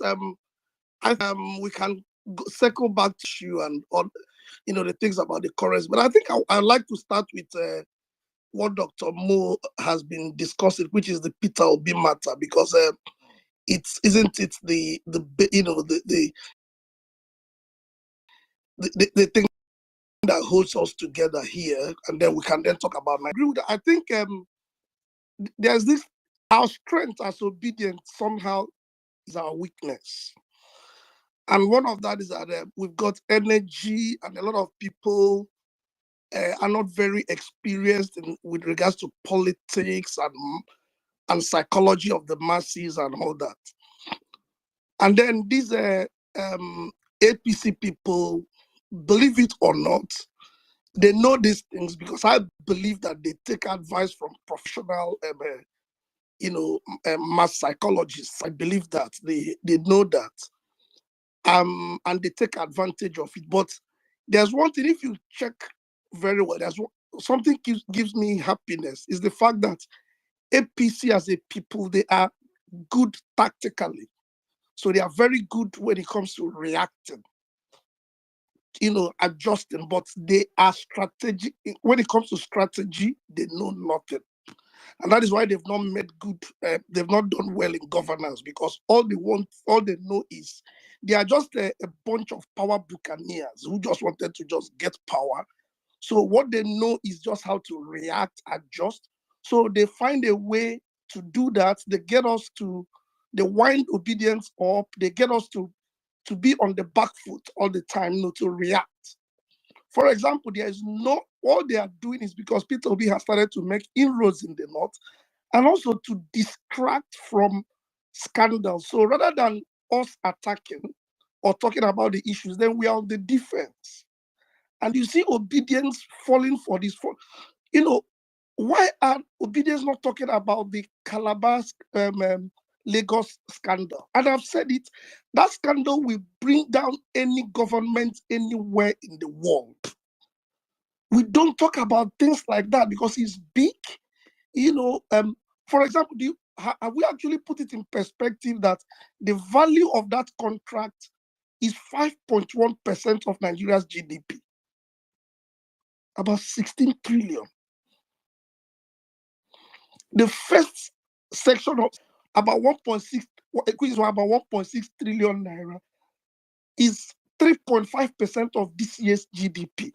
we can circle back to you and all, the things about the currency. But I think I'd like to start with what Dr. Mo has been discussing, which is the Peter Obi matter, because isn't it the thing that holds us together here, and then we can then talk about. I agree with that. I think there's this, our strength as obedient somehow is our weakness. And one of that is that we've got energy, and a lot of people are not very experienced with regards to politics and psychology of the masses and all that. And then these APC people, believe it or not, they know these things, because I believe that they take advice from professional, mass psychologists. I believe that they know that, and they take advantage of it. But there's one thing, if you check very well, something gives me happiness, is the fact that APC as a people, they are good tactically. So they are very good when it comes to reacting, adjusting, but they are strategic. When it comes to strategy, they know nothing. And that is why they've not made they've not done well in governance, because all they know is they are just a bunch of power buccaneers who just wanted to just get power. So what they know is just how to react, adjust. So they find a way to do that. They wind obedience up. They get us to be on the back foot all the time, to react. For example, all they are doing is because Peter Obi has started to make inroads in the north, and also to distract from scandals. So rather than us attacking or talking about the issues, then we are on the defense. And you see obedience falling for this. Why are obedience not talking about the Calabar Lagos scandal? And I've said it, that scandal will bring down any government anywhere in the world. We don't talk about things like that because it's big. For example, have we actually put it in perspective that the value of that contract is 5.1% of Nigeria's GDP? About 16 trillion. The first section of about 1.6, which is about 1.6 trillion naira, is 3.5% of this year's GDP.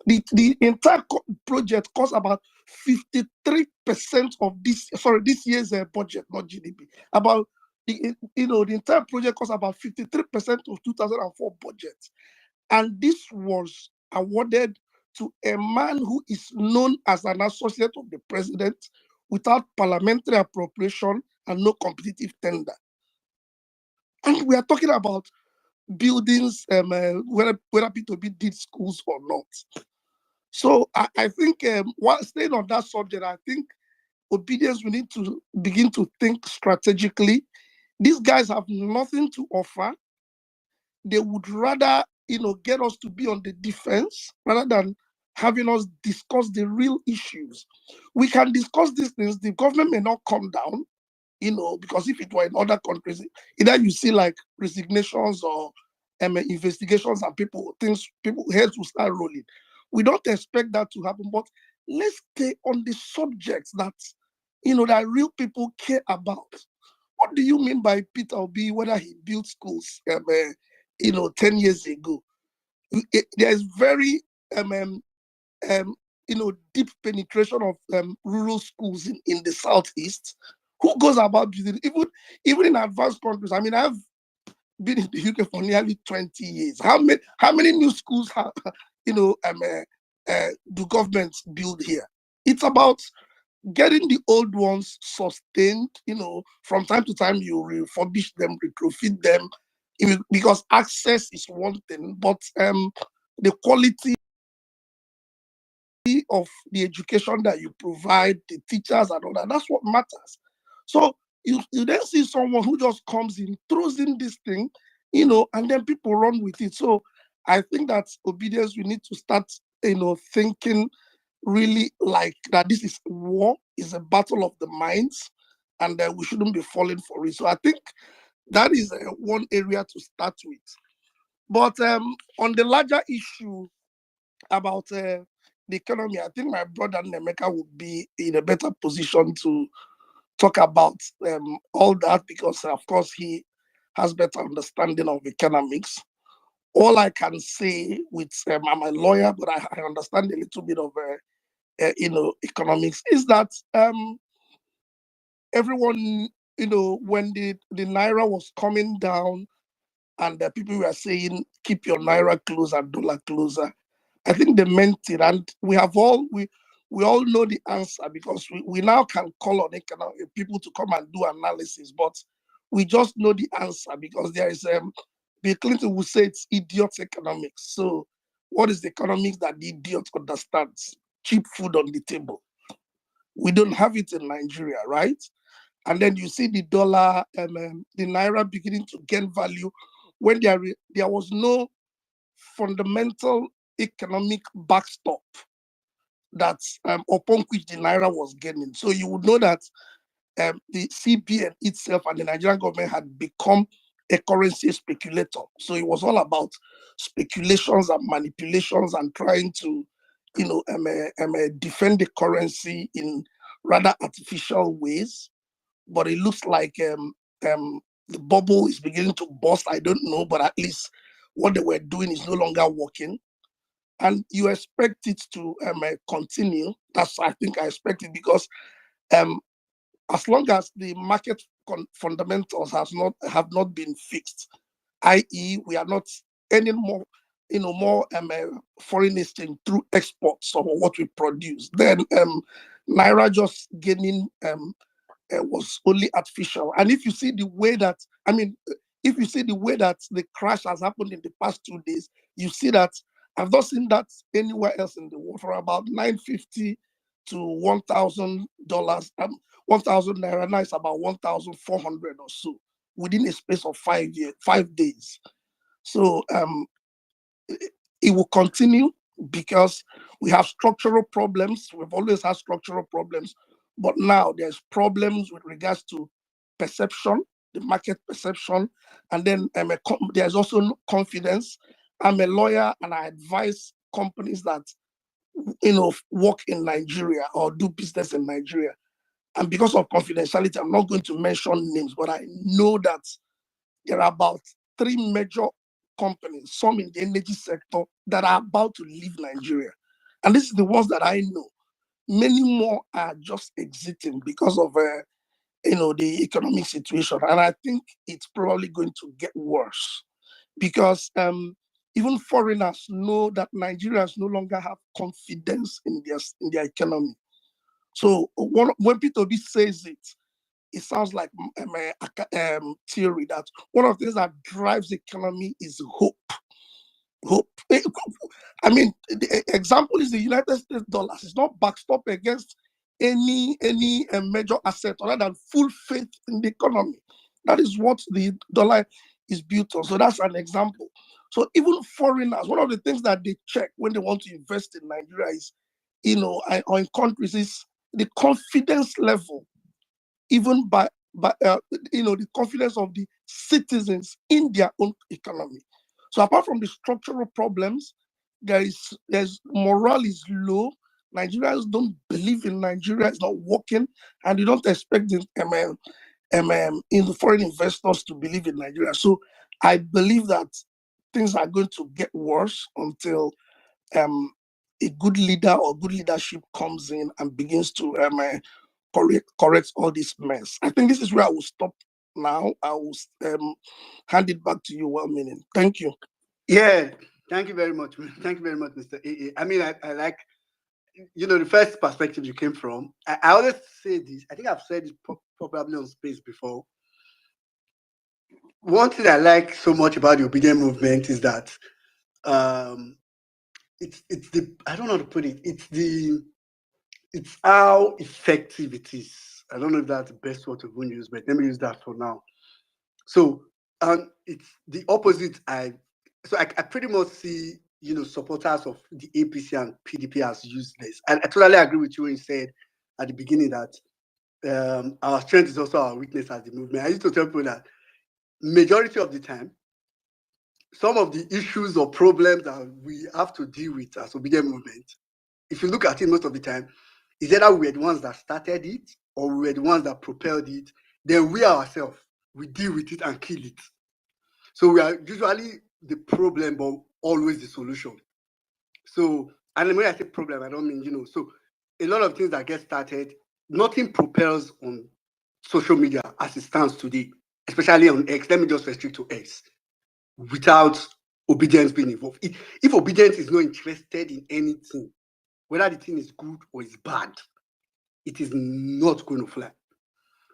The entire project costs about 53% of this year's budget, not GDP. About the entire project costs about 53% of 2004 budget, and this was awarded to a man who is known as an associate of the president, without parliamentary appropriation and no competitive tender. And we are talking about buildings, whether P2B did schools or not. So I think, while staying on that subject, I think obedience, we need to begin to think strategically. These guys have nothing to offer. They would rather, get us to be on the defense rather than having us discuss the real issues. We can discuss these things. The government may not come down, because if it were in other countries, either you see like resignations or investigations, and people heads will start rolling. We don't expect that to happen, but let's stay on the subjects that that real people care about. What do you mean by Peter Obi, whether he built schools 10 years ago? There's very deep penetration of rural schools in the southeast. Who goes about building, even in advanced countries? I mean, I've been in the UK for nearly 20 years. How many new schools do governments build here? It's about getting the old ones sustained. From time to time you refurbish them, retrofit them, because access is one thing, but the quality of the education that you provide, the teachers and all that. That's what matters. So you then see someone who just comes in, throws in this thing, and then people run with it. So I think that obedience, we need to start, thinking really like that this is war, is a battle of the minds, and that we shouldn't be falling for it. So I think that is one area to start with. But on the larger issue about the economy, I think my brother Nemeka would be in a better position to talk about all that because, of course, he has better understanding of economics. All I can say with I'm a lawyer, but I understand a little bit of economics is that everyone, when the naira was coming down and the people were saying keep your naira closer, dollar closer, I think they meant it, and we all know the answer because we now can call on people to come and do analysis, but we just know the answer because there is Bill Clinton would say it's idiot economics. So what is the economics that the idiot understands? Cheap food on the table. We don't have it in Nigeria, right? And then you see the dollar, the naira beginning to gain value when there was no fundamental economic backstop that's upon which the naira was gaining. So you would know that the CBN itself and the Nigerian government had become a currency speculator. So it was all about speculations and manipulations and trying to, defend the currency in rather artificial ways. But it looks like the bubble is beginning to burst. I don't know, but at least what they were doing is no longer working. And you expect it to continue. That's I think I expect it because as long as the market fundamentals have not been fixed, i.e., we are not earning more foreign exchange through exports of what we produce, then naira just gaining was only artificial. And if you see the way that the crash has happened in the past 2 days, you see that I've not seen that anywhere else in the world for about $950 to $1,000. 1,000 naira now is about 1,400 or so within a space of 5 days. So it will continue because we have structural problems. We've always had structural problems, but now there's problems with regards to perception, the market perception, and then there's also confidence. I'm a lawyer and I advise companies that work in Nigeria or do business in Nigeria. And because of confidentiality, I'm not going to mention names, but I know that there are about 3 major companies, some in the energy sector, that are about to leave Nigeria. And this is the ones that I know. Many more are just exiting because of the economic situation. And I think it's probably going to get worse because even foreigners know that Nigerians no longer have confidence in their economy. So when P2B says it, it sounds like theory that one of the things that drives the economy is hope. Hope. I mean, the example is the United States dollar. It's not backstop against any major asset other than full faith in the economy. That is what the dollar is built on. So that's an example. So even foreigners, one of the things that they check when they want to invest in Nigeria is, or in countries, is the confidence level, even by the confidence of the citizens in their own economy. So apart from the structural problems, there's morale is low. Nigerians don't believe in Nigeria. It's not working, and you don't expect the foreign investors to believe in Nigeria. So I believe that things are going to get worse until a good leader or good leadership comes in and begins to correct all this mess. I think this is where I will stop now. I will hand it back to you, well-meaning. Thank you. Yeah, thank you very much. Thank you very much, Mr. AA. I mean, I like, the first perspective you came from. I always say this. I think I've said it probably on Space before. One thing I like so much about the obedient movement is that it's the, I don't know how to put it. It's how effective it is. I don't know if that's the best word to even use, but let me use that for now. So, it's the opposite. I pretty much see, supporters of the APC and PDP as useless. And I totally agree with you when you said at the beginning that our strength is also our weakness as the movement. I used to tell people that majority of the time, some of the issues or problems that we have to deal with as obedient movement, if you look at it most of the time, is either we were the ones that started it or we were the ones that propelled it. Then we ourselves, we deal with it and kill it. So we are usually the problem, but always the solution. So, and when I say problem, I don't mean, so a lot of things that get started, nothing propels on social media as it stands today, especially on X. Let me just restrict to X, without obedience being involved. If obedience is not interested in anything, whether the thing is good or is bad, it is not going to fly.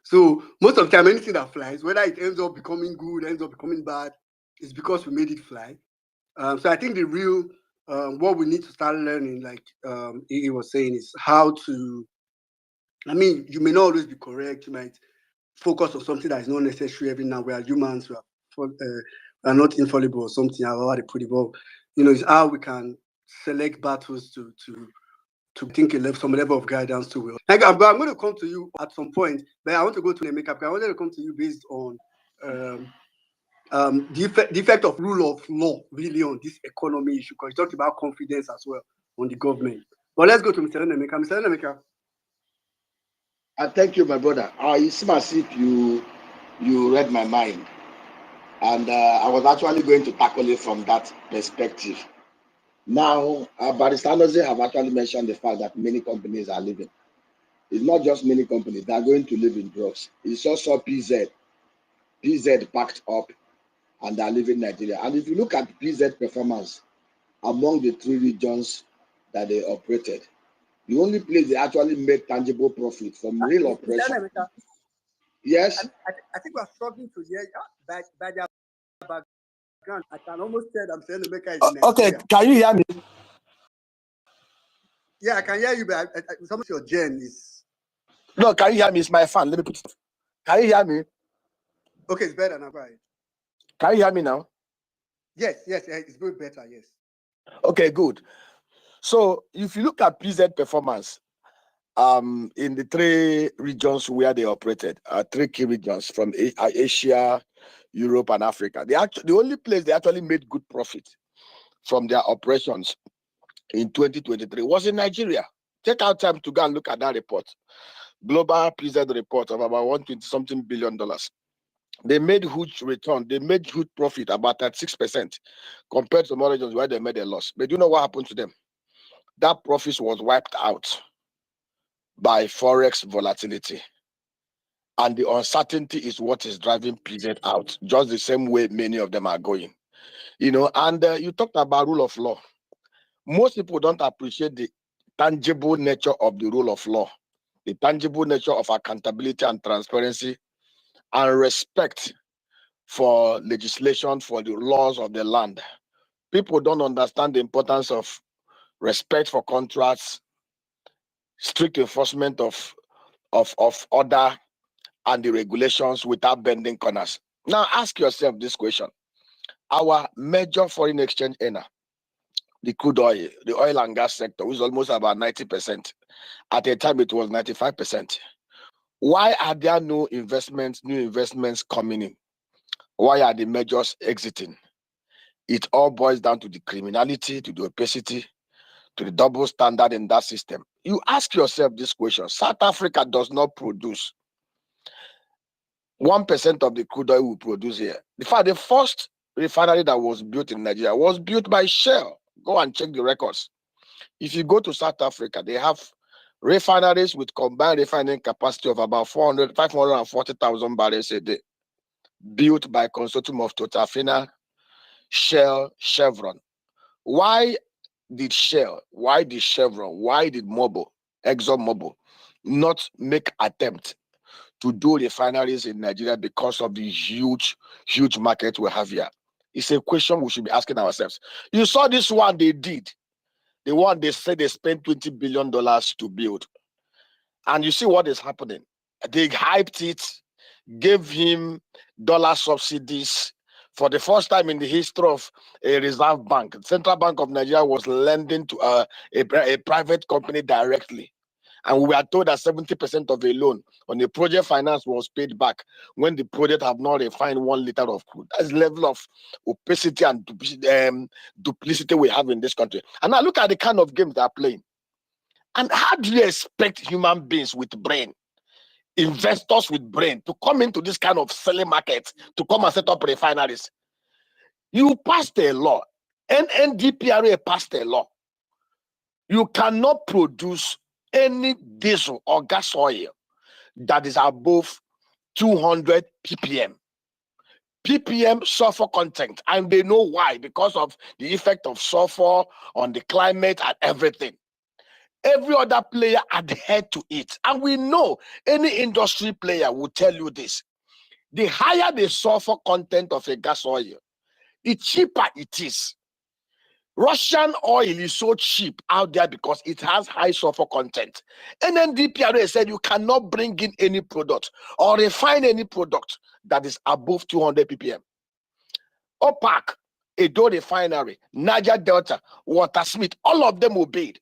So most of the time, anything that flies, whether it ends up becoming good, ends up becoming bad, is because we made it fly. So I think the real, what we need to start learning, like he was saying, is how to, I mean, you may not always be correct. You might focus on something that is not necessary every now. We are humans, we are not infallible or something, however they put it. But, it's how we can select battles to think some level of guidance to will. Like, I'm going to come to you at some point, but I want to go to the makeup. I wanted to come to you based on the effect of rule of law really on this economy issue, because you talked about confidence as well on the government. But let's go to Mr. Nemeka. Mr. Nemeka. Thank you, my brother. It seems as if you read my mind, and I was actually going to tackle it from that perspective. Now, Barrister Anozie have actually mentioned the fact that many companies are leaving. It's not just many companies, they are going to live in drugs. It's also PZ packed up and they are leaving Nigeria. And if you look at PZ performance among the 3 regions that they operated, the only place they actually made tangible profit from real operation. Yes? I think we're struggling to hear by their background. I can almost tell them saying Nemeka is in Nigeria. Okay, can you hear me? Yeah, I can hear you, but some of your gen is. No, can you hear me? It's my fan. Let me put it. Can you hear me? Okay, it's better now, right? Can you hear me now? Yes, it's going better, yes. Okay, good. So if you look at PZ performance, in the 3 regions where they operated, 3 key regions from Asia, Europe, and Africa, the only place they actually made good profit from their operations in 2023 was in Nigeria. Take out time to go and look at that report, global PZ report of about $120-something billion. They made huge return. They made huge profit, about 36%, compared to some other regions where they made a loss. But do you know what happened to them? That profit was wiped out by forex volatility. And the uncertainty is what is driving PZ out, just the same way many of them are going. And you talked about rule of law. Most people don't appreciate the tangible nature of the rule of law, the tangible nature of accountability and transparency and respect for legislation, for the laws of the land. People don't understand the importance of respect for contracts, strict enforcement of order and the regulations without bending corners. Now ask yourself this question. Our major foreign exchange earner, the crude oil, the oil and gas sector, which is almost about 90%. At a time, it was 95%. Why are there no new investments coming in? Why are the majors exiting? It all boils down to the criminality, to the opacity, to the double standard in that system. You ask yourself this question. South Africa does not produce 1% of the crude oil we produce here. In fact, the first refinery that was built in Nigeria was built by Shell. Go and check the records. If you go to South Africa, they have refineries with combined refining capacity of about 540,000 barrels a day, built by consortium of Totafina, Shell, Chevron. Why did Shell, why did Chevron, why did ExxonMobil not make attempt to do refineries in Nigeria because of the huge market we have here? It's a question we should be asking ourselves. You saw this one they did. the one they said they spent $20 billion to build. And you see what is happening. They hyped it, gave him dollar subsidies. For the first time in the history of a reserve bank, Central Bank of Nigeria was lending to a private company directly. And we were told that 70% of a loan on the project finance was paid back when the project have not refined 1 liter of crude. That's the level of opacity and duplicity we have in this country. And now look at the kind of games they are playing. And how do you expect human beings with brain, investors with brain, to come into this kind of selling market, to come and set up refineries? You passed a law. NNDPRA passed a law. You cannot produce any diesel or gas oil that is above 200 ppm. ppm sulfur content, and they know why, because of the effect of sulfur on the climate and everything. Every other player adhered to it, and we know any industry player will tell you this. The higher the sulfur content of a gas oil, the cheaper it is. Russian oil is so cheap out there because it has high sulfur content. And then DPRA said you cannot bring in any product or refine any product that is above 200 ppm. OPAC, Edo Refinery, Niger Delta, Watersmith, all of them obeyed.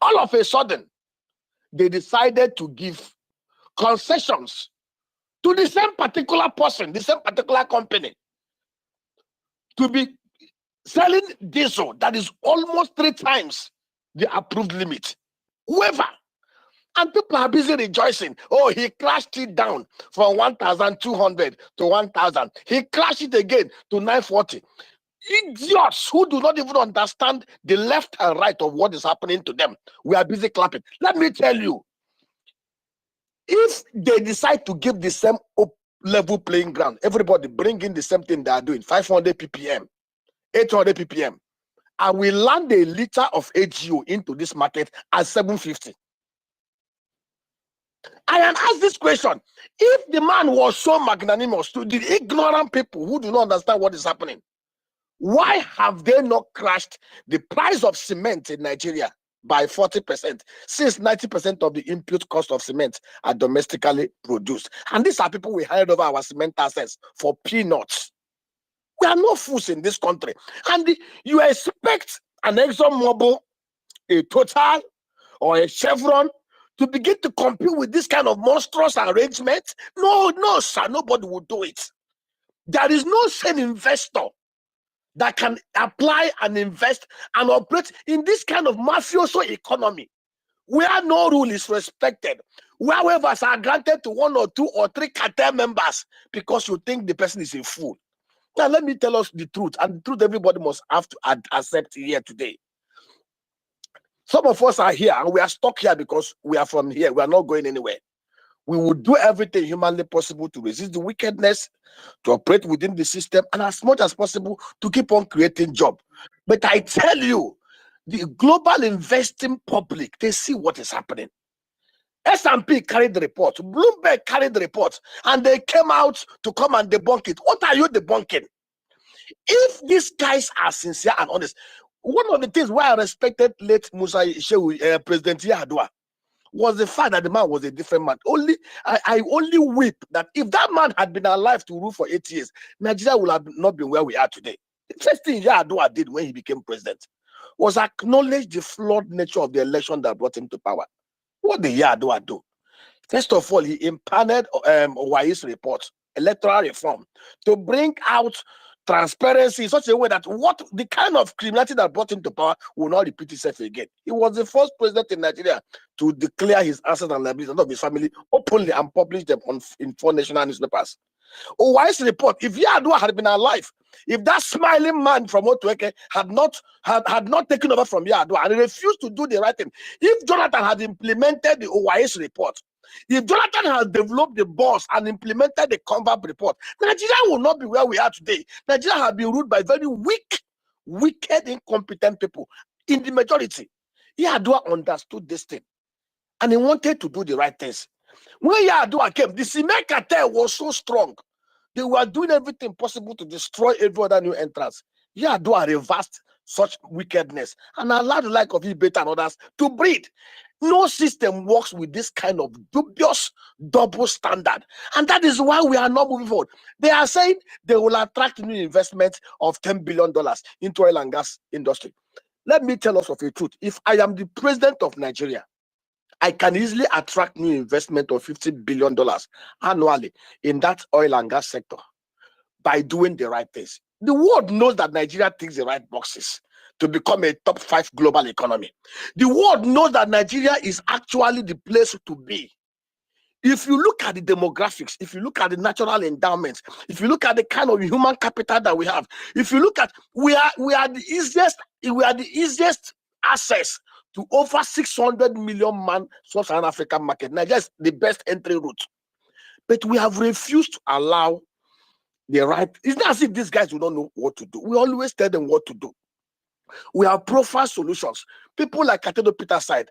All of a sudden, they decided to give concessions to the same particular person, the same particular company, to be selling diesel that is almost 3 times the approved limit. Whoever. And people are busy rejoicing. Oh, he crashed it down from 1,200 to 1,000. He crashed it again to 940. Idiots who do not even understand the left and right of what is happening to them. We are busy clapping. Let me tell you, if they decide to give the same level playing ground, everybody bring in the same thing they are doing, 500 ppm, 800 ppm, and we land a liter of AGO into this market at 750. I am asked this question. If the man was so magnanimous to the ignorant people who do not understand what is happening, why have they not crashed the price of cement in Nigeria by 40%, since 90% of the input cost of cement are domestically produced? And these are people we hired over our cement assets for peanuts. We are not fools in this country. And you expect an ExxonMobil, a Total, or a Chevron to begin to compete with this kind of monstrous arrangement? No, sir, nobody will do it. There is no sane investor that can apply and invest and operate in this kind of mafioso economy, where no rule is respected, where waivers are granted to 1 or 2 or 3 cartel members because you think the person is a fool. Now, let me tell us the truth, and the truth everybody must have to accept here today. Some of us are here and we are stuck here because we are from here. We are not going anywhere. We will do everything humanly possible to resist the wickedness, to operate within the system, and as much as possible to keep on creating jobs. But I tell you, the global investing public, they see what is happening. S&P carried the report, Bloomberg carried the report, and they came out to come and debunk it. What are you debunking? If these guys are sincere and honest, one of the things why I respected late Musa Shehu, President Yar'Adua, was the fact that the man was a different man. I only weep that if that man had been alive to rule for 8 years, Nigeria would have not been where we are today. The first thing Yar'Adua did when he became president was acknowledge the flawed nature of the election that brought him to power. What did Yar'Adua do? First of all, he impaneled Owai's report, electoral reform, to bring out transparency in such a way that what the kind of criminality that brought him to power will not repeat itself again. He was the first president in Nigeria to declare his assets and liabilities of his family openly and publish them in 4 national newspapers. Owai's report, if Yar'Adua had been alive, if that smiling man from Otueke had not taken over from Yar'Adua and refused to do the right thing, if Jonathan had implemented the Owai's report, if Jonathan had developed the boss and implemented the Convap report, Nigeria will not be where we are today. Nigeria has been ruled by very weak, wicked, incompetent people in the majority. Yar'Adua understood this thing and he wanted to do the right things. When Yar'Adua came, the cement cartel was so strong. They were doing everything possible to destroy every other new entrance. Yar'Adua reversed such wickedness and allow the like of Ibeta and others to breed. No system works with this kind of dubious double standard. And that is why we are not moving forward. They are saying they will attract new investment of $10 billion into oil and gas industry. Let me tell us of a truth. If I am the president of Nigeria, I can easily attract new investment of $50 billion annually in that oil and gas sector by doing the right things. The world knows that Nigeria ticks the right boxes to become a top 5 global economy. The world knows that Nigeria is actually the place to be. If you look at the demographics, if you look at the natural endowments, if you look at the kind of human capital that we have, if you look at we are the easiest access to over 600 million man sub-Saharan African market. Nigeria is the best entry route. But we have refused to allow the right. It's not as if these guys do not know what to do. We always tell them what to do. We have profile solutions. People like Katedo Peter said,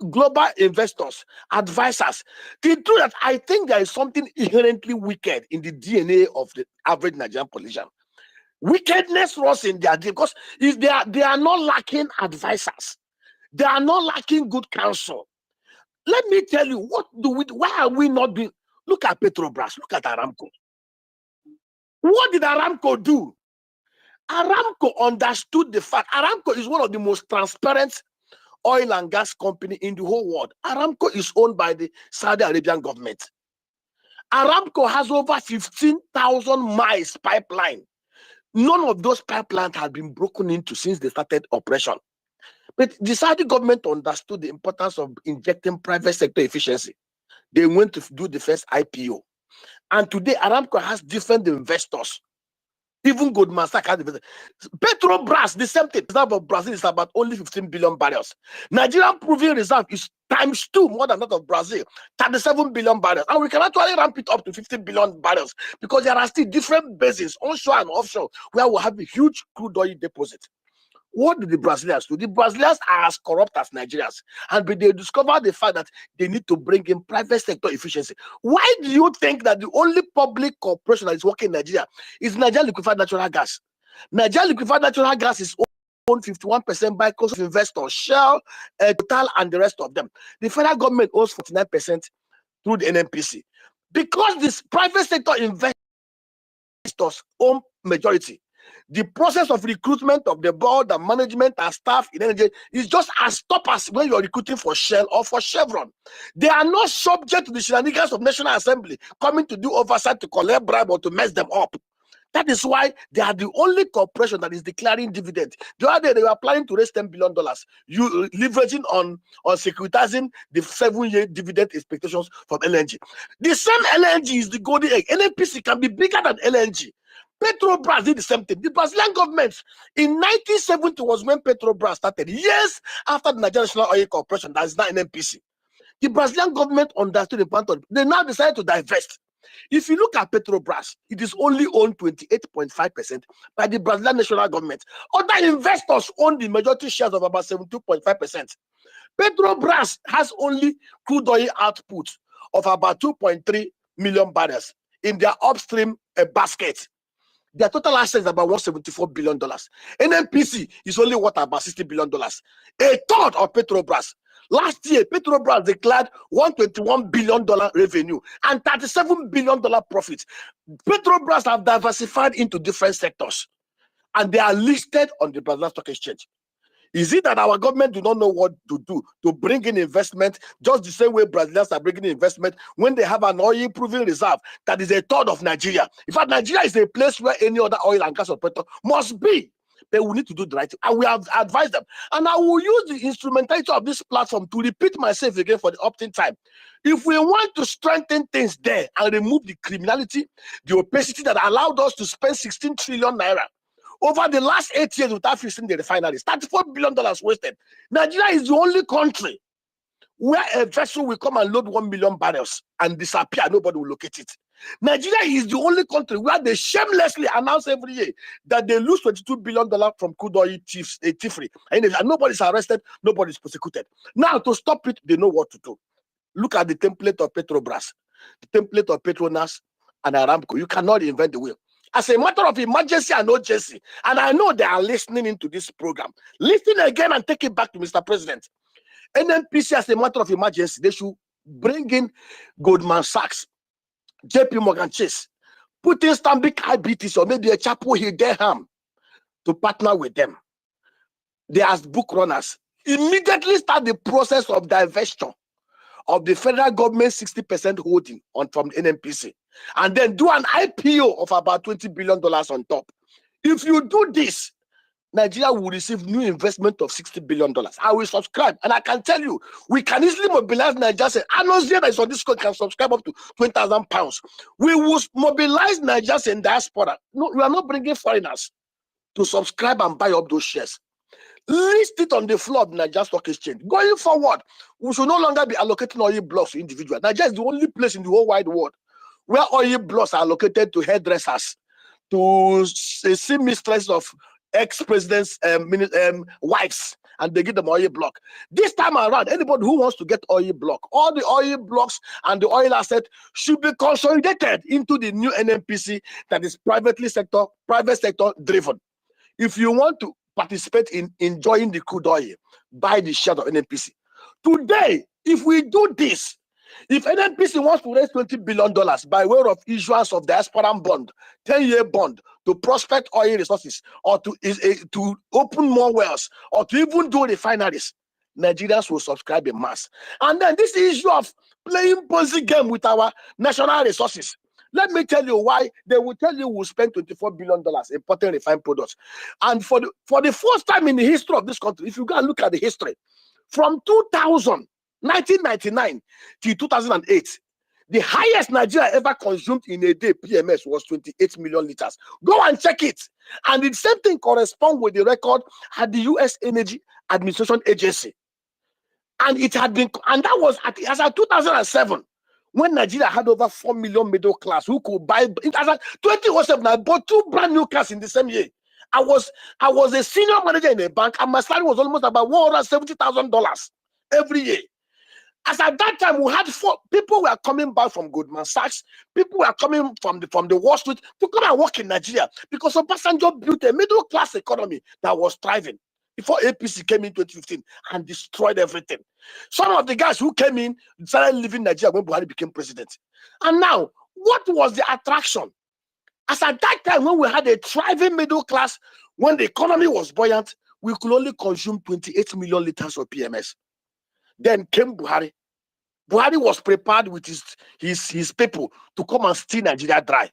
global investors, advisors. The truth that I think there is something inherently wicked in the DNA of the average Nigerian politician. Wickedness runs in their DNA because if they are not lacking advisors, they are not lacking good counsel. Let me tell you, why are we not doing? Look at Petrobras, look at Aramco. What did Aramco do? Aramco understood the fact. Aramco is one of the most transparent oil and gas company in the whole world. Aramco is owned by the Saudi Arabian government. Aramco has over 15,000 miles pipeline. None of those pipelines have been broken into since they started operation. But the Saudi government understood the importance of injecting private sector efficiency. They went to do the first IPO. And today, Aramco has different investors. Even Goldman Sachs has investors. Petrobras, the same thing. The reserve of Brazil is about only 15 billion barrels. Nigerian proven reserve is times 2 more than that of Brazil, 37 billion barrels. And we can actually ramp it up to 50 billion barrels because there are still different basins, onshore and offshore, where we have a huge crude oil deposit. What did the Brazilians do? The Brazilians are as corrupt as Nigerians, and they discovered the fact that they need to bring in private sector efficiency. Why do you think that the only public corporation that is working in Nigeria is Nigeria Liquefied Natural Gas? Nigeria Liquefied Natural Gas is owned 51% by cost of investors, Shell, Total, and the rest of them. The federal government owns 49% through the NNPC. Because this private sector investors own majority, the process of recruitment of the board, the management, and staff in energy is just as tough as when you're recruiting for Shell or for Chevron. They are not subject to the shenanigans of National Assembly coming to do oversight to collect bribe or to mess them up. That is why they are the only corporation that is declaring dividend. The other day they were planning to raise $10 billion, you leveraging on securitizing the 7-year dividend expectations from LNG. The same LNG is the golden egg. NNPC can be bigger than LNG. Petrobras did the same thing. The Brazilian government in 1970 was when Petrobras started, years after the Nigerian National Oil Corporation, that is now NNPC. The Brazilian government understood the point. They now decided to divest. If you look at Petrobras, it is only owned 28.5% by the Brazilian national government. Other investors own the majority shares of about 72.5%. Petrobras has only crude oil output of about 2.3 million barrels in their upstream basket. Their total assets is about $174 billion. NNPC is only worth about $60 billion. A third of Petrobras. Last year, Petrobras declared $121 billion revenue and $37 billion profit. Petrobras have diversified into different sectors, and they are listed on the Brazilian Stock Exchange. Is it that our government do not know what to do to bring in investment, just the same way Brazilians are bringing in investment when they have an oil-proven reserve that is a third of Nigeria? In fact, Nigeria is a place where any other oil and gas operator must be. But we need to do the right thing, and we have advised them. And I will use the instrumentality of this platform to repeat myself again for the opt-in time. If we want to strengthen things there and remove the criminality, the opacity that allowed us to spend 16 trillion naira over the last 8 years without fixing the refineries, $34 billion wasted. Nigeria is the only country where a vessel will come and load 1 million barrels and disappear. Nobody will locate it. Nigeria is the only country where they shamelessly announce every year that they lose $22 billion from crude oil thievery. And nobody's arrested, nobody's prosecuted. Now, to stop it, they know what to do. Look at the template of Petrobras, the template of Petronas and Aramco. You cannot invent the wheel. as a matter of emergency and urgency, and I know they are listening into this program. Listen again and take it back to Mr. President. NNPC, as a matter of emergency, they should bring in Goldman Sachs, JP Morgan Chase, put in Stanbic IBTC or maybe a Chapel Hill Durham to partner with them. They as book runners. Immediately start the process of divestiture of the federal government 60% holding on from NNPC, and then do an IPO of about $20 billion on top. If you do this, Nigeria will receive new investment of $60 billion. I will subscribe, and I can tell you, we can easily mobilize Nigerians. Announce that is on this code can subscribe up to £20,000. We will mobilize Nigerians in diaspora. No, we are not bringing foreigners to subscribe and buy up those shares. List it on the floor of the Nigeria Stock Exchange. Going forward, we should no longer be allocating oil blocks to individuals. Nigeria is the only place in the whole wide world where oil blocks are allocated to hairdressers, to seamstresses of ex-presidents' wives, and they give them oil block. This time around, anybody who wants to get oil block, all the oil blocks and the oil asset should be consolidated into the new NNPC that is private sector driven. If you want to participate in enjoying the crude oil, buy the share of NNPC. Today, if we do this, if NNPC wants to raise $20 billion by way of issuance of diaspora bond, 10-year bond, to prospect oil resources, or to open more wells, or to even do refineries, Nigerians will subscribe in mass. And then this issue of playing Ponzi game with our national resources. Let me tell you why. They will tell you we'll spend $24 billion importing refined products. And for the first time in the history of this country, if you go and look at the history, from 1999 to 2008, the highest Nigeria ever consumed in a day, PMS, was 28 million liters. Go and check it. And the same thing corresponds with the record at the U.S. Energy Administration Agency. And it had been, and that was as of 2007. When Nigeria had over 4 million middle class who could buy, as of 2007, I bought 2 brand new cars in the same year. I was a senior manager in a bank, and my salary was almost about $170,000 every year. As at that time, we had 4 people were coming back from Goldman Sachs, people were coming from the Wall Street to come and work in Nigeria because Obasanjo built a middle class economy that was thriving before APC came in 2015 and destroyed everything. Some of the guys who came in started leaving Nigeria when Buhari became president. And now, what was the attraction? As at that time, when we had a thriving middle class, when the economy was buoyant, we could only consume 28 million liters of PMS. Then came Buhari. Buhari was prepared with his people to come and steal Nigeria dry.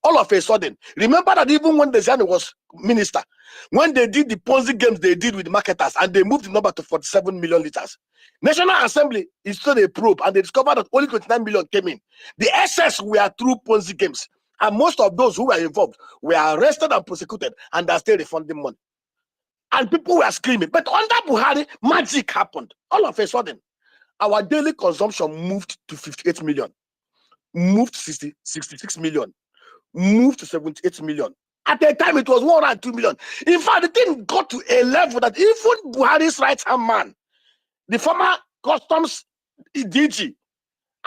All of a sudden, remember that even when Desiani was minister, when they did the Ponzi games they did with the marketers and they moved the number to 47 million liters, National Assembly is still a probe and they discovered that only 29 million came in. The excess were through Ponzi games, and most of those who were involved were arrested and prosecuted and are still refunding money. And people were screaming. But under Buhari, magic happened. All of a sudden, our daily consumption moved to 58 million, moved to 66 million, moved to 78 million. At the time, it was 102 million. In fact, the thing got to a level that even Buhari's right-hand man, the former customs DG,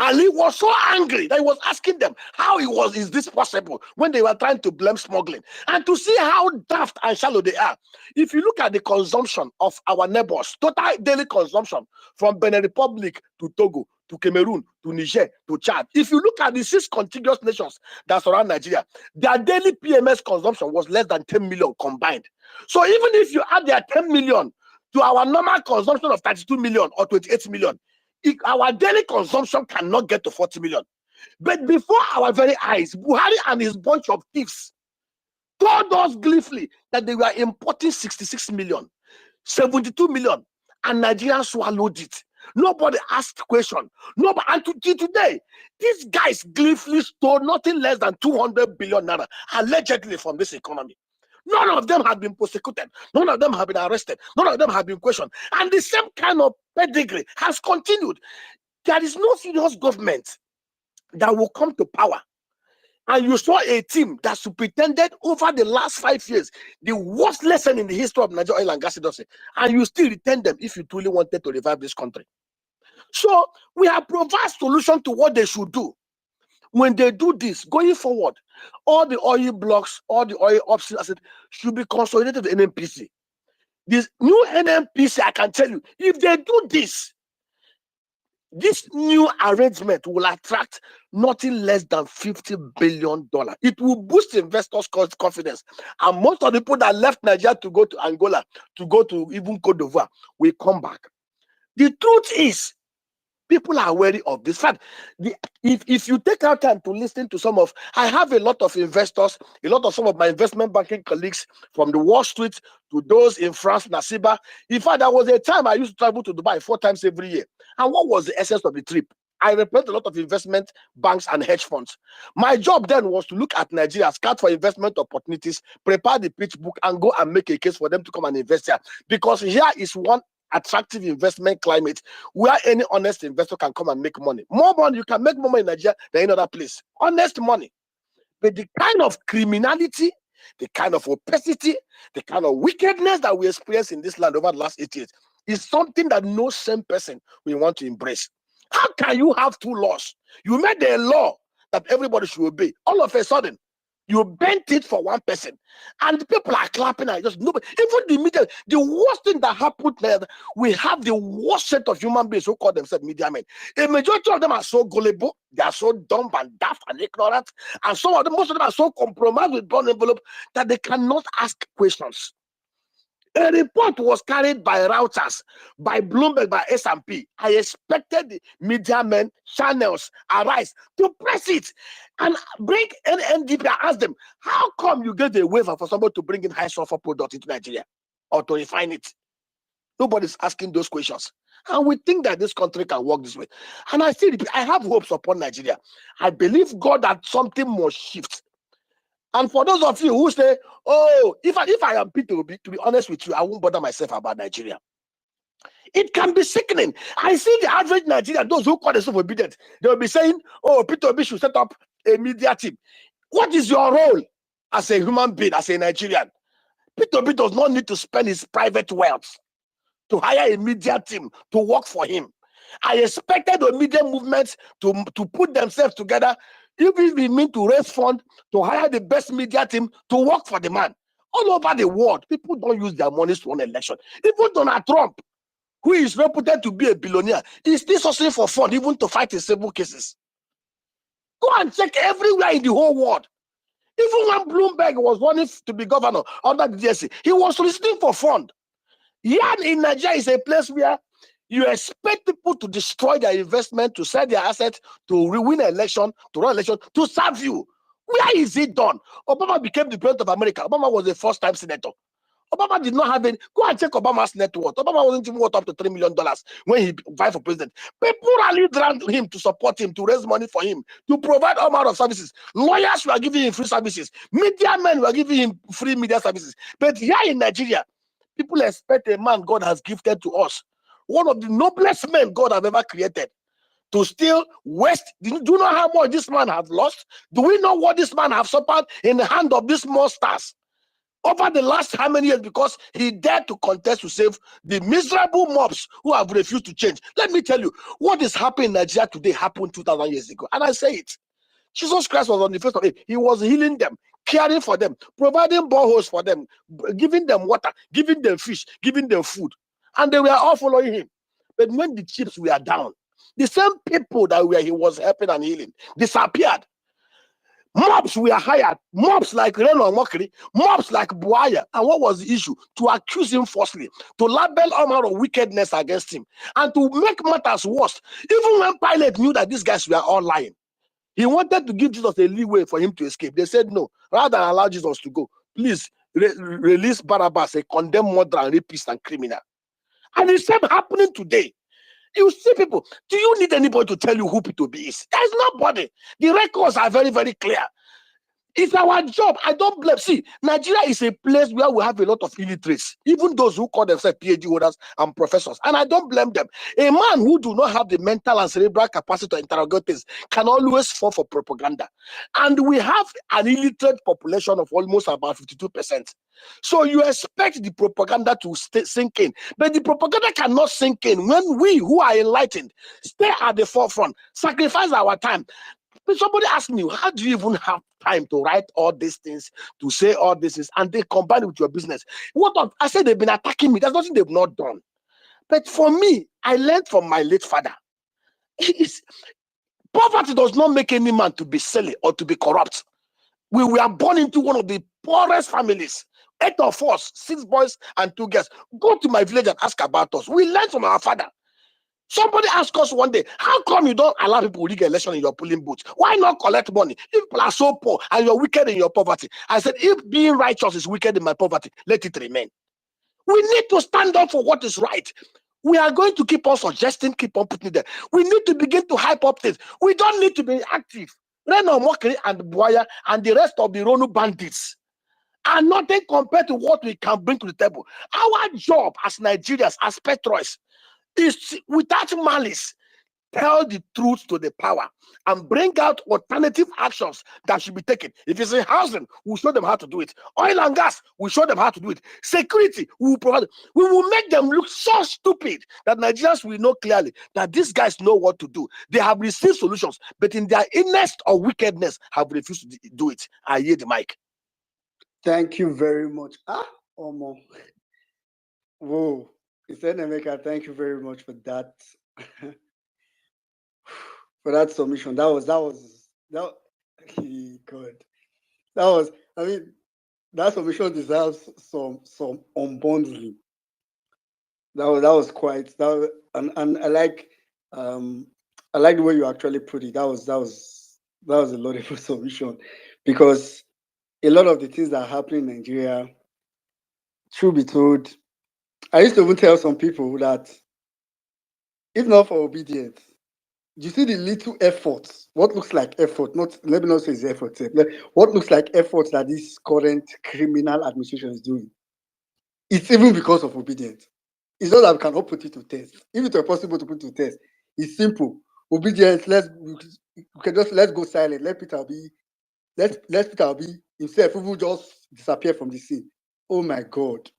Ali, was so angry that he was asking them how is this possible when they were trying to blame smuggling. And to see how daft and shallow they are. If you look at the consumption of our neighbors, total daily consumption from Benin Republic to Togo, to Cameroon, to Niger, to Chad. If you look at the 6 contiguous nations that surround Nigeria, their daily PMS consumption was less than 10 million combined. So even if you add their 10 million to our normal consumption of 32 million or 28 million, our daily consumption cannot get to 40 million. But before our very eyes, Buhari and his bunch of thieves told us gleefully that they were importing 66 million, 72 million, and Nigerians swallowed it. Nobody asked question. Nobody, and today, these guys gleefully stole nothing less than 200 billion naira allegedly from this economy. None of them have been prosecuted. None of them have been arrested. None of them have been questioned. And the same kind of pedigree has continued. There is no serious government that will come to power. And you saw a team that superintended over the last 5 years the worst lesson in the history of Nigeria oil and gas industry. And you still retain them if you truly wanted to revive this country. So we have provided solution to what they should do. When they do this, going forward, all the oil blocks, all the oil upstream assets should be consolidated to NNPC. This new NNPC, I can tell you, if they do this new arrangement will attract nothing less than $50 billion. It will boost investors' confidence. And most of the people that left Nigeria to go to Angola, to go to even Cote d'Ivoire, will come back. The truth is, people are wary of this fact. If you take out time to listen to I have a lot of investors, some of my investment banking colleagues from the Wall Street to those in France, Nasiba. In fact, there was a time I used to travel to Dubai 4 times every year. And what was the essence of the trip? I represent a lot of investment banks and hedge funds. My job then was to look at Nigeria, scout for investment opportunities, prepare the pitch book, and go and make a case for them to come and invest here. Because here is one attractive investment climate where any honest investor can come and make money. More money, you can make more money in Nigeria than any other place. Honest money. But the kind of criminality, the kind of opacity, the kind of wickedness that we experience in this land over the last 8 years is something that no sane person will want to embrace. How can you have 2 laws? You made a law that everybody should obey. All of a sudden, you bent it for one person, and the people are clapping and just nobody. Even the media, the worst thing that happened there, we have the worst set of human beings who call themselves media men. A majority of them are so gullible, they are so dumb and daft and ignorant, and most of them are so compromised with brown envelope that they cannot ask questions. A report was carried by Reuters, by Bloomberg, by S&P. I expected the media men, channels, Arise to press it and bring NDP and ask them, how come you get a waiver for somebody to bring in high sulfur product into Nigeria or to refine it? Nobody's asking those questions. And we think that this country can work this way. And I have hopes upon Nigeria. I believe God that something must shift. And for those of you who say, oh, if I am Peter Obi, to be honest with you, I won't bother myself about Nigeria. It can be sickening. I see the average Nigerian, those who call themselves obedient, they will be saying, oh, Peter Obi should set up a media team. What is your role as a human being, as a Nigerian? Peter Obi does not need to spend his private wealth to hire a media team to work for him. I expected the media movements to put themselves together, even if we mean to raise funds, to hire the best media team to work for the man. All over the world, people don't use their money to win an election. Even Donald Trump, who is reputed to be a billionaire, is still sourcing for fund, even to fight in civil cases. Go and check everywhere in the whole world. Even when Bloomberg was running to be governor under the DSC, he was soliciting for fund. Here in Nigeria is a place where you expect people to destroy their investment, to sell their assets, to win an election, to run an election, to serve you. Where is it done? Obama became the president of America. Obama was a first-time senator. Obama did not have any. Go and check Obama's net worth. Obama wasn't even worth up to $3 million when he vied for president. People rallied around him to support him, to raise money for him, to provide all manner of services. Lawyers were giving him free services. Media men were giving him free media services. But here in Nigeria, people expect a man God has gifted to us, one of the noblest men God have ever created, to still waste. Do you know how much this man has lost? Do we know what this man has suffered in the hand of these monsters over the last how many years, because he dared to contest to save the miserable mobs who have refused to change? Let me tell you, what is happening in Nigeria today happened 2,000 years ago. And I say it. Jesus Christ was on the face of it. He was healing them, caring for them, providing boreholes for them, giving them water, giving them fish, giving them food. And they were all following him. But when the chips were down, the same people that he was helping and healing disappeared. Mobs were hired, mobs like Reno Mokri, mobs like Buaya. And what was the issue? To accuse him falsely, to label all manner of wickedness against him, and to make matters worse. Even when Pilate knew that these guys were all lying, he wanted to give Jesus a leeway for him to escape. They said no. Rather than allow Jesus to go, please release Barabbas, a condemned murderer and rapist and criminal. And it's same happening today. You see people, do you need anybody to tell you who P2B is? There's nobody. The records are very, very clear. It's our job. I don't blame. See, Nigeria is a place where we have a lot of illiterates, even those who call themselves PhD holders and professors. And I don't blame them. A man who do not have the mental and cerebral capacity to interrogate things can always fall for propaganda. And we have an illiterate population of almost about 52%. So you expect the propaganda to sink in. But the propaganda cannot sink in when we who are enlightened stay at the forefront, sacrifice our time, But somebody asked me, how do you even have time to write all these things, to say all these things, and they combine it with your business? I said they've been attacking me. There's nothing they've not done. But for me, I learned from my late father. Poverty does not make any man to be silly or to be corrupt. We were born into one of the poorest families. 8 of us, 6 boys and 2 girls. Go to my village and ask about us. We learned from our father. Somebody asked us one day, how come you don't allow people to rig election in your polling booth? Why not collect money? If people are so poor and you're wicked in your poverty. I said, if being righteous is wicked in my poverty, let it remain. We need to stand up for what is right. We are going to keep on suggesting, keep on putting it there. We need to begin to hype up things. We don't need to be active. Reno Mokri and Boya and the rest of the Ronu bandits are nothing compared to what we can bring to the table. Our job as Nigerians, as patriots, is without malice, tell the truth to the power and bring out alternative actions that should be taken. If it's in housing, we'll show them how to do it. Oil and gas, we'll show them how to do it. Security, we will provide. We will make them look so stupid that Nigerians will know clearly that these guys know what to do. They have received solutions, but in their illness or wickedness have refused to do it. I hear the mic. Thank you very much. Omo. Whoa. Instead, Emeka, thank you very much for that. For that submission. That was God. That was, I mean, that submission deserves some unbundling. That was quite and I like the way you actually put it. That was a laudable submission, because a lot of the things that are happening in Nigeria, truth be told, I used to even tell some people that if not for obedience, you see the little efforts, what looks like effort, let me not say it's effort, what looks like effort that this current criminal administration is doing, it's even because of obedience. It's not that we cannot put it to test. If it were possible to put it to test, it's simple. Obedience, let's go silent. Let Peter Obi himself even just disappear from the scene. Oh my God.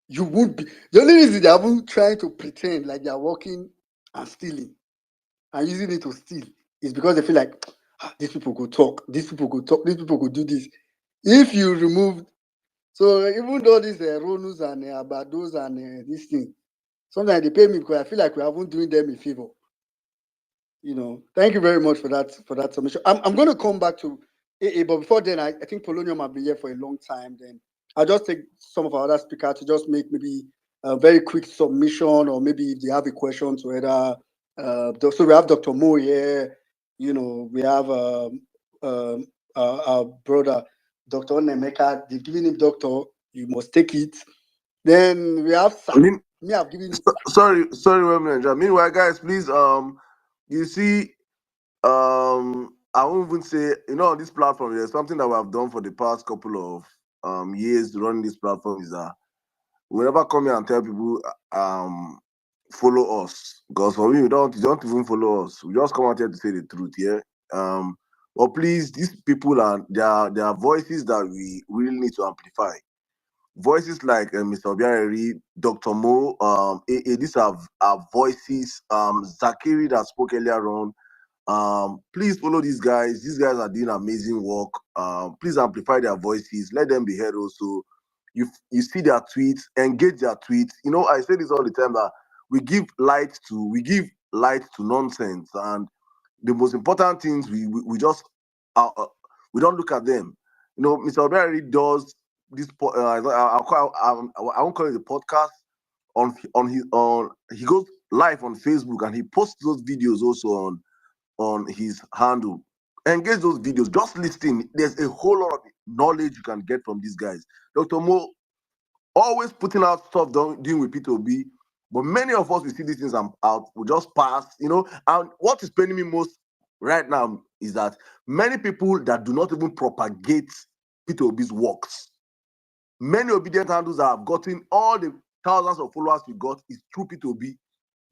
You would be. The only reason they are even trying to pretend like they are working and stealing and using it to steal is because they feel like these people go talk, these people go do this. If you remove, so even though these Ronus and Abados and this thing, sometimes they pay me because I feel like we haven't doing them a favor. Thank you very much for that submission. I'm going to come back to AA, but before then, I think Polonium have been here for a long time. Then I'll just take some of our other speakers to just make maybe a very quick submission, or maybe if they have a question to either. So we have Dr. Mo here. We have our brother, Dr. Nemeka. They've given him doctor. You must take it. Then we have Sam. I've given. Sorry, Wemlenja. Meanwhile, guys, please, you see, I won't even say, on this platform, there's something that we have done for the past couple of years running this platform is that we never come here and tell people follow us, because for me, you don't even follow us. We just come out here to say the truth, yeah. But please, these people there are voices that we really need to amplify. Voices like Mr. Obiari, Dr. Mo, these are voices. Zakiri that spoke earlier on. Please follow these guys. These guys are doing amazing work. Please amplify their voices. Let them be heard also. You see their tweets, engage their tweets. I say this all the time, that we give light to nonsense, and the most important things we just we don't look at them. Mr. Obiari does this. I won't call it a podcast. He goes live on Facebook and he posts those videos also on his handle. Engage those videos. Just listen. There's a whole lot of knowledge you can get from these guys. Dr. Mo always putting out stuff dealing with P2B, but many of us, we see these things out, we just pass, and what is paining me most right now is that many people that do not even propagate P2B's works, many obedient handles that have gotten all the thousands of followers we got is through P2B,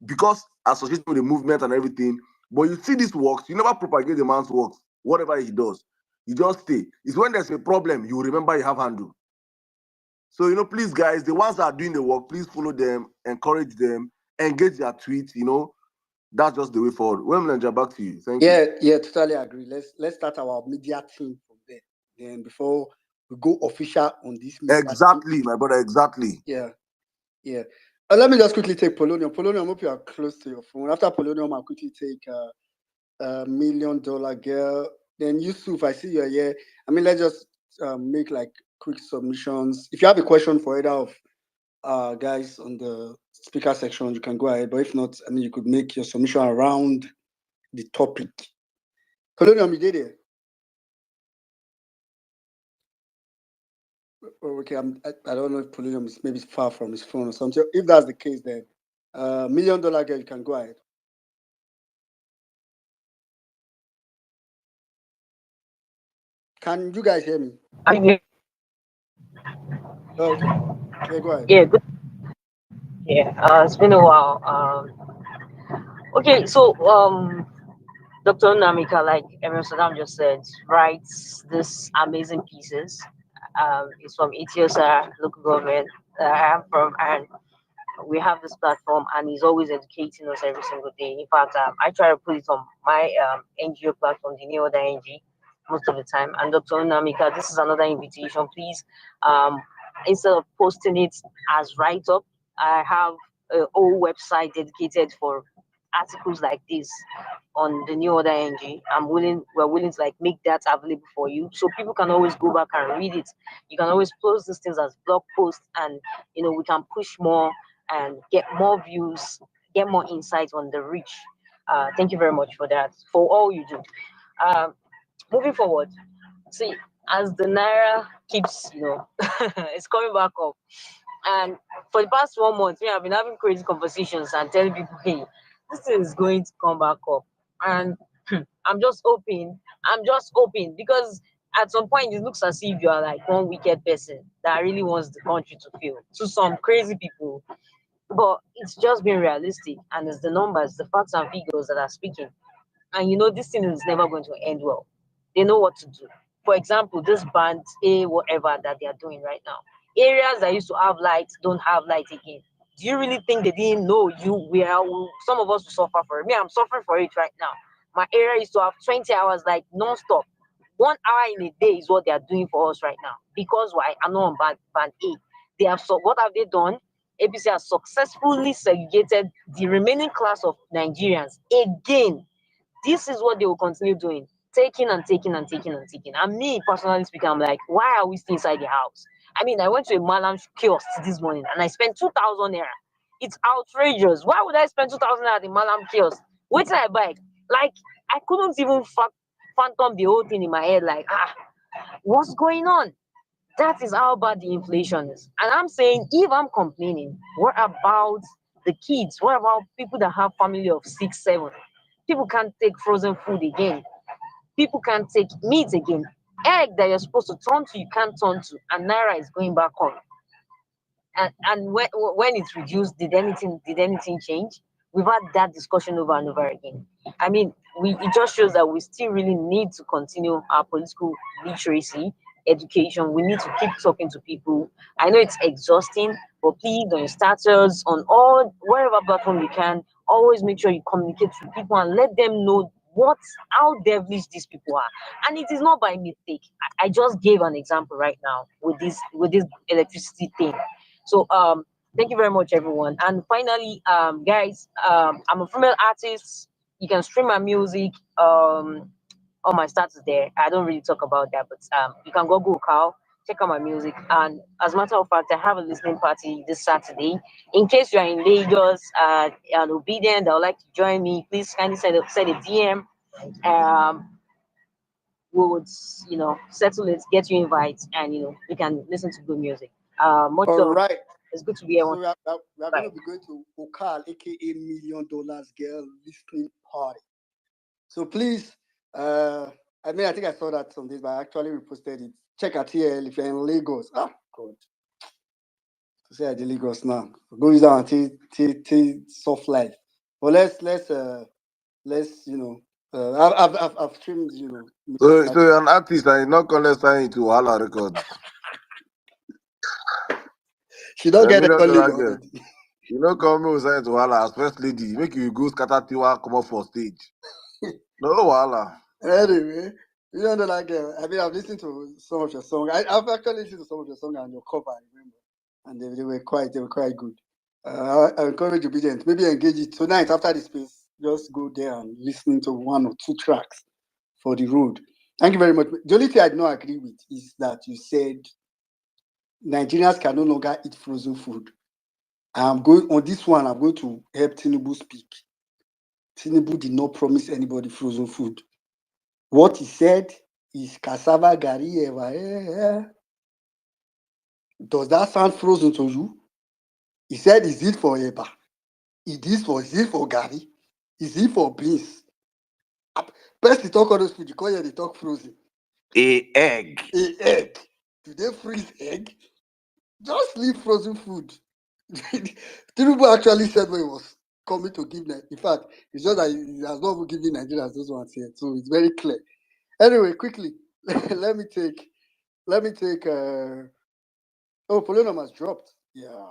because associated with the movement and everything. But you see these works, you never propagate the man's works, whatever he does. You just stay. It's when there's a problem, you remember you have handle. So, please, guys, the ones that are doing the work, please follow them, encourage them, engage their tweets, that's just the way forward. Well, Nigeria, back to you. Thank you. Yeah, totally agree. Let's start our media team from there. Then before we go official on this media Exactly, team. my brother, exactly. Yeah. Let me just quickly take Polonium. Polonium, I hope you are close to your phone. After Polonium, I'll quickly take $1 million girl. Then Yusuf, I see you're here. I mean, let's just make like quick submissions. If you have a question for either of guys on the speaker section, you can go ahead. But if not, I mean, you could make your submission around the topic. Polonium, you did it. Okay, I don't know if Polonium is maybe far from his phone or something. If that's the case, then $1 million girl, you can go ahead. Can you guys hear me? Okay. Yeah, go ahead. Yeah, good. Yeah, it's been a while. Okay, so Dr. Namika, like Emil Saddam just said, writes this amazing pieces. It's from Ethiopia local government that I am from, and we have this platform, and he's always educating us every single day. In fact, I try to put it on my NGO platform, the New Order NG, most of the time. And Dr. Namika, this is another invitation. Please, instead of posting it as write up, I have a whole website dedicated for articles like this on the New Order NG. We're willing to like make that available for you, so people can always go back and read it. You can always post these things as blog posts, and we can push more and get more views, get more insight on the reach. Thank you very much for that, for all you do. Moving forward, see, as the Naira keeps, it's coming back up. And for the past 1 month, I've been having crazy conversations and telling people, hey, this thing is going to come back up. And I'm just hoping because at some point it looks as if you are like one wicked person that really wants the country to fail to some crazy people. But it's just being realistic, and it's the numbers, the facts and figures that are speaking. And this thing is never going to end well. They know what to do. For example, this band A, whatever that they are doing right now, areas that used to have light don't have light again. Do you really think they didn't know some of us will suffer for it? Me, I'm suffering for it right now. My area used to have 20 hours like non-stop. 1 hour in a day is what they are doing for us right now. Because why? I'm not on band A. What have they done? APC has successfully segregated the remaining class of Nigerians again. This is what they will continue doing, taking and taking and taking and taking. And me, personally speaking, I'm like, why are we still inside the house? I mean, I went to a Malam kiosk this morning and I spent 2,000 naira. It's outrageous. Why would I spend 2,000 naira at the Malam kiosk? Wait till I buy. Like, I couldn't even phantom the whole thing in my head. Like, what's going on? That is how bad the inflation is. And I'm saying, if I'm complaining, what about the kids? What about people that have family of 6, 7? People can't take frozen food again. People can't take meat again. Egg that you're supposed to turn to, you can't turn to. And Naira is going back on. And when it's reduced, did anything change? We've had that discussion over and over again. I mean, it just shows that we still really need to continue our political literacy education. We need to keep talking to people. I know it's exhausting, but please, on your status, on all wherever platform you can, always make sure you communicate with people and let them know how devilish these people are. And it is not by mistake. I just gave an example right now with this electricity thing. So thank you very much, everyone. And finally, guys, I'm a female artist. You can stream my music on my status there. I don't really talk about that, but you can go Carl, check out my music. And as a matter of fact, I have a listening party this Saturday. In case you are in Lagos and obedient, that would like to join me, please kindly send a DM. We would, settle it, get you invites, and we can listen to good music. Much All love. right. It's good to be here. So we are going to be going to Okal, aka $1 million girl listening party. So please, I think I saw that some days, but I actually reposted it. Check out TL if you're in Lagos. God. To say I did Lagos now. Go use that till soft life. But let's I've streamed, So you're an artist and you're not going to sign into Wahala Records. She don't $1 get a million colleague girl. already. You know, come with say to Wala as first lady, make you go scatter Tiwa come up for stage. No Wala. Anyway, you know that girl. I mean, I've listened to some of your songs. I've actually listened to some of your songs and your cover, I remember. And they were quite good. I encourage obedience. Maybe engage it tonight after the space. Just go there and listen to 1 or 2 tracks for the road. Thank you very much. The only thing I do not agree with is that you said Nigerians can no longer eat frozen food. I'm going on this one. I'm going to help Tinubu speak. Tinubu did not promise anybody frozen food. What he said is cassava gari ever. Does that sound frozen to you? He said, is it for eba? Is it for gari? Is it for beans? Best to talk all those food, you call here they talk frozen. A egg. A egg. Do they freeze egg? Just leave frozen food. Tinubu actually said when he was coming to give Nigeria. In fact, it's just that he has not even given Nigerians those ones yet. So it's very clear. Anyway, quickly, let me take Polonum has dropped. Yeah.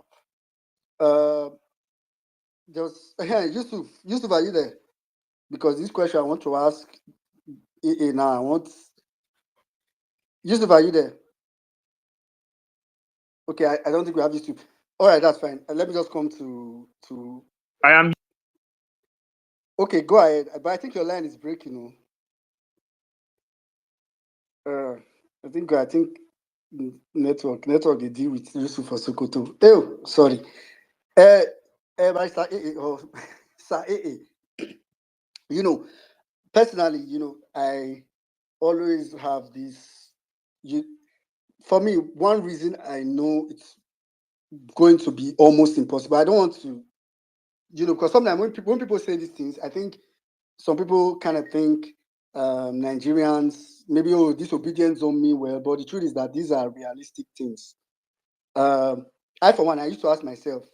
Just Yusuf, are you there? Because this question I want to ask now. I want Yusuf, are you there? Okay, I don't think we have Yusuf. All right, that's fine. Let me just come to. I am. Okay, go ahead. But I think your line is breaking. I think network they deal with Yusuf for Sokoto. Oh, sorry. By Sir AA or Sir AA. Personally, I always have this. For me, one reason I know it's going to be almost impossible. I don't want to, because sometimes when people say these things, I think some people kind of think Nigerians maybe disobedience don't mean well, but the truth is that these are realistic things. I for one, I used to ask myself,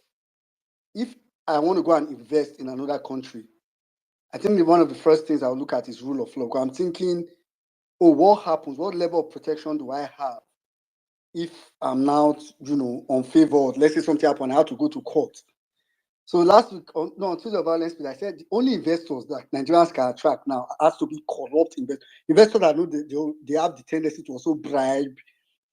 if I want to go and invest in another country, I think one of the first things I'll look at is rule of law. I'm thinking, what happens? What level of protection do I have if I'm now, unfavored? Let's say something happened, I have to go to court. So last week, on Tuesday of VawulenceSpace, I said the only investors that Nigerians can attract now has to be corrupt investors that know they have the tendency to also bribe.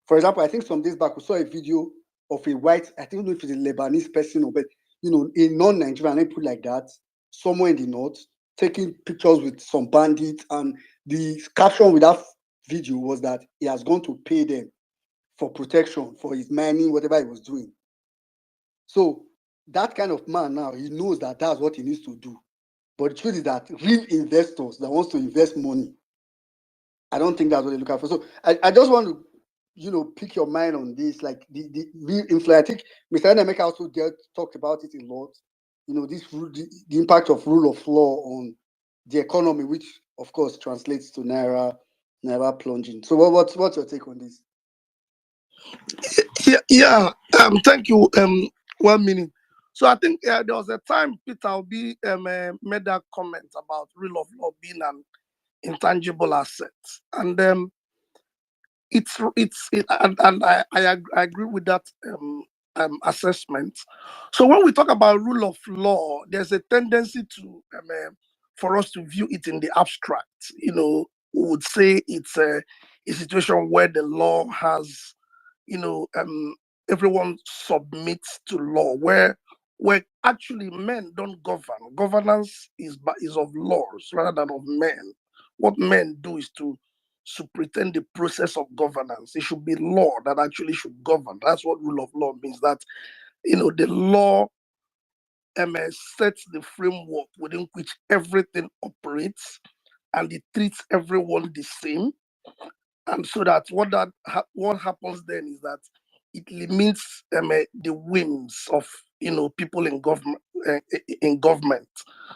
For example, I think some days back we saw a video of a white, I don't know if it's a Lebanese person or, but a non-Nigerian, let me put it like that, somewhere in the north, taking pictures with some bandits, and the caption with that video was that he has gone to pay them for protection for his mining, whatever he was doing. So that kind of man now, he knows that that's what he needs to do. But the truth is that real investors that wants to invest money, I don't think that's what they look out for. So I just want to, pick your mind on this, like the real influence. I think Mr. Nemeka also talked about it a lot. The impact of rule of law on the economy, which of course translates to Naira plunging. So what's your take on this? Yeah. Thank you. 1 minute. So I think there was a time Peter Obi made that comment about rule of law being an intangible asset, and I agree with that assessment. So when we talk about rule of law, there's a tendency to for us to view it in the abstract. We would say it's a situation where the law has, everyone submits to law, where actually men don't govern. Governance is of laws rather than of men. What men do is to superintend the process of governance. It should be law that actually should govern. That's what rule of law means. That the law sets the framework within which everything operates, and it treats everyone the same. And so that what happens then is that it limits the whims of people in government.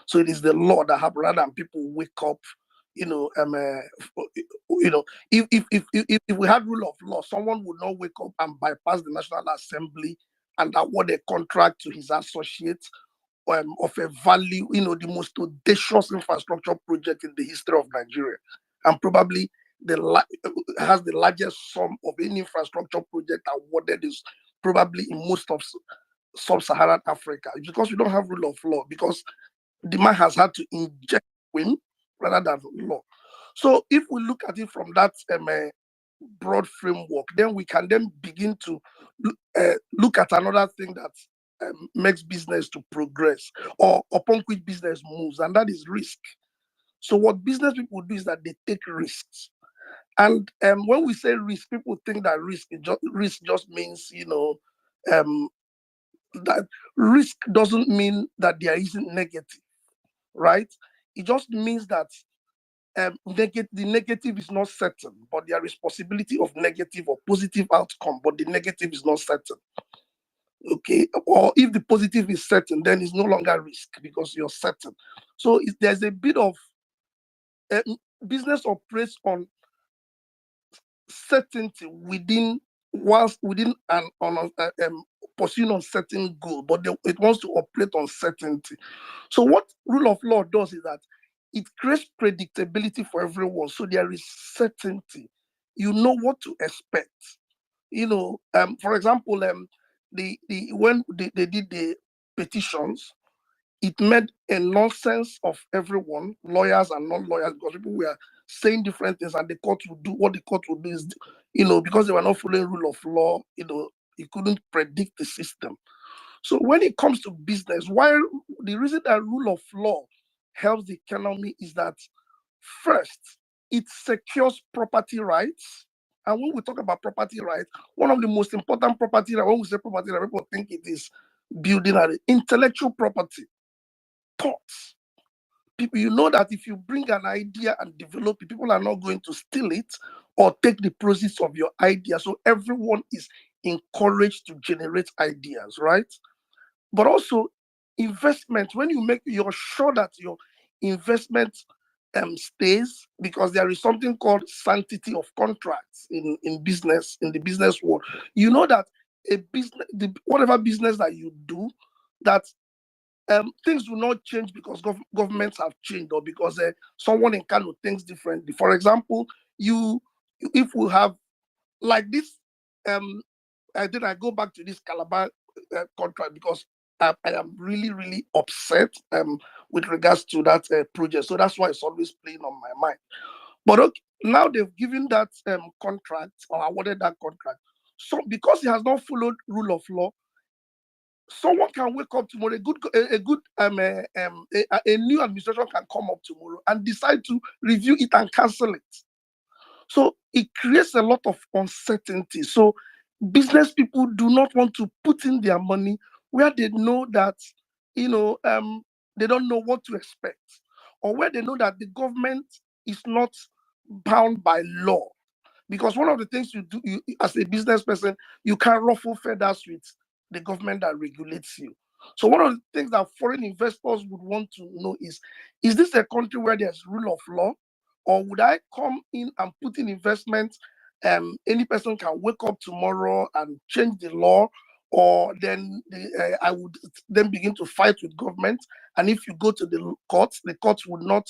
So it is the law that happens rather than people wake up. If we had rule of law, someone would not wake up and bypass the National Assembly and award a contract to his associates of a value, the most audacious infrastructure project in the history of Nigeria, and probably has the largest sum of any infrastructure project awarded is probably in most of sub-Saharan Africa. It's because we don't have rule of law, because the man has had to inject win rather than law. So if we look at it from that broad framework, then we can then begin to look at another thing that makes business to progress, or upon which business moves, and that is risk. So what business people do is that they take risks. And when we say risk, people think that risk just means, that risk doesn't mean that there isn't negative, right? It just means that the negative is not certain, but there is possibility of negative or positive outcome, but the negative is not certain. Okay, or if the positive is certain, then it's no longer risk because you're certain. So there's a bit of business operates on certainty within an pursuing on certain goal, but it wants to operate on certainty. So what rule of law does is that it creates predictability for everyone. So there is certainty. You know what to expect. For example, when they did the petitions, it made a nonsense of everyone, lawyers and non-lawyers, because people were saying different things, and the court would do what the court would do is, because they were not following rule of law, you couldn't predict the system. So when it comes to business, while the reason that rule of law helps the economy is that, first, it secures property rights. And when we talk about property rights, one of the most important property rights, when we say property rights, people think it is building and intellectual property, thoughts. People, you know that if you bring an idea and develop it, people are not going to steal it or take the proceeds of your idea. So everyone is encouraged to generate ideas, right? But also investment, when you're sure that your investment stays, because there is something called sanctity of contracts in business, in the business world. You know that whatever business that you do, that things will not change because governments have changed, or because someone in Kano thinks differently. For example, if we have like this, I go back to this Calabar contract, because I am really, really upset with regards to that project. So that's why it's always playing on my mind. But okay, now they've given that contract, or awarded that contract. So because it has not followed rule of law, someone can wake up tomorrow, a new administration can come up tomorrow and decide to review it and cancel it. So it creates a lot of uncertainty. So business people do not want to put in their money where they know that, they don't know what to expect, or where they know that the government is not bound by law. Because one of the things you do, as a business person, you can't ruffle feathers with the government that regulates you. So one of the things that foreign investors would want to know is this a country where there's rule of law, or would I come in and put in investment? Any person can wake up tomorrow and change the law, or then I would then begin to fight with government. And if you go to the courts would not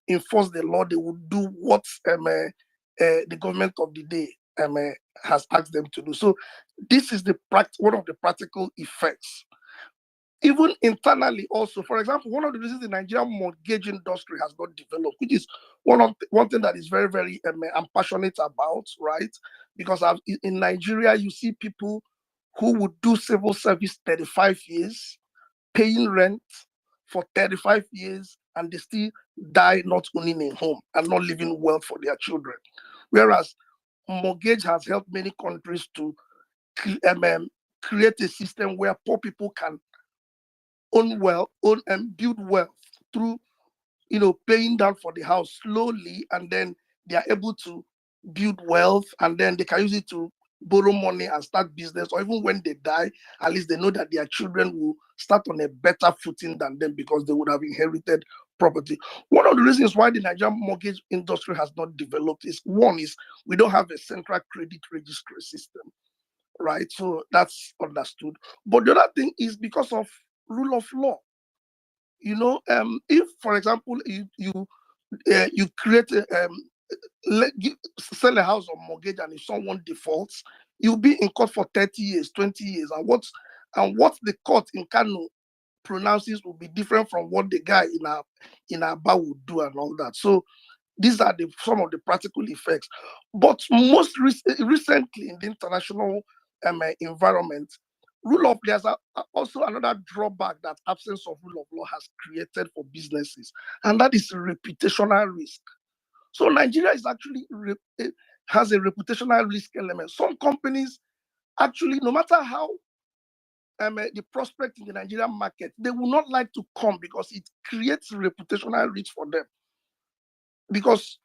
enforce the law. They would do what the government of the day has asked them to do. So this is one of the practical effects. Even internally also, for example, one of the reasons the Nigerian mortgage industry has not developed, which is one thing that is very, very I'm passionate about, right? Because in Nigeria, you see people who would do civil service 35 years, paying rent for 35 years, and they still die not owning a home and not living well for their children. Whereas mortgage has helped many countries to create a system where poor people can own and build wealth through, paying down for the house slowly, and then they are able to build wealth, and then they can use it to borrow money and start business, or even when they die, at least they know that their children will start on a better footing than them because they would have inherited property. One of the reasons why the Nigerian mortgage industry has not developed is, one is we don't have a central credit registry system, right? So that's understood. But the other thing is because of rule of law. If, for example, you create sell a house on mortgage, and if someone defaults, you'll be in court for 30 years, 20 years. And what And what the court in Kano pronounces will be different from what the guy in Aba would do and all that. So these are some of the practical effects. But most recently in the international environment, there's also another drawback that absence of rule of law has created for businesses, and that is reputational risk. So Nigeria is actually has a reputational risk element. Some companies actually, no matter how the prospect in the Nigerian market, they will not like to come because it creates reputational risk for them. Because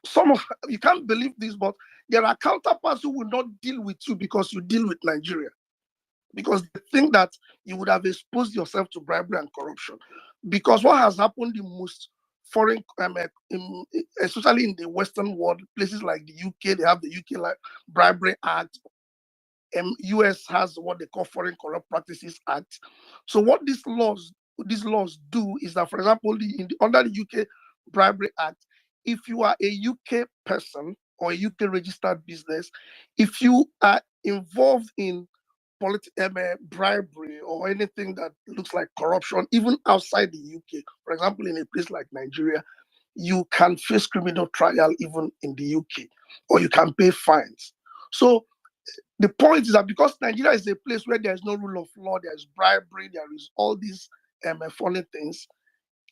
you can't believe this, but there are counterparts who will not deal with you because you deal with Nigeria, because they think that you would have exposed yourself to bribery and corruption. Because what has happened in most foreign, especially in the Western world, places like the UK, they have the UK like Bribery Act. US has what they call Foreign Corrupt Practices Act. So what these laws do is that, for example, under the UK Bribery Act, if you are a UK person or a UK registered business, if you are involved in bribery or anything that looks like corruption, even outside the UK, for example, in a place like Nigeria, you can face criminal trial even in the UK, or you can pay fines. So the point is that because Nigeria is a place where there is no rule of law, there is bribery, there is all these funny things,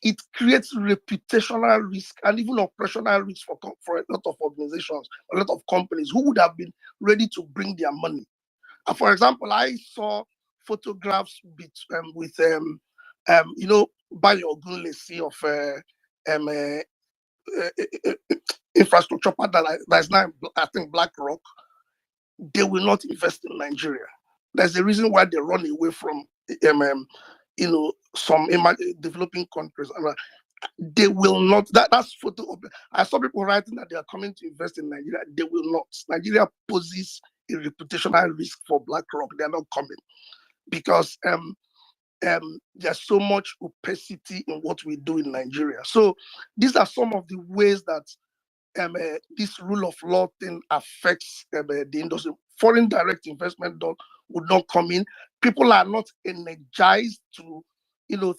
it creates reputational risk and even operational risk for a lot of organizations, a lot of companies who would have been ready to bring their money. For example, I saw photographs with Bayo Ogunlesi of infrastructure partner that's now, I think, BlackRock. They will not invest in Nigeria. There's a reason why they run away from some developing countries. They will not. That's photo. I saw people writing that they are coming to invest in Nigeria. They will not. Nigeria poses a reputational risk for BlackRock. They are not coming because there's so much opacity in what we do in Nigeria. So these are some of the ways that this rule of law thing affects the industry. Foreign direct investment would not come in. People are not energized to,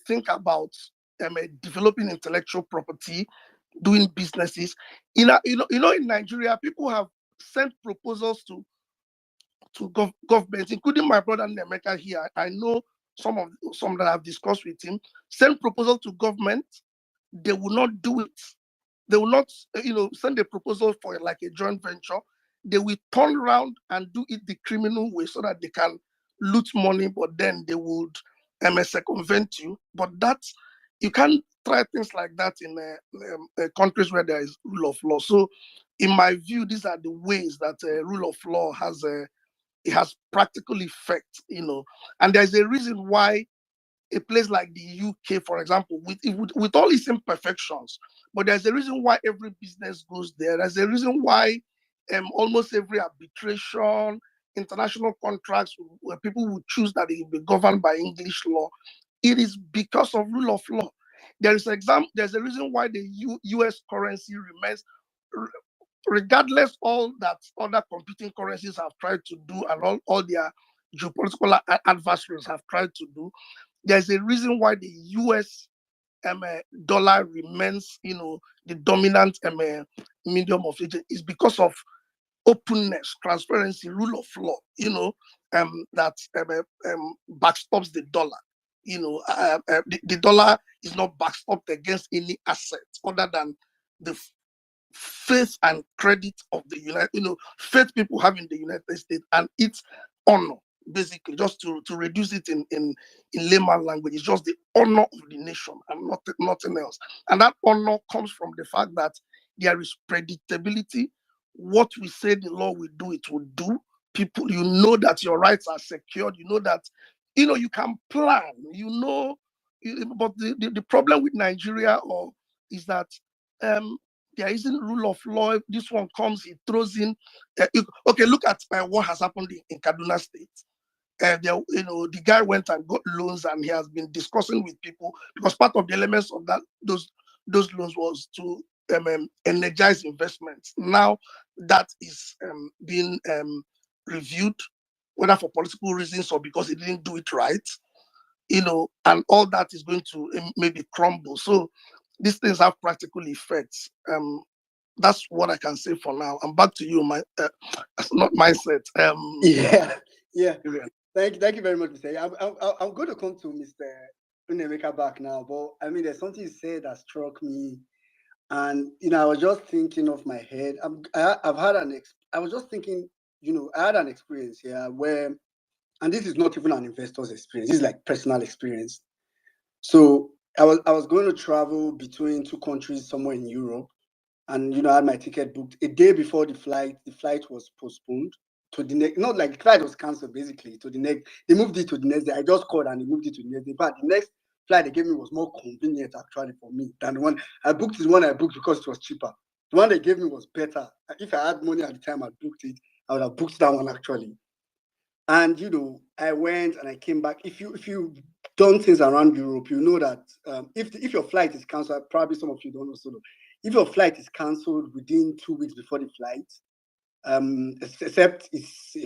think about developing intellectual property, doing businesses. In Nigeria, people have sent proposals to governments, including my brother Nemeka here. I know some that I've discussed with him. Send proposal to government, they will not do it. They will not, send a proposal for like a joint venture. They will turn around and do it the criminal way so that they can loot money, but then they would circumvent you. But you can't try things like that in countries where there is rule of law. So, in my view, these are the ways that rule of law has practical effect, and there's a reason why a place like the UK, for example, with all its imperfections, but there's a reason why every business goes there. There's a reason why almost every arbitration, international contracts, where people would choose that it will be governed by English law. It is because of rule of law. There's a reason why the US currency remains, regardless all that other competing currencies have tried to do and all their geopolitical adversaries have tried to do. There's a reason why the US dollar remains, the dominant medium of exchange. Is because of openness, transparency, rule of law, that backstops the dollar. The dollar is not backstopped against any asset other than the faith and credit of the faith people have in the United States and its honor. Basically, just to reduce it in layman language, it's just the honor of the nation and nothing else. And that honor comes from the fact that there is predictability. What we say the law will do, it will do. People, that your rights are secured. That, you can plan. But the problem with Nigeria is that there isn't rule of law. If this one comes, it throws in. Okay, look at what has happened in Kaduna State. The guy went and got loans, and he has been discussing with people because part of the elements of those loans was to energize investments. Now that is being reviewed, whether for political reasons or because he didn't do it right. and all that is going to maybe crumble. So these things have practical effects. That's what I can say for now. I'm back to you, not mindset. Yeah. Yeah. Thank you very much, Mr. I'm going to come to Mr. Unemeka back now, but I mean, there's something you said that struck me, and I was just thinking off my head. I've had I was just thinking, I had an experience here where, and this is not even an investor's experience. This is like personal experience. So I was going to travel between two countries somewhere in Europe, and I had my ticket booked a day before the flight. The flight was postponed to the next. Not like the flight was cancelled, basically to the next. They moved it to the next day. I just called and they moved it to the next day. But the next flight they gave me was more convenient actually for me than the one I booked. The one I booked because it was cheaper. The one they gave me was better. If I had money at the time I booked it, I would have booked that one actually. And I went and I came back. If you done things around Europe, you know that if your flight is cancelled, probably some of you don't also know. If your flight is cancelled within 2 weeks before the flight, except it's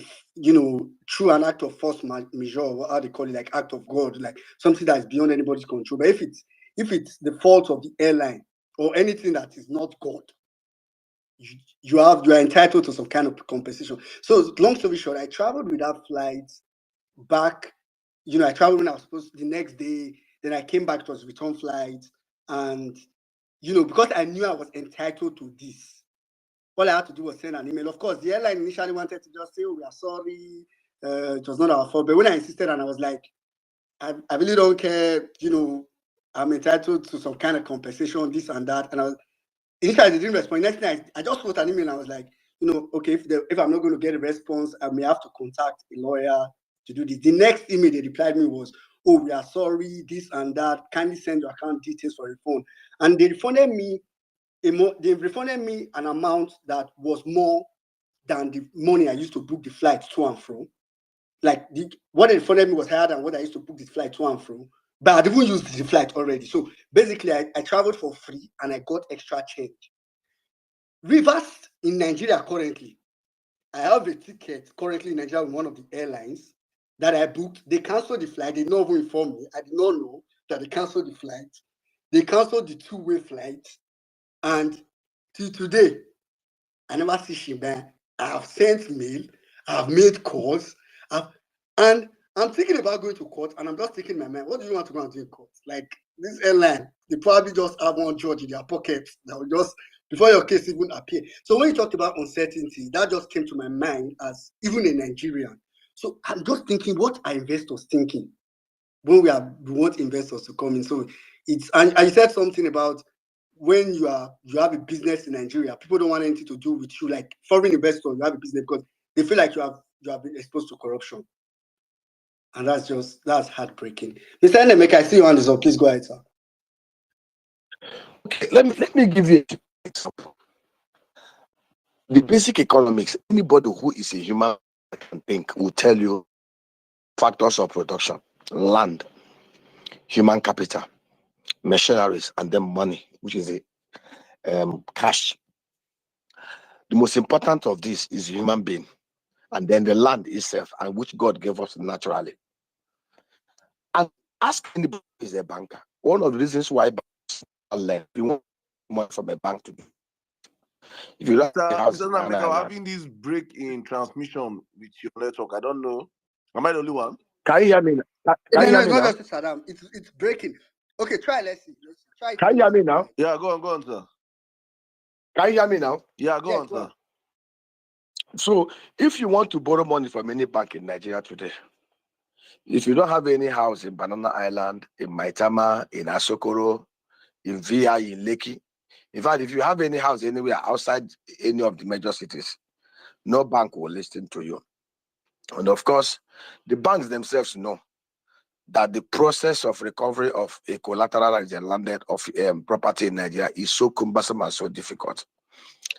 through an act of force majeure, or how they call it, like act of God, like something that is beyond anybody's control. But if it's the fault of the airline or anything that is not God, you are entitled to some kind of compensation. So long story short, I traveled with that flight back. I traveled when I was supposed to, the next day. Then I came back. It was return flight, and because I knew I was entitled to this, all I had to do was send an email. Of course, the airline initially wanted to just say, "Oh, we are sorry, it was not our fault." But when I insisted, and I was like, I really don't care. I'm entitled to some kind of compensation, this and that. And initially they didn't respond. Next thing I just wrote an email and I was like, okay, if I'm not going to get a response, I may have to contact a lawyer to do this. The next email they replied me was, "Oh, we are sorry, this and that. Kindly send your account details for a phone." And they refunded me an amount that was more than the money I used to book the flight to and fro. Like what they refunded me was higher than what I used to book the flight to and fro. But I didn't use the flight already. So basically, I traveled for free and I got extra change. Reverse in Nigeria currently. I have a ticket currently in Nigeria with one of the airlines that I booked. They canceled the flight. They did not even inform me. I did not know that they canceled the flight. They canceled the two-way flight. And till today, I never see Shimba. I have sent mail. I have made calls. And I'm thinking about going to court, and I'm just thinking in my mind, what do you want to go and do in court? Like this airline, they probably just have one judge in their pocket that will just, before your case even appear. So when you talked about uncertainty, that just came to my mind as even a Nigerian. So I'm just thinking, what are investors thinking when we want investors to come in? So and I said something about when you have a business in Nigeria, people don't want anything to do with you. Like foreign investors, you have a business because they feel like you have been exposed to corruption. And that's heartbreaking. Mr. Enemeka, I see you on this, so please go ahead, sir. Okay, let me give you an example. The basic economics, anybody who is a human can think will tell you factors of production: land, human capital, machineries, and then money, which is the cash. The most important of this is human being, and then the land itself, and which God gave us naturally. And ask anybody who is a banker. One of the reasons why banks are lend, you want money from a bank to do. If you like a house Mr. in Nameka, Ghana, I'm having this break in transmission with your network. I don't know. Am I the only one? can you hear me? Can No, you hear it's me not now? just Saddam. It's breaking. Okay, try. Let's see. Try it Can you again. hear me now? Yeah, go on, sir. Can you hear me now? Yeah, go Yes, on, go sir. on. So, if you want to borrow money from any bank in Nigeria today, if you don't have any house in Banana Island, in Maitama, in Asokoro, in VI, in Lekki, in fact, if you have any house anywhere outside any of the major cities, no bank will listen to you. And of course, the banks themselves know that the process of recovery of a collateralized landed of property in Nigeria is so cumbersome and so difficult.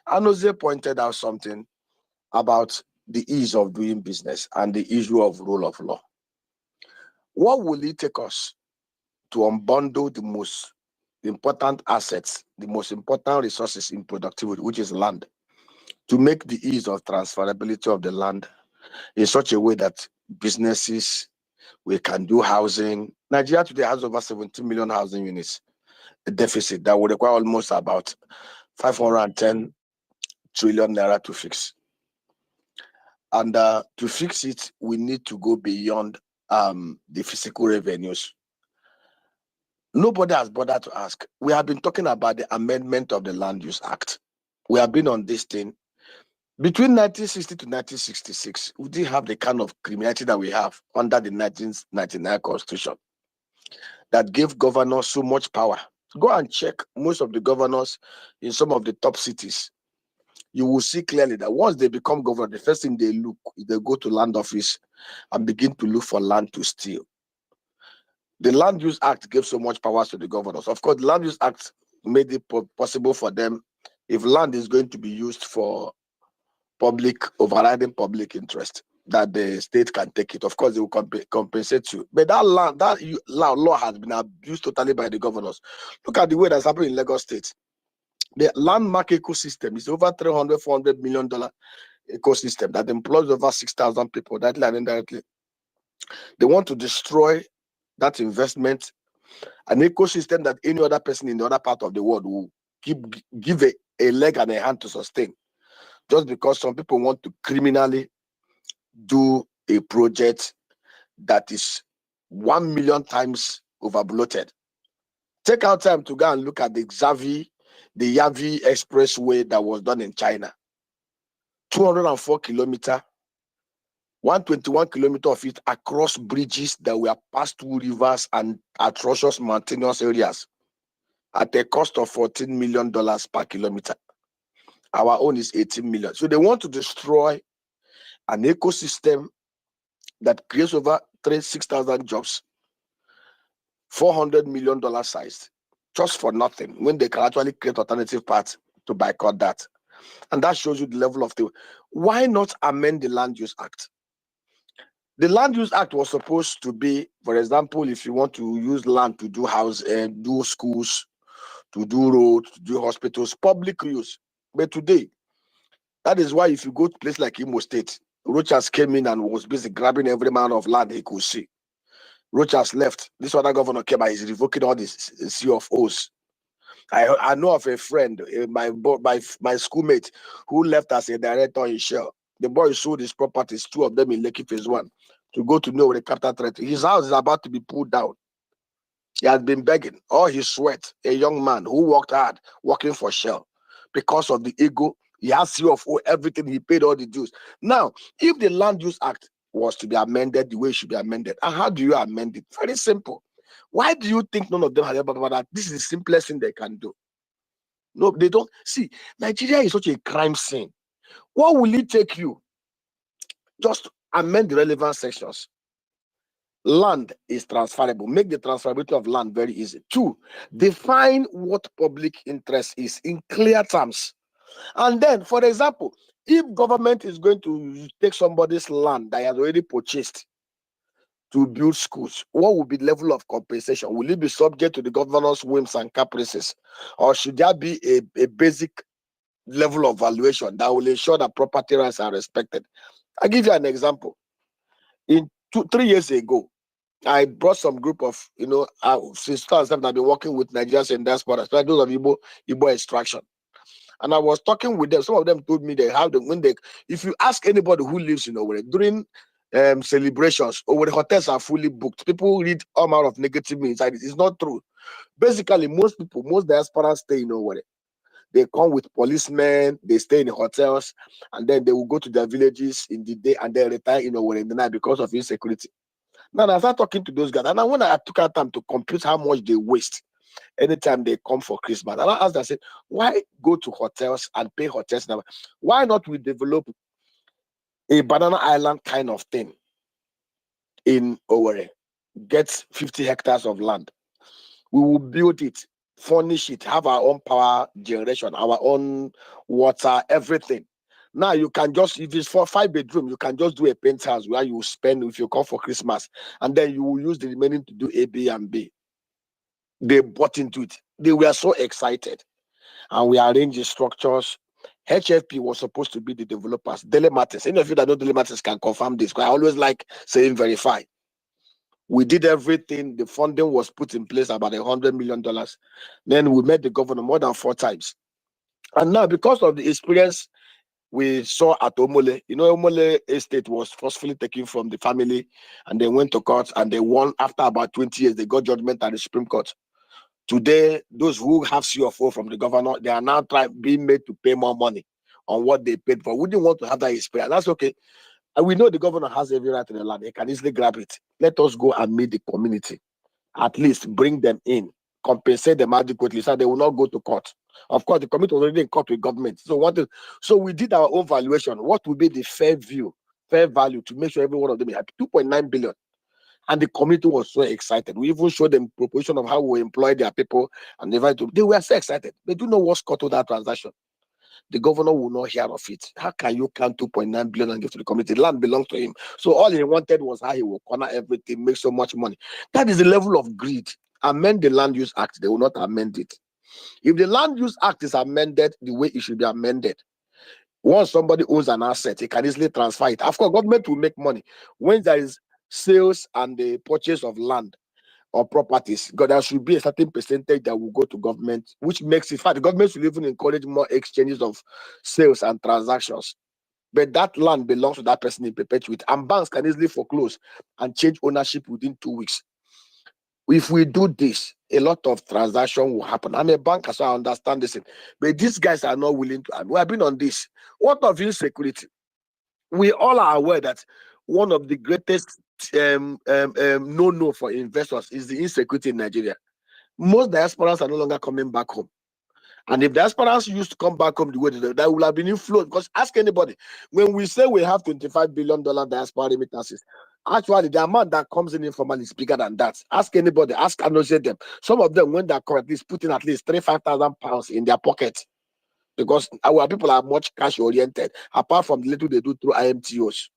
Anoze pointed out something about the ease of doing business and the issue of rule of law. What will it take us to unbundle the most important assets, the most important resources in productivity, which is land, to make the ease of transferability of the land in such a way that businesses We can do housing. Nigeria today has over 17 million housing units, a deficit that would require almost about 510 trillion naira to fix. And to fix it, we need to go beyond the physical revenues. Nobody has bothered to ask. We have been talking about the amendment of the Land Use Act. We have been on this thing. Between 1960 to 1966, we didn't have the kind of criminality that we have under the 1999 Constitution that gave governors so much power. Go and check most of the governors in some of the top cities. You will see clearly that once they become governor, the first thing they look is they go to land office and begin to look for land to steal. The Land Use Act gave so much powers to the governors. Of course, the Land Use Act made it possible for them, if land is going to be used for overriding public interest, that the state can take it. Of course, they will compensate you. But that law has been abused totally by the governors. Look at the way that's happening in Lagos State. The landmark ecosystem is over $300-400 million ecosystem that employs over 6,000 people, directly and indirectly. They want to destroy that investment, an ecosystem that any other person in the other part of the world will give a leg and a hand to sustain, just because some people want to criminally do a project that is 1 million times over bloated. Take out time to go and look at the Yavi Expressway that was done in China. 204 kilometers, 121 kilometers of it across bridges that were passed through rivers and atrocious mountainous areas at a cost of $14 million per kilometer. Our own is 18 million. So they want to destroy an ecosystem that creates over 6,000 jobs, $400 million sized, just for nothing, when they can actually create alternative paths to boycott that. And that shows you the level of the. Why not amend the Land Use Act? The Land Use Act was supposed to be, for example, if you want to use land to do do schools, to do roads, to do hospitals, public use. But today, that is why if you go to a place like Imo State, Rochas came in and was busy grabbing every man of land he could see. Rochas left. This other governor came and is revoking all these CFOs. I know of a friend, my schoolmate, who left as a director in Shell. The boy sold his properties, 2 of them in Lekki Phase 1, to go to know the capital threat. His house is about to be pulled down. He has been begging all his sweat, a young man who worked hard, working for Shell. Because of the ego, he has CFO, everything, he paid all the dues. Now, if the Land Use Act was to be amended the way it should be amended, and how do you amend it? Very simple. Why do you think none of them have ever about that? This is the simplest thing they can do. No, they don't. See, Nigeria is such a crime scene. What will it take you? Just amend the relevant sections. Land is transferable. Make the transferability of land very easy. 2, define what public interest is in clear terms. And then, for example, if government is going to take somebody's land that he has already purchased to build schools, what will be the level of compensation? Will it be subject to the governor's whims and caprices? Or should there be a basic level of valuation that will ensure that property rights are respected? I'll give you an example. In 3 years ago, I brought some group of, since 2007, I've been working with Nigerians in diaspora, especially those of Igbo extraction. And I was talking with them. Some of them told me they have them if you ask anybody who lives in Owerri, during celebrations, Owerri hotels are fully booked. People read all manner of negative inside it. It's not true. Basically, most diaspora stay in Owerri. They come with policemen, they stay in the hotels, and then they will go to their villages in the day and then retire in Owerri in the night because of insecurity. Now, I started talking to those guys, and when I took out time to compute how much they waste anytime they come for Christmas, and I asked them, I said, why go to hotels and pay hotels now? Why not we develop a banana island kind of thing in Owerri? Get 50 hectares of land. We will build it, furnish it, have our own power generation, our own water, everything. Now you can just, if it's for 5 bedroom, you can just do a penthouse where you spend if you come for Christmas, and then you will use the remaining to do A, B, and B. They bought into it. They were so excited, and we arranged the structures. HFP was supposed to be the developers. Daily Matters. Any of you that know Daily Matters can confirm this, because I always like saying verify. We did everything. The funding was put in place, about $100 million. Then we met the governor more than 4 times. And now, because of the experience we saw at Omole, Omole estate was forcefully taken from the family, and they went to court and they won. After about 20 years, they got judgment at the Supreme Court. Today, those who have CFO from the governor, they are now being made to pay more money on what they paid for. We didn't want to have that experience. That's okay. And we know the governor has every right in the land. He can easily grab it. Let us go and meet the community. At least bring them in, compensate them adequately so they will not go to court. Of course, the committee was already in court with government. So we did our own valuation. What would be the fair value to make sure every one of them is happy? 2.9 billion. And the community was so excited. We even showed them proposition of how we employ their people, and they were so excited. They do know what's cut to that transaction. The governor will not hear of it. How can you count 2.9 billion and give to the community? The land belongs to him. So all he wanted was how he will corner everything, make so much money. That is the level of greed. Amend the Land Use Act. They will not amend it. If the Land Use Act is amended the way it should be amended, once somebody owns an asset, he can easily transfer it. Of course, government will make money when there is sales and the purchase of land or properties. God, there should be a certain percentage that will go to government, which makes it. In fact, the government should even encourage more exchanges of sales and transactions. But that land belongs to that person in perpetuity, and banks can easily foreclose and change ownership within 2 weeks. If we do this, a lot of transaction will happen. I'm a banker, so I understand this. But these guys are not willing to. We have been on this. What of insecurity? We all are aware that one of the greatest no for investors is the insecurity in Nigeria. Most diasporans are no longer coming back home. And if diasporans used to come back home the way that would have been influenced. Because ask anybody, when we say we have $25 billion diaspora remittances, actually the amount that comes in informally is bigger than that. Ask anybody, ask associate them. Some of them, when they're at least putting at least £35,000 in their pocket, because our people are much cash oriented, apart from the little they do through IMTOs.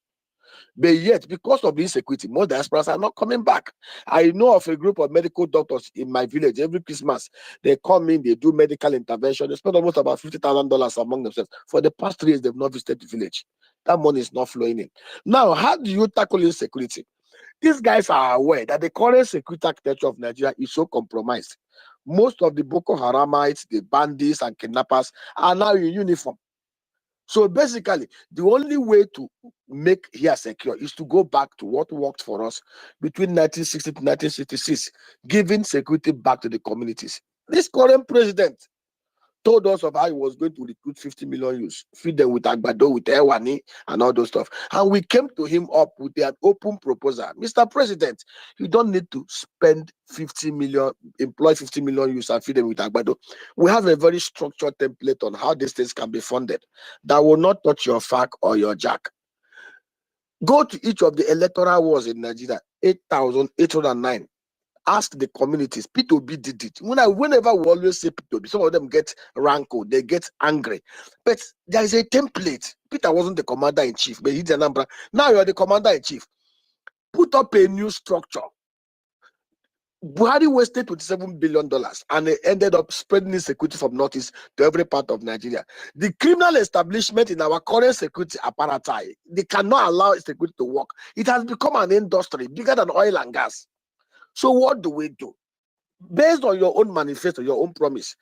But yet, because of the insecurity, most diasporas are not coming back. I know of a group of medical doctors in my village. Every Christmas, they come in, they do medical intervention. They spend almost about $50,000 among themselves. For the past 3 years, they've not visited the village. That money is not flowing in. Now, how do you tackle insecurity? These guys are aware that the current security architecture of Nigeria is so compromised. Most of the Boko Haramites, the bandits, and kidnappers are now in uniform. So basically, the only way to make here secure is to go back to what worked for us between 1960 to 1966, giving security back to the communities. This current president told us of how he was going to recruit 50 million youths, feed them with agbado, with ewani, and all those stuff. And we came to him up with an open proposal. Mr. President, you don't need to spend 50 million, employ 50 million youths and feed them with agbado. We have a very structured template on how these things can be funded that will not touch your FAC or your jack. Go to each of the electoral wards in Nigeria, 8,809. Ask the communities. P2B did it. Whenever we always say P2B, some of them get rancor, they get angry. But there is a template. Peter wasn't the commander-in-chief, but he's a number. Now you're the commander-in-chief. Put up a new structure. Buhari wasted $27 billion and they ended up spreading insecurity from Northeast to every part of Nigeria. The criminal establishment in our current security apparatus, they cannot allow security to work. It has become an industry bigger than oil and gas. So what do we do? Based on your own manifesto, your own promise,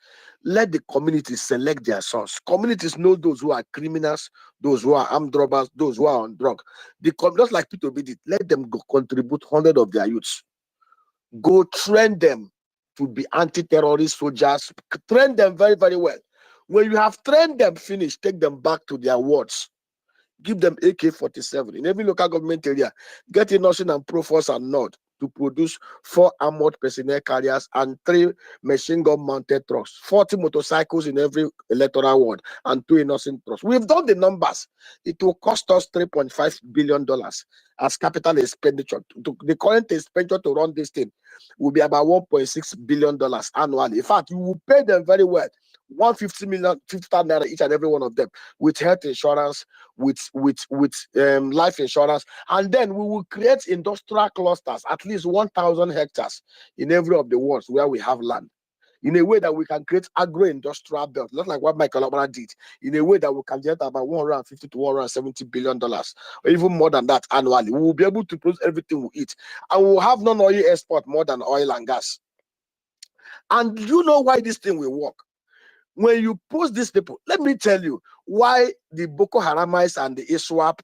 let the communities select their sons. Communities know those who are criminals, those who are armed robbers, those who are on drug. Just like P2B did, let them go contribute 100 of their youths. Go train them to be anti-terrorist soldiers. Train them very, very well. When you have trained them, finish, take them back to their wards. Give them AK-47 in every local government area. Get in Nursing and Proforce and Nord to produce 4 armored personnel carriers and 3 machine gun mounted trucks, 40 motorcycles in every electoral ward, and 2 nursing trucks. We've done the numbers. It will cost us $3.5 billion as capital expenditure. The current expenditure to run this thing will be about $1.6 billion annually. In fact, you will pay them very well. 150 million, 50,000 naira each and every one of them, with health insurance, with life insurance, and then we will create industrial clusters, at least 1,000 hectares in every of the wards where we have land. in a way that we can create agro-industrial belt, not like what Michael Obama did, in a way that we can generate about $150 to $170 billion, or even more than that annually. We will be able to produce everything we eat, and we will have non-oil export more than oil and gas. And you know why this thing will work? When you post these people, let me tell you why the Boko Haramites and the ISWAP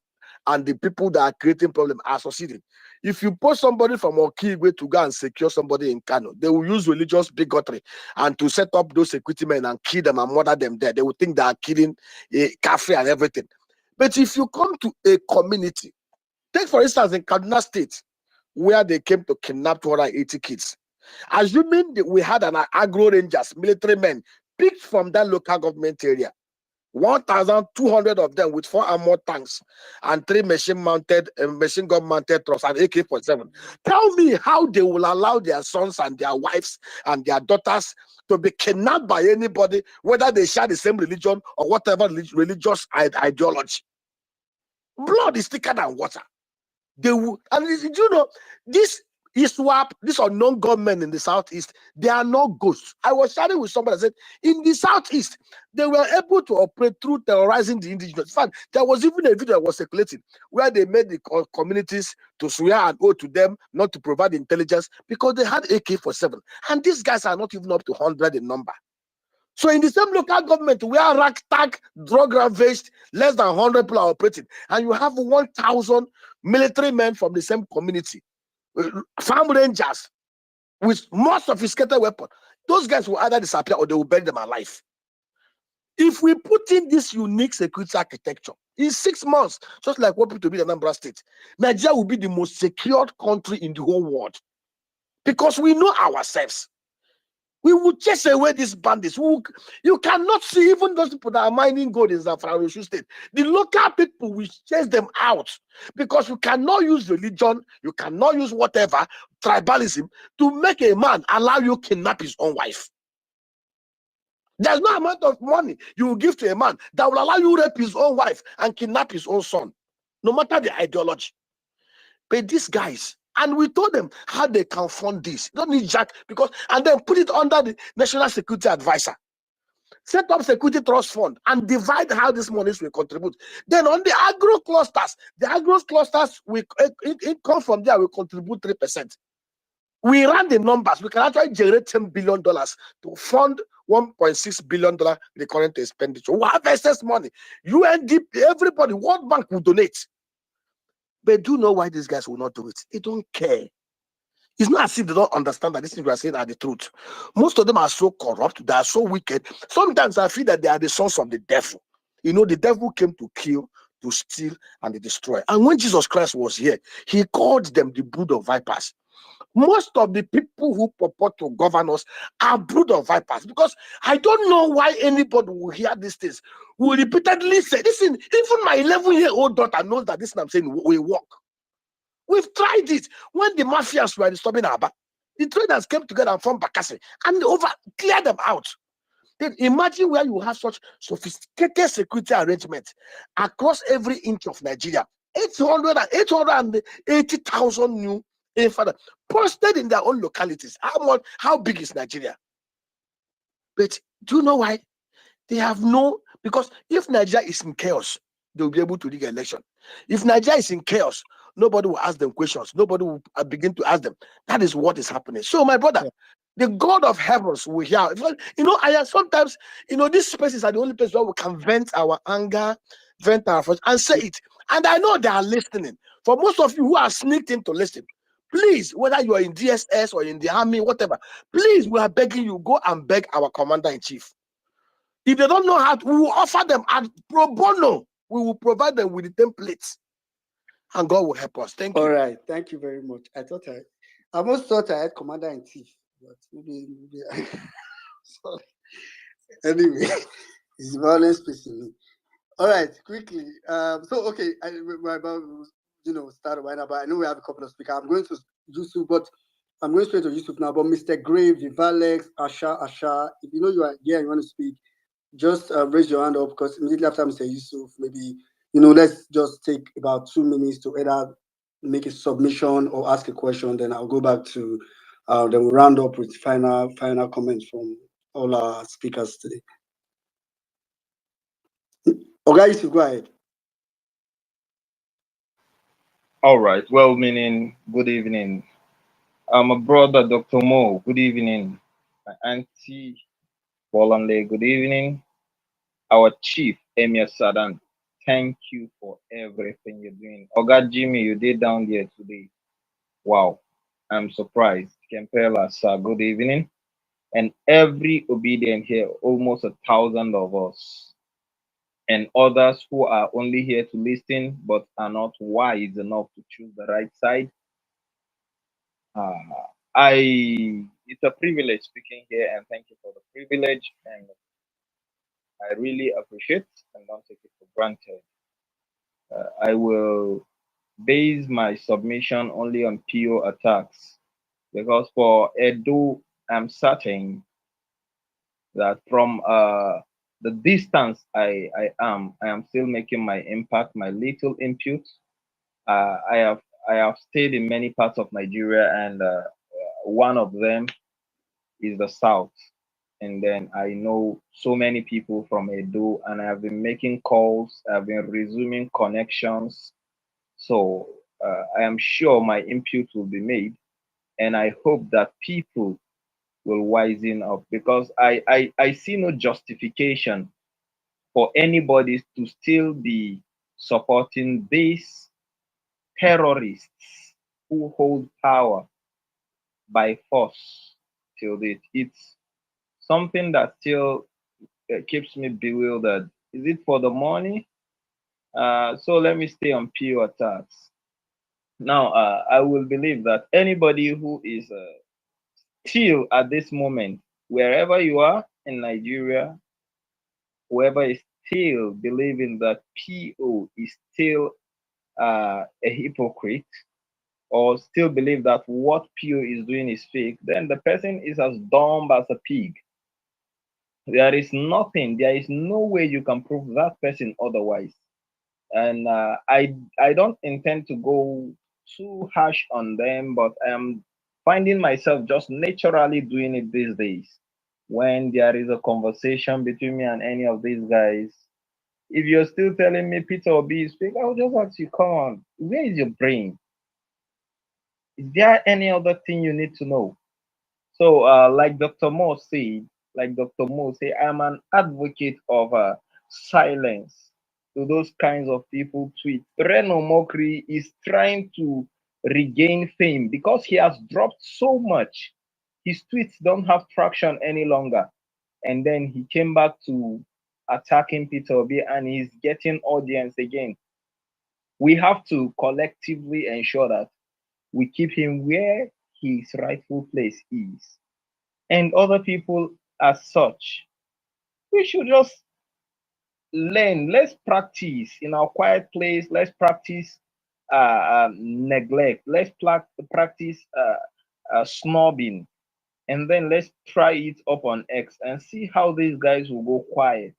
and the people that are creating problems are succeeding. If you post somebody from Okigwe to go and secure somebody in Kano, they will use religious bigotry and to set up those security men and kill them and murder them there. They will think they are killing a cafe and everything. But if you come to a community, take for instance in Kaduna State, where they came to kidnap 280 kids, assuming that we had an agro rangers, military men, picked from that local government area, 1,200 of them with 4 armored tanks and 3 machine gun mounted trucks and AK-47. Tell me how they will allow their sons and their wives and their daughters to be kidnapped by anybody, whether they share the same religion or whatever religious ideology. Blood is thicker than water. They will, and you know, this ISWAP, these unknown gunmen in the southeast, they are not ghosts. I was chatting with somebody that said in the southeast, they were able to operate through terrorizing the indigenous. In fact, there was even a video that was circulating where they made the communities to swear an oath to them not to provide intelligence because they had AK-47. And these guys are not even up to 100 in number. So in the same local government where ragtag, drug ravaged, less than 100 people are operating, and you have 1,000 military men from the same community, farm rangers with more sophisticated weapons, those guys will either disappear or they will bury them alive. If we put in this unique security architecture, in 6 months, just like what people to be in Anambra State, Nigeria will be the most secured country in the whole world because we know ourselves. We will chase away these bandits. You cannot see even those people that are mining gold in Zamfara State. The local people will chase them out because you cannot use religion, you cannot use whatever, tribalism, to make a man allow you kidnap his own wife. There's no amount of money you will give to a man that will allow you rape his own wife and kidnap his own son, no matter the ideology. But these guys, and we told them how they can fund this. You don't need jack because, and then put it under the National Security Advisor. Set up security trust fund and divide how these monies will contribute. Then on the agro clusters will income from there will contribute 3%. We ran the numbers. We can actually generate $10 billion to fund $1.6 billion recurrent expenditure. We have excess money. UNDP, everybody, World Bank will donate. But do you know why these guys will not do it? They don't care. It's not as if they don't understand that these things we are saying are the truth. Most of them are so corrupt, they are so wicked. Sometimes I feel that they are the sons of the devil. You know, the devil came to kill, to steal, and to destroy. And when Jesus Christ was here, he called them the brood of vipers. Most of the people who purport to govern us are brood of vipers because I don't know why anybody will hear these things. Will repeatedly say, listen, even my 11-year-old daughter knows that this thing I'm saying will work. We've tried it. When the mafias were disturbing Aba, the traders came together and formed Bakassi and cleared them out. Then imagine where you have such sophisticated security arrangements across every inch of Nigeria. 880,000 new infantry posted in their own localities. How big is Nigeria? But do you know why? They have because if Nigeria is in chaos, they'll be able to rig an election. If Nigeria is in chaos, nobody will ask them questions. Nobody will begin to ask them. That is what is happening. So, my brother, the God of heavens will hear. You know, sometimes, these spaces are the only place where we can vent our anger, vent our frustration, and say it. And I know they are listening. For most of you who are sneaked in to listen, please, whether you are in DSS or in the army, whatever, please, we are begging you, go and beg our commander-in-chief. If they don't know how we will offer them at pro bono. We will provide them with the templates. And God will help us. Thank you. All right. Thank you very much. I almost thought I had commander-in-chief, but maybe sorry. Anyway, it's VawulenceSpace in me. All right, quickly. Okay, we're about start right now, but I know we have a couple of speakers. I'm going to Yusuf, but I'm going straight to Yusuf now. But Mr. Grave, Vivalex, Asha, if you know you are here and you want to speak, just raise your hand up because immediately after Mr. Yusuf, maybe let's just take about 2 minutes to either make a submission or ask a question. Then I'll go back to then we'll round up with final comments from all our speakers today. Okay, you go ahead. All right. Well, meaning good evening. My brother, Dr. Mo. Good evening. My auntie, Bolanle. Good evening. Our chief, Emir Sadan. Thank you for everything you're doing. Oga Jimmy, you did down there today. Wow. I'm surprised. Kempela, sir. Good evening. And every obedient here, almost 1,000 of us, and others who are only here to listen but are not wise enough to choose the right side. Uh, it's a privilege speaking here, and thank you for the privilege, and I really appreciate and don't take it for granted. I will base my submission only on PO attacks because for Edo, I'm certain that from the distance I am still making my impact, my little input. Uh, I have I have stayed in many parts of Nigeria, and one of them is the South. And then I know so many people from Edo, and I have been making calls. I've been resuming connections. So I am sure my input will be made, and I hope that people will wisen up because I see no justification for anybody to still be supporting these terrorists who hold power by force till date. It's something that still keeps me bewildered. Is it for the money? So let me stay on pure attacks. Now, I will believe that anybody who is still at this moment, wherever you are in Nigeria, whoever is still believing that PO is still a hypocrite, or still believe that what PO is doing is fake, then the person is as dumb as a pig. There is no way you can prove that person otherwise. And I don't intend to go too harsh on them, but I am finding myself just naturally doing it these days. When there is a conversation between me and any of these guys, if you're still telling me Peter Obi is fake, I'll just ask you, come on, where is your brain? Is there any other thing you need to know? So, like Dr. Mo said, I'm an advocate of silence to those kinds of people. Tweet Reno Mokri is trying to regain fame because he has dropped so much. His tweets don't have traction any longer, and then he came back to attacking Peter Obi, and he's getting audience again. We have to collectively ensure that we keep him where his rightful place is. And other people as such, we should just learn. Let's practice in our quiet place. Let's practice neglect. Let's practice snobbing. And then let's try it up on X and see how these guys will go quiet.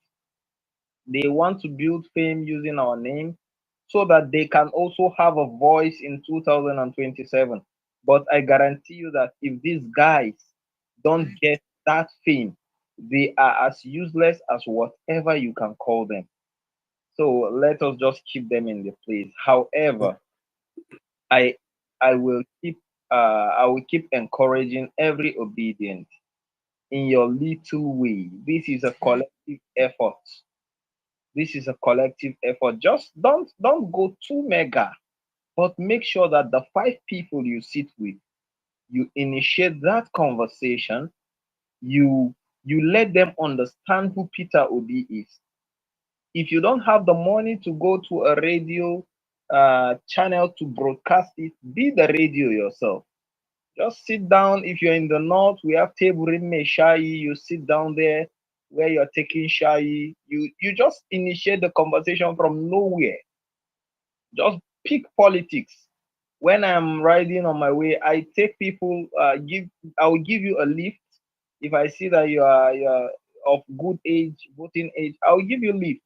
They want to build fame using our name so that they can also have a voice in 2027. But I guarantee you that if these guys don't get that fame, they are as useless as whatever you can call them. So let us just keep them in the place. However, I I will keep I will keep encouraging every obedient in your little way. This is a collective effort. This is a collective effort. Just don't go too mega, but make sure that the five people you sit with, you initiate that conversation. You let them understand who Peter Obi is. If you don't have the money to go to a radio channel to broadcast it, be the radio yourself. Just sit down. If you're in the north, we have Teburin Shai. You sit down there where you're taking Shai. You just initiate the conversation from nowhere. Just pick politics. When I'm riding on my way, I take people, I will give you a lift. If I see that you're of good age, voting age, I'll give you lift.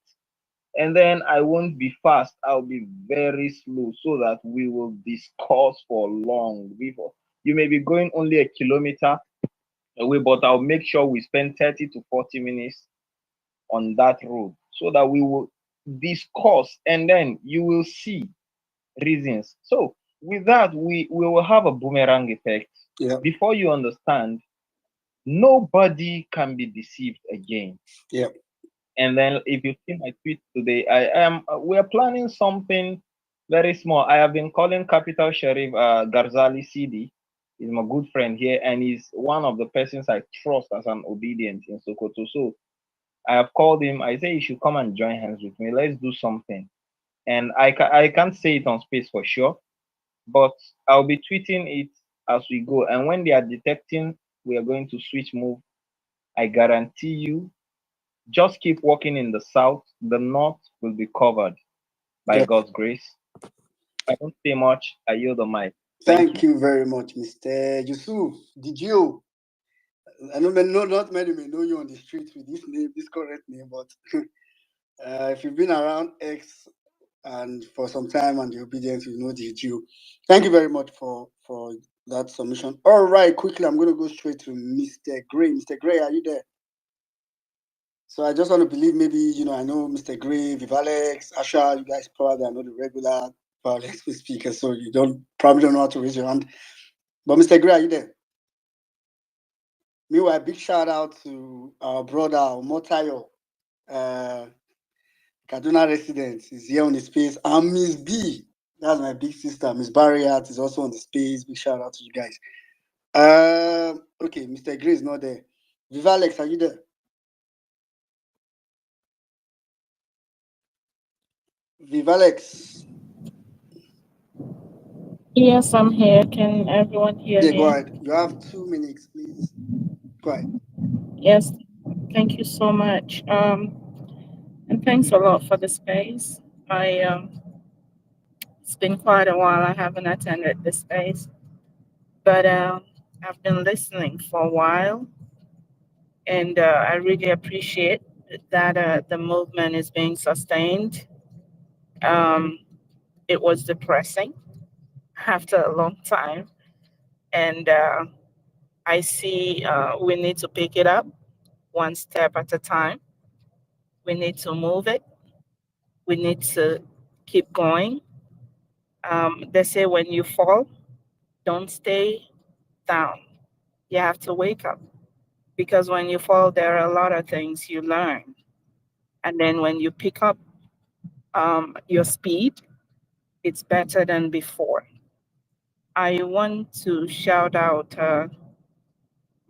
And then I won't be fast, I'll be very slow so that we will discuss for long. Before you may be going only a kilometer, away, but I'll make sure we spend 30 to 40 minutes on that road so that we will discuss and then you will see reasons. So with that, we will have a boomerang effect. Yeah. Before you understand, nobody can be deceived again. Yeah. And then if you see my tweet today, I am we're planning something very small. I have been calling Capital Sheriff Garzali CD. He's my good friend here, and he's one of the persons I trust as an obedient in Sokoto. So I have called him. I say you should come and join hands with me. Let's do something. And I can't say it on space for sure, but I'll be tweeting it as we go. And when they are detecting we are going to switch move, I guarantee you, just keep walking in the south. The north will be covered by Yeah. God's grace. I don't say much. I yield the mic. Thank you very much, Mr. Yusuf. Did you? I know not many may know you on the street with this name, this correct name, but if you've been around X and for some time and the obedience, you know the Jew. Thank you very much for that submission. All right, quickly, I'm going to go straight to Mr. Gray. Mr. Gray, are you there? So I just want to believe maybe, I know Mr. Gray, Vivalex, Asha, you guys probably are not the regular VawulenceSpace speakers, so you probably don't know how to raise your hand. But Mr. Gray, are you there? Meanwhile, big shout out to our brother, Motayo, Kaduna resident, is here on the space. And Miss B, that's my big sister, Miss Barriat, is also on the space. Big shout out to you guys. Okay, Mr. Gray is not there. Vivalex, are you there? Vivalex. Yes, I'm here. Can everyone hear Yeah, me? go ahead. You have 2 minutes, please. Go ahead. Yes, thank you so much. And thanks a lot for the space. It's been quite a while. I haven't attended this space, but I've been listening for a while, and I really appreciate that the movement is being sustained. It was depressing after a long time, and I see we need to pick it up one step at a time. We need to move it. We need to keep going. They say when you fall, don't stay down. You have to wake up, because when you fall, there are a lot of things you learn. And then when you pick up your speed, it's better than before. I want to shout out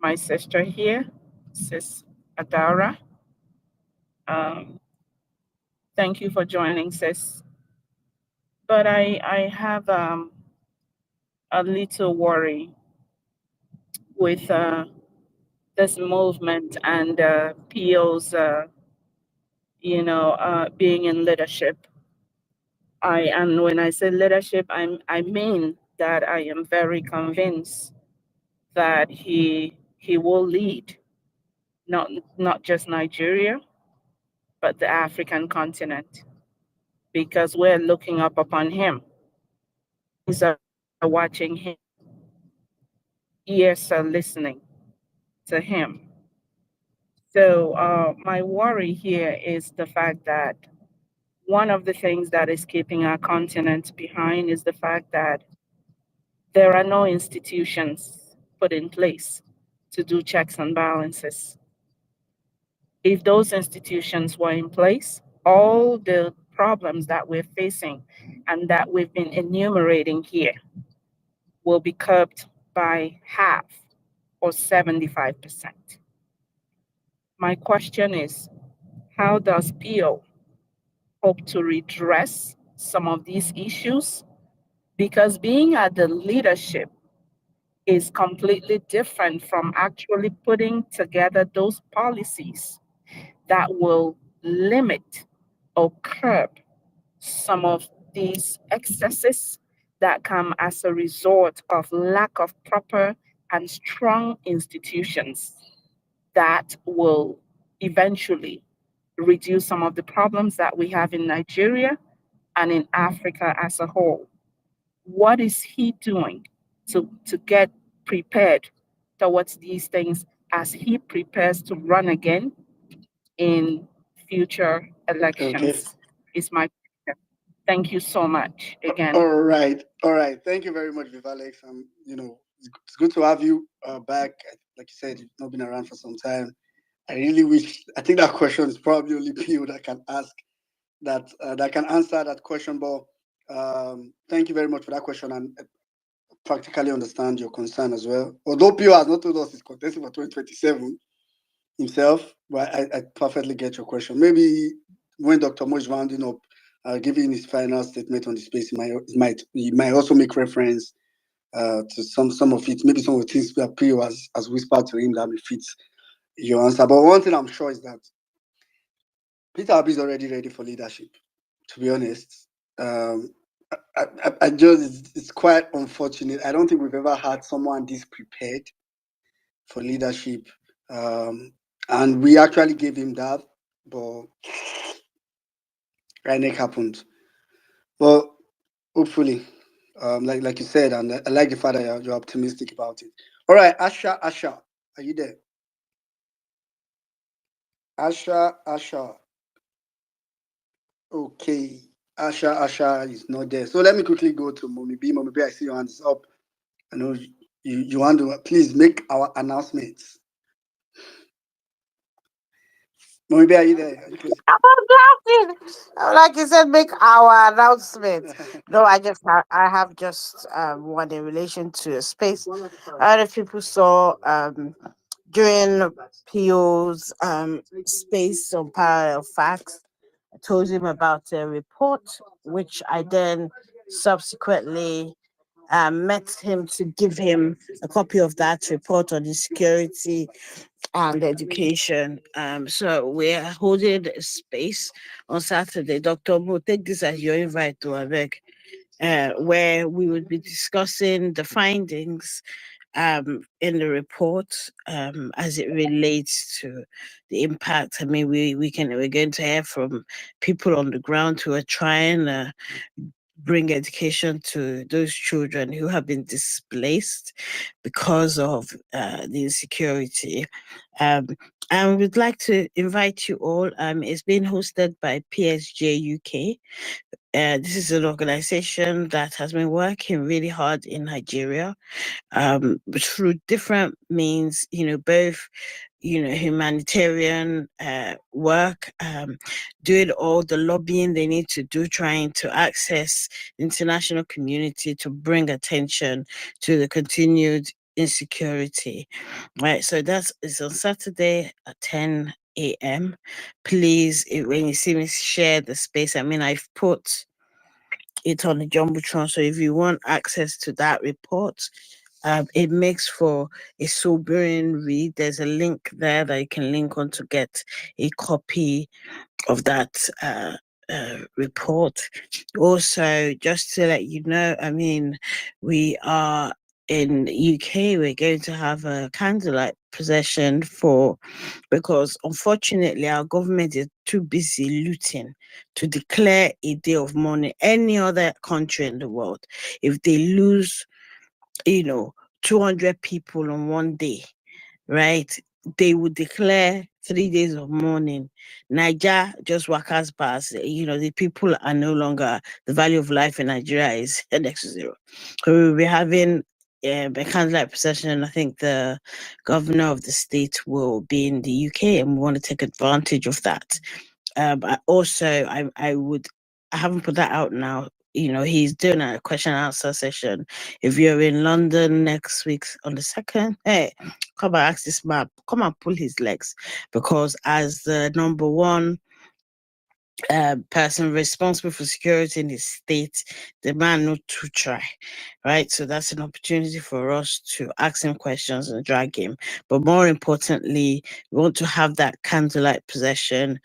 my sister here, Sis Adara. Um, thank you for joining, Sis. But I have a little worry with this movement and PO's, being in leadership. And when I say leadership, I mean that I am very convinced that he will lead not just Nigeria, but the African continent, because we're looking up upon him. Eyes are watching him, ears are listening to him. So my worry here is the fact that one of the things that is keeping our continent behind is the fact that there are no institutions put in place to do checks and balances. If those institutions were in place, all the problems that we're facing and that we've been enumerating here will be curbed by half or 75%. My question is, how does PO hope to redress some of these issues? Because being at the leadership is completely different from actually putting together those policies that will limit or curb some of these excesses that come as a result of lack of proper and strong institutions that will eventually reduce some of the problems that we have in Nigeria and in Africa as a whole. What is he doing to get prepared towards these things as he prepares to run again in future Okay. elections. Is my thank you so much again. All right. All right. Thank you very much, Vivalex. It's good to have you back. Like you said, you've not been around for some time. I really wish. I think that question is probably only people that can ask that can answer that question. But thank you very much for that question, and practically understand your concern as well. Although Pio has not told us he's contesting for 2027 himself, but I perfectly get your question. Maybe when Dr. Mo is rounding up, giving his final statement on the space, he might also make reference to some of it, maybe some of the things that Pio has whispered to him that may fit your answer. But one thing I'm sure is that Peter Obi is already ready for leadership. To be honest, I just it's quite unfortunate. I don't think we've ever had someone this prepared for leadership, and we actually gave him that, but Reinek happened. But hopefully, like you said, and I like the fact that you're optimistic about it. All right, Asha, are you there? Asha. Okay, Asha is not there. So let me quickly go to Mommy B. Mommy B, I see your hands up. I know you want to please make our announcements. Mommy B, are you there? I'm laughing. Like you said, make our announcement. No, I have just one in relation to space. Other people saw during PO's space on parallel facts. I told him about a report, which I then subsequently met him to give him a copy of that report on the security and education. So we're holding a space on Saturday. Dr. Mo, take this as your invite to Avec, where we would be discussing the findings in the report as it relates to the impact. I mean, we're going to hear from people on the ground who are trying to bring education to those children who have been displaced because of the insecurity. And we'd like to invite you all. It's being hosted by PSJ UK. This is an organization that has been working really hard in Nigeria through different means, both humanitarian work, doing all the lobbying they need to do, trying to access the international community to bring attention to the continued insecurity. Right, so it's on Saturday at 10 a.m. Please, when you see me, share the space. I mean, I've put it on the Jumbotron, so if you want access to that report, it makes for a sobering read. There's a link there that you can link on to get a copy of that report. Also, just to let you know, I mean, we are in UK. We're going to have a candlelight procession because unfortunately our government is too busy looting to declare a day of mourning. Any other country in the world, if they lose 200 people on one day, right? They would declare 3 days of mourning. Niger just workers pass. The people are no longer, the value of life in Nigeria is next to zero. So we'll be having a candlelight procession, and I think the governor of the state will be in the UK, and we want to take advantage of that. I haven't put that out now. He's doing a question and answer session. If you're in London next week on the 2nd, hey, come and ask this man, come and pull his legs, because as the number one person responsible for security in his state, the man not to try, right? So that's an opportunity for us to ask him questions and drag him. But more importantly, we want to have that candlelight procession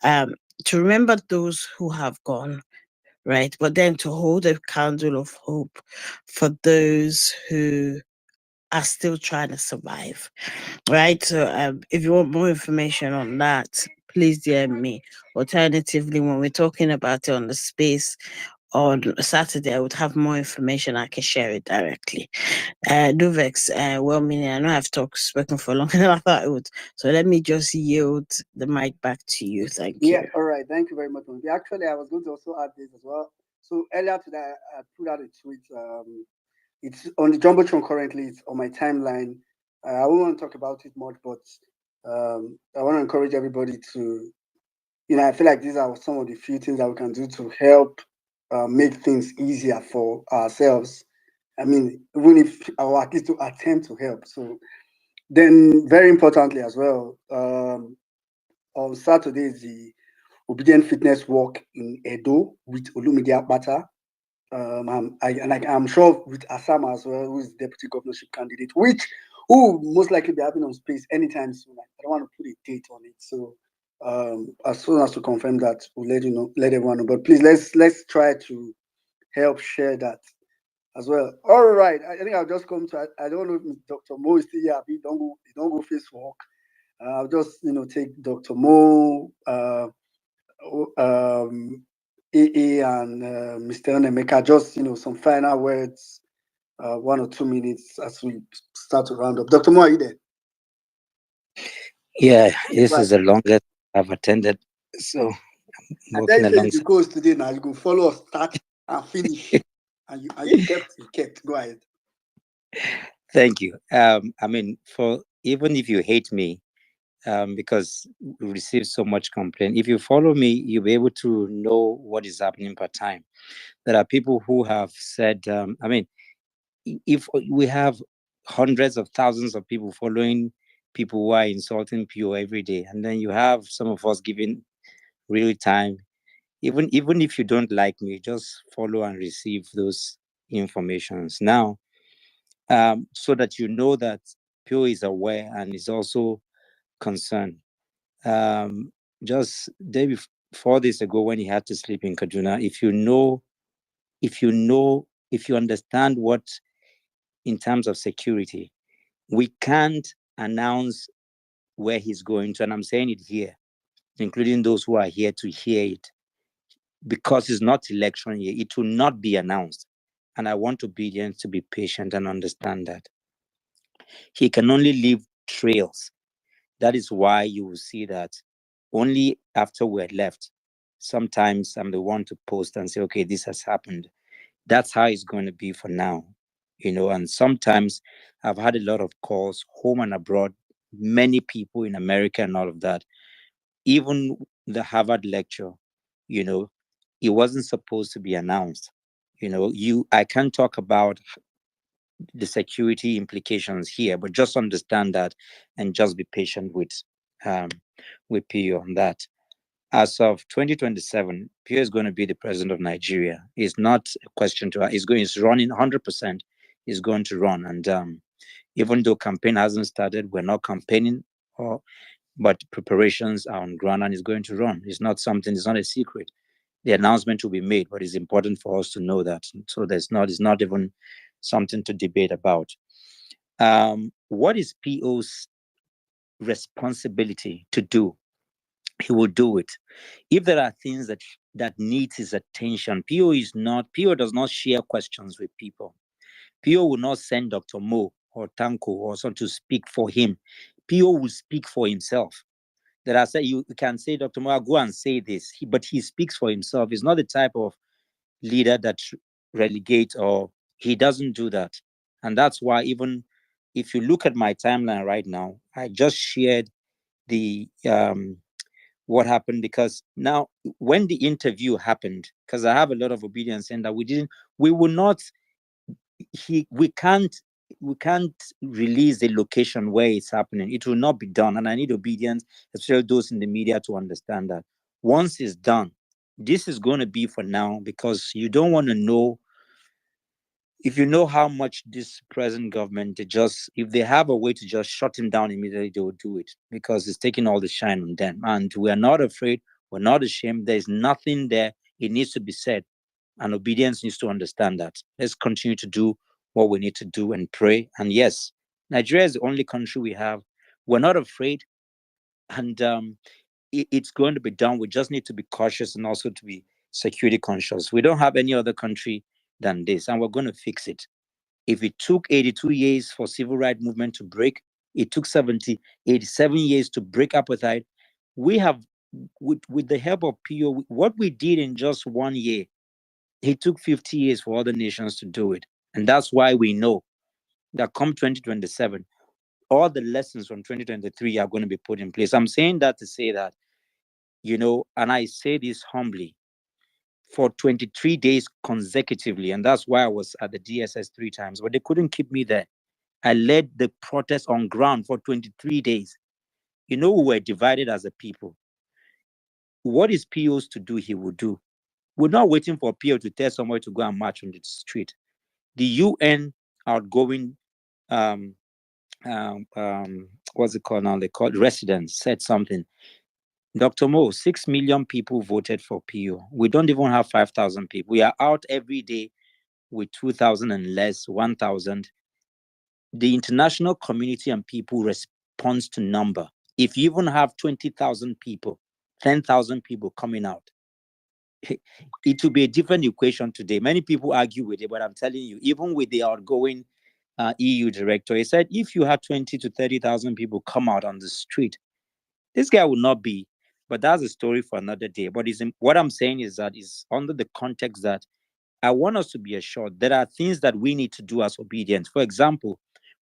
to remember those who have gone, right? But then to hold a candle of hope for those who are still trying to survive, right? So if you want more information on that, please DM me. Alternatively, when we're talking about it on the space on Saturday, I would have more information. I can share it directly. Duvex, well meaning, I know I've spoken for longer than I thought I would. So let me just yield the mic back to you. Thank you. Yeah, all right. Thank you very much. Mumbi. Actually, I was going to also add this as well. So earlier today, I put out a tweet. It's on the Jumbotron currently. It's on my timeline. I won't want to talk about it much, but I want to encourage everybody to, I feel like these are some of the few things that we can do to help make things easier for ourselves. I mean, even if, or at least to attempt to help. So then, very importantly as well, on Saturday is the Obedient Fitness Walk in Edo with Olumide Akpata. I'm sure with Asama as well, who is deputy governorship candidate, who will most likely be having on space anytime soon. I don't want to put a date on it. So as soon as to confirm that, we'll let everyone know. But please let's try to help share that as well. All right. I think I'll just come to I don't know if Dr. Mo is still here. He don't go face walk. I'll just take Dr. Mo, AA and Mr. Onemeka, just some final words, 1 or 2 minutes as we start to round up. Dr. Mo, are you there? Yeah, this Right. is the longest I've attended, so I'm I tell working you, alongside. the course today now, you go follow us, start and finish. and you kept. Go ahead. Thank you. I mean, for even if you hate me, because we receive so much complaint, if you follow me, you'll be able to know what is happening per time. There are people who have said, I mean, if we have hundreds of thousands of people following people who are insulting PO every day, and then you have some of us giving real time, even if you don't like me, just follow and receive those informations now, so that you know that PO is aware and is also concerned. Just day before 4 days ago, when he had to sleep in Kaduna, if you understand what, in terms of security, we can't announce where he's going to, and I'm saying it here, including those who are here to hear it, because it's not election year. It will not be announced, and I want obedience to be patient and understand that he can only leave trails. That is why you will see that only after we're left, sometimes I'm the one to post and say, okay, this has happened. That's how it's going to be for now, and sometimes I've had a lot of calls home and abroad, many people in America and all of that. Even the Harvard lecture, it wasn't supposed to be announced. I can't talk about the security implications here, but just understand that and just be patient with PO on that. As of 2027, Pio is going to be the president of Nigeria. It's not a question to. He's running 100%. He's going to run, and even though campaign hasn't started, we're not campaigning, but preparations are on ground, and he's going to run. It's not a secret. The announcement will be made, but it's important for us to know that. So it's not even something to debate about. What is PO's responsibility to do? He will do it. If there are things that needs his attention, PO does not share questions with people. PO will not send Dr. Mo or Tanko or someone to speak for him. PO will speak for himself. That I say you can say, Dr. Mo, go and say this, but he speaks for himself. He's not the type of leader that relegates, or he doesn't do that. And that's why, even if you look at my timeline right now, I just shared the what happened, because now when the interview happened, because I have a lot of obedience and that we can't release the location where it's happening. It will not be done, and I need obedience, especially those in the media, to understand that once it's done, this is going to be for now, because you don't want to know. If you know how much this present government, if they have a way to just shut him down immediately, they will do it, because it's taking all the shine on them. And we are not afraid. We're not ashamed. There's nothing there. It needs to be said. And obedience needs to understand that. Let's continue to do what we need to do and pray. And yes, Nigeria is the only country we have. We're not afraid. And it's going to be done. We just need to be cautious and also to be security conscious. We don't have any other country than this, and we're going to fix it. If it took 82 years for civil rights movement to break, it took 87 years to break apartheid. We have, with the help of PO, what we did in just 1 year, it took 50 years for other nations to do it. And that's why we know that come 2027, all the lessons from 2023 are going to be put in place. I'm saying that to say that, and I say this humbly, for 23 days consecutively, and that's why I was at the DSS 3 times, but they couldn't keep me there. I led the protest on ground for 23 days. We were divided as a people. What is PO's to do, he will do. We're not waiting for PO to tell somebody to go and march on the street. The UN outgoing, what's it called now? They call it residents, said something. Dr. Mo, 6 million people voted for PO. We don't even have 5,000 people. We are out every day with 2,000 and less, 1,000. The international community and people responds to number. If you even have 20,000 people, 10,000 people coming out, it will be a different equation today. Many people argue with it, but I'm telling you, even with the outgoing EU director, he said, if you have 20 to 30,000 people come out on the street, this guy will not be, but that's a story for another day. But what I'm saying is that is under the context that I want us to be assured there are things that we need to do as obedience. For example,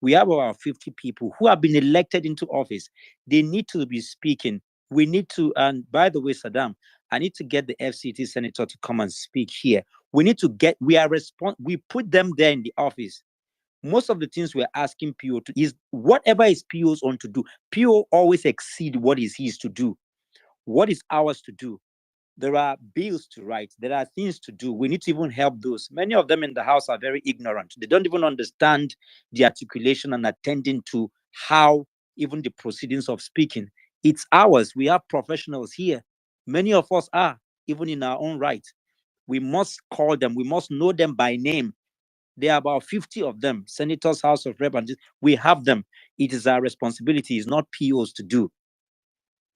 we have about 50 people who have been elected into office. They need to be speaking. We need to, and by the way, Saddam, I need to get the FCT senator to come and speak here. We need to get, we put them there in the office. Most of the things we're asking PO to is whatever is PO's on to do. PO always exceed what is his to do. What is ours to do? There are bills to write. There are things to do. We need to even help those. Many of them in the House are very ignorant. They don't even understand the articulation and attending to how even the proceedings of speaking. It's ours. We have professionals here. Many of us are, even in our own right. We must call them. We must know them by name. There are about 50 of them, senators, House of Rep, and we have them. It is our responsibility. It's not PO's to do.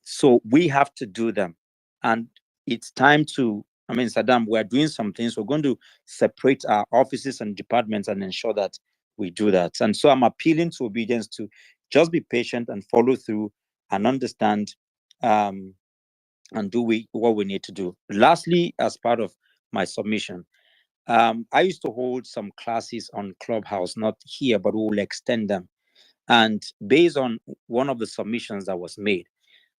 So we have to do them. And it's time to, Saddam, we're doing some things. We're going to separate our offices and departments and ensure that we do that. And so I'm appealing to obedience to just be patient and follow through and understand and do what we need to do. Lastly, as part of my submission, I used to hold some classes on Clubhouse, not here, but we will extend them. And based on one of the submissions that was made,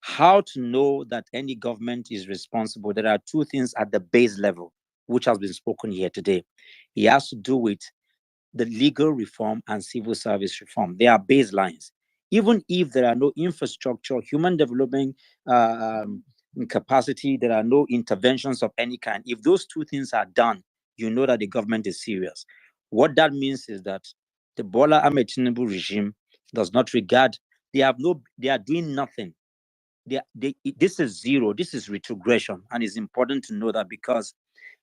how to know that any government is responsible, there are 2 things at the base level, which has been spoken here today. It has to do with the legal reform and civil service reform. They are baselines. Even if there are no infrastructure, human development capacity, there are no interventions of any kind. If those 2 things are done, you know that the government is serious. What that means is that the Bola Ahmed Tinubu regime does not regard, they are doing nothing. This is zero, this is retrogression. And it's important to know that because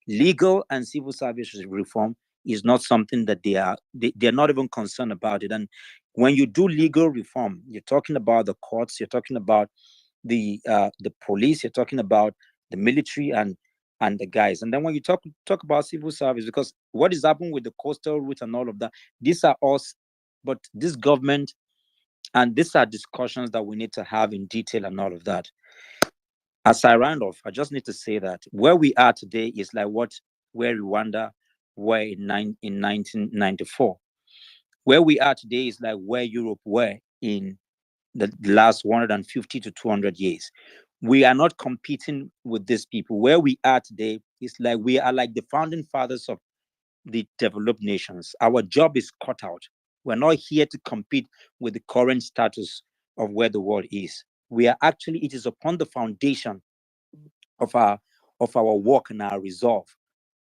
legal and civil service reform is not something that they're not even concerned about it. And when you do legal reform, you're talking about the courts, you're talking about the police, you're talking about the military and the guys. And then when you talk about civil service, because what is happening with the coastal route and all of that, these are us, but this government, and these are discussions that we need to have in detail and all of that. As I round off, I just need to say that where we are today is like where Rwanda were in 1994. Where we are today is like where Europe were in the last 150 to 200 years. We are not competing with these people. Where we are today is like we are like the founding fathers of the developed nations. Our job is cut out. We're not here to compete with the current status of where the world is. We are actually, it is upon the foundation of our work and our resolve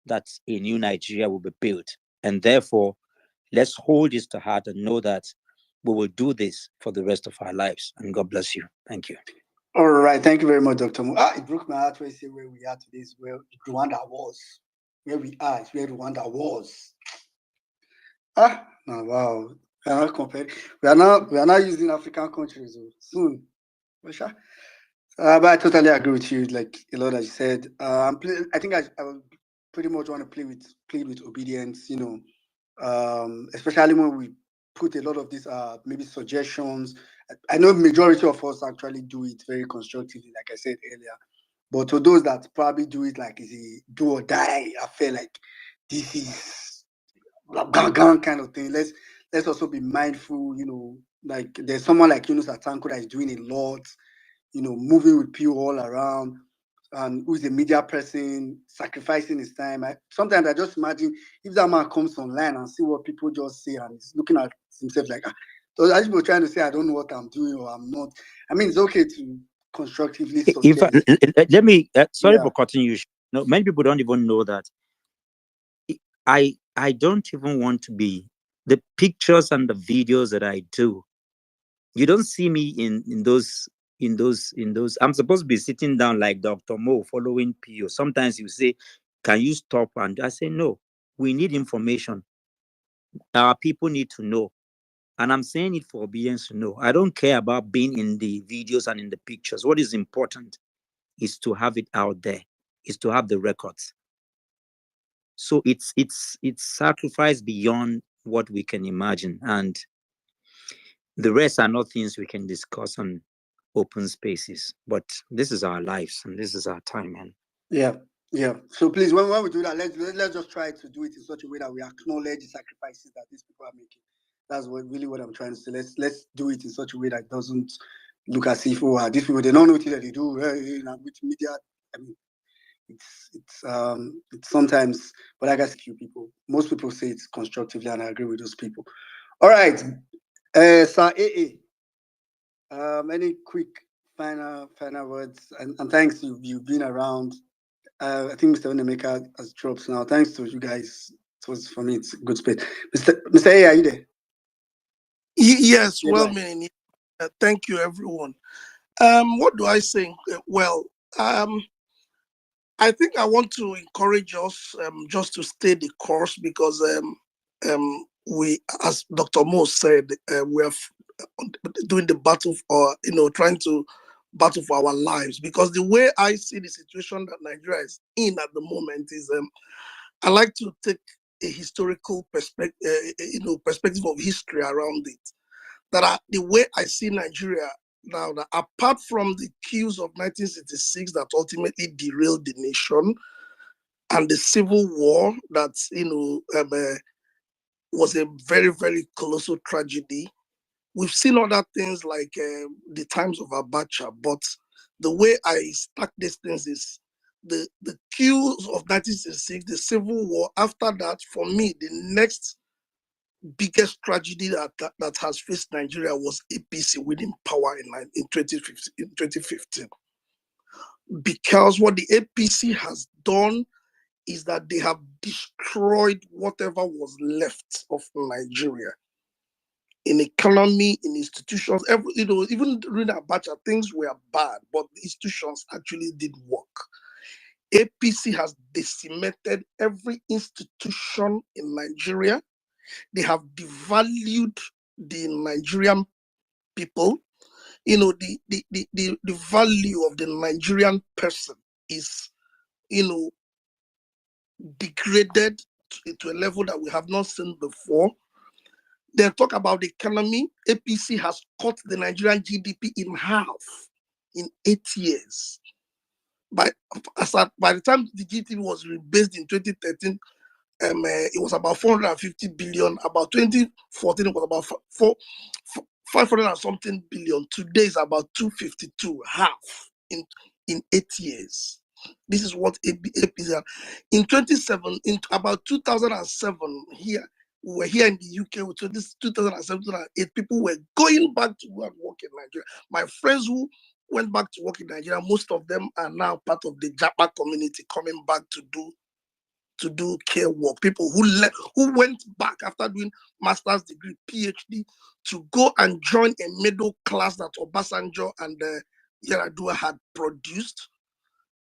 that a new Nigeria will be built. And therefore, let's hold this to heart and know that we will do this for the rest of our lives. And God bless you. Thank you. All right. Thank you very much, Dr. Mo. It broke my heart when you say where we are today is where Rwanda was. Where we are is where Rwanda was. Wow. We are not using African countries soon. But I totally agree with you. Like a lot that you said. I think I would pretty much want to play with obedience. Especially when we put a lot of these maybe suggestions. I know majority of us actually do it very constructively, like I said earlier. But to those that probably do it like is a do or die, I feel like this is kind of thing. Let's also be mindful. Like there's someone like Yunus Atanko that is doing a lot. Moving with people all around, and who's a media person, sacrificing his time. Sometimes I just imagine if that man comes online and see what people just say and he's looking at himself like, so I people trying to say I don't know what I'm doing or I'm not. I mean, it's okay to constructively In fact, suggest. let me, sorry Yeah. for cutting you. No, many people don't even know that. I don't even want to be the pictures and the videos that I do. You don't see me in those. I'm supposed to be sitting down like Dr. Mo following PO. Sometimes you say, "Can you stop?" And I say, "No. We need information. Our people need to know." And I'm saying it for obedience to know. I don't care about being in the videos and in the pictures. What is important is to have it out there, is to have the records. So it's sacrifice beyond what we can imagine. And the rest are not things we can discuss on open spaces. But this is our lives and this is our time, man. Yeah. Yeah. So please, when we do that, let's just try to do it in such a way that we acknowledge the sacrifices that these people are making. That's what I'm trying to say. Let's do it in such a way that doesn't look as if these people they don't know what they do with media. I mean, it's sometimes, but I guess few people, most people say it's constructively, and I agree with those people. All right, Sir AA. Any quick final words, and thanks you've been around. I think Mr. Onemeka has dropped now. Thanks to you guys. For me, it's a good space. Mr. A, are you there? Yes, Yeah, well, go ahead. meaning. Thank you, everyone. What do I say? Well, I think I want to encourage us just to stay the course because we, as Dr. Mo said, we are doing the battle for, trying to battle for our lives. Because the way I see the situation that Nigeria is in at the moment is, I like to take a historical perspective, perspective of history around it. The way I see Nigeria now, that apart from the coups of 1966 that ultimately derailed the nation, and the civil war that was a very, very colossal tragedy, we've seen other things like the times of Abacha. But the way I stack these things is the coups of 1966, the civil war. After that, for me, the next biggest tragedy that has faced Nigeria was APC winning power in 2015. Because what the APC has done is that they have destroyed whatever was left of Nigeria. In economy, in institutions, even during Abacha, things were bad, but the institutions actually did work. APC has decimated every institution in Nigeria. They have devalued the Nigerian people. The value of the Nigerian person is, degraded to a level that we have not seen before. They talk about the economy. APC has cut the Nigerian GDP in half in 8 years. By the time the GDP was rebased in 2013, it was about 450 billion. About 2014, it was about 500 and something billion. Today is about 252, half in 8 years. This is what APC. In about 2007, here we were here in the UK. So this 2007, 2008, people were going back to work in Nigeria. My friends who went back to work in Nigeria, most of them are now part of the Japa community, coming back to do care work. People who went back after doing master's degree, PhD, to go and join a middle class that Obasanjo and Yaradua had produced.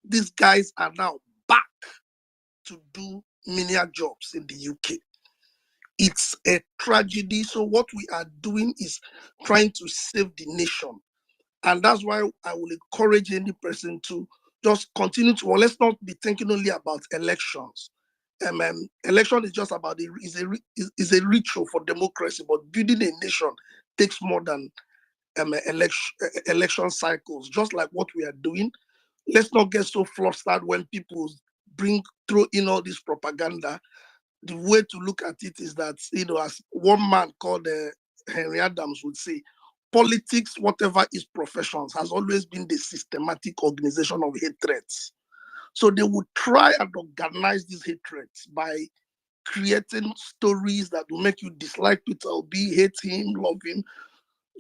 These guys are now back to do menial jobs in the UK. It's a tragedy. So what we are doing is trying to save the nation. And that's why I will encourage any person to just continue to, well, let's not be thinking only about elections. Election is just about is a ritual for democracy, but building a nation takes more than election cycles. Just like what we are doing, let's not get so flustered when people throw in all this propaganda. The way to look at it is that, as one man called Henry Adams would say, politics, whatever its professions, has always been the systematic organization of hatreds. So they would try and organize these hatreds by creating stories that will make you dislike Peter Obi, hate him, love him.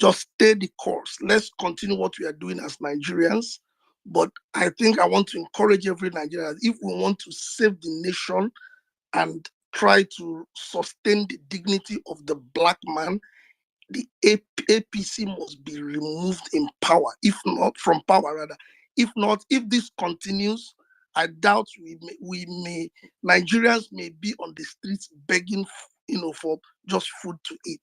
Just stay the course. Let's continue what we are doing as Nigerians. But I think I want to encourage every Nigerian, if we want to save the nation and try to sustain the dignity of the black man, the APC must be removed in power, if not from power rather. If not, if this continues, I doubt Nigerians may be on the streets begging, for just food to eat.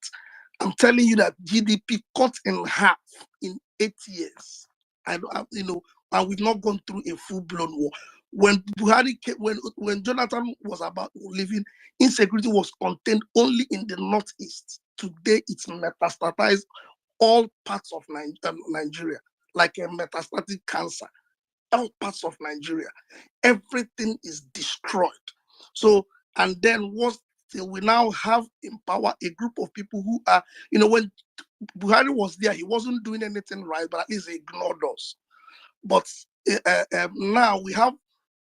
I'm telling you that GDP cut in half in 8 years. And we've not gone through a full-blown war. When Buhari came, when Jonathan was about leaving, insecurity was contained only in the northeast. Today, it's metastasized all parts of Nigeria, like a metastatic cancer. All parts of Nigeria, everything is destroyed. So, and then we now have in power a group of people who are, when Buhari was there, he wasn't doing anything right, but at least he ignored us. But now we have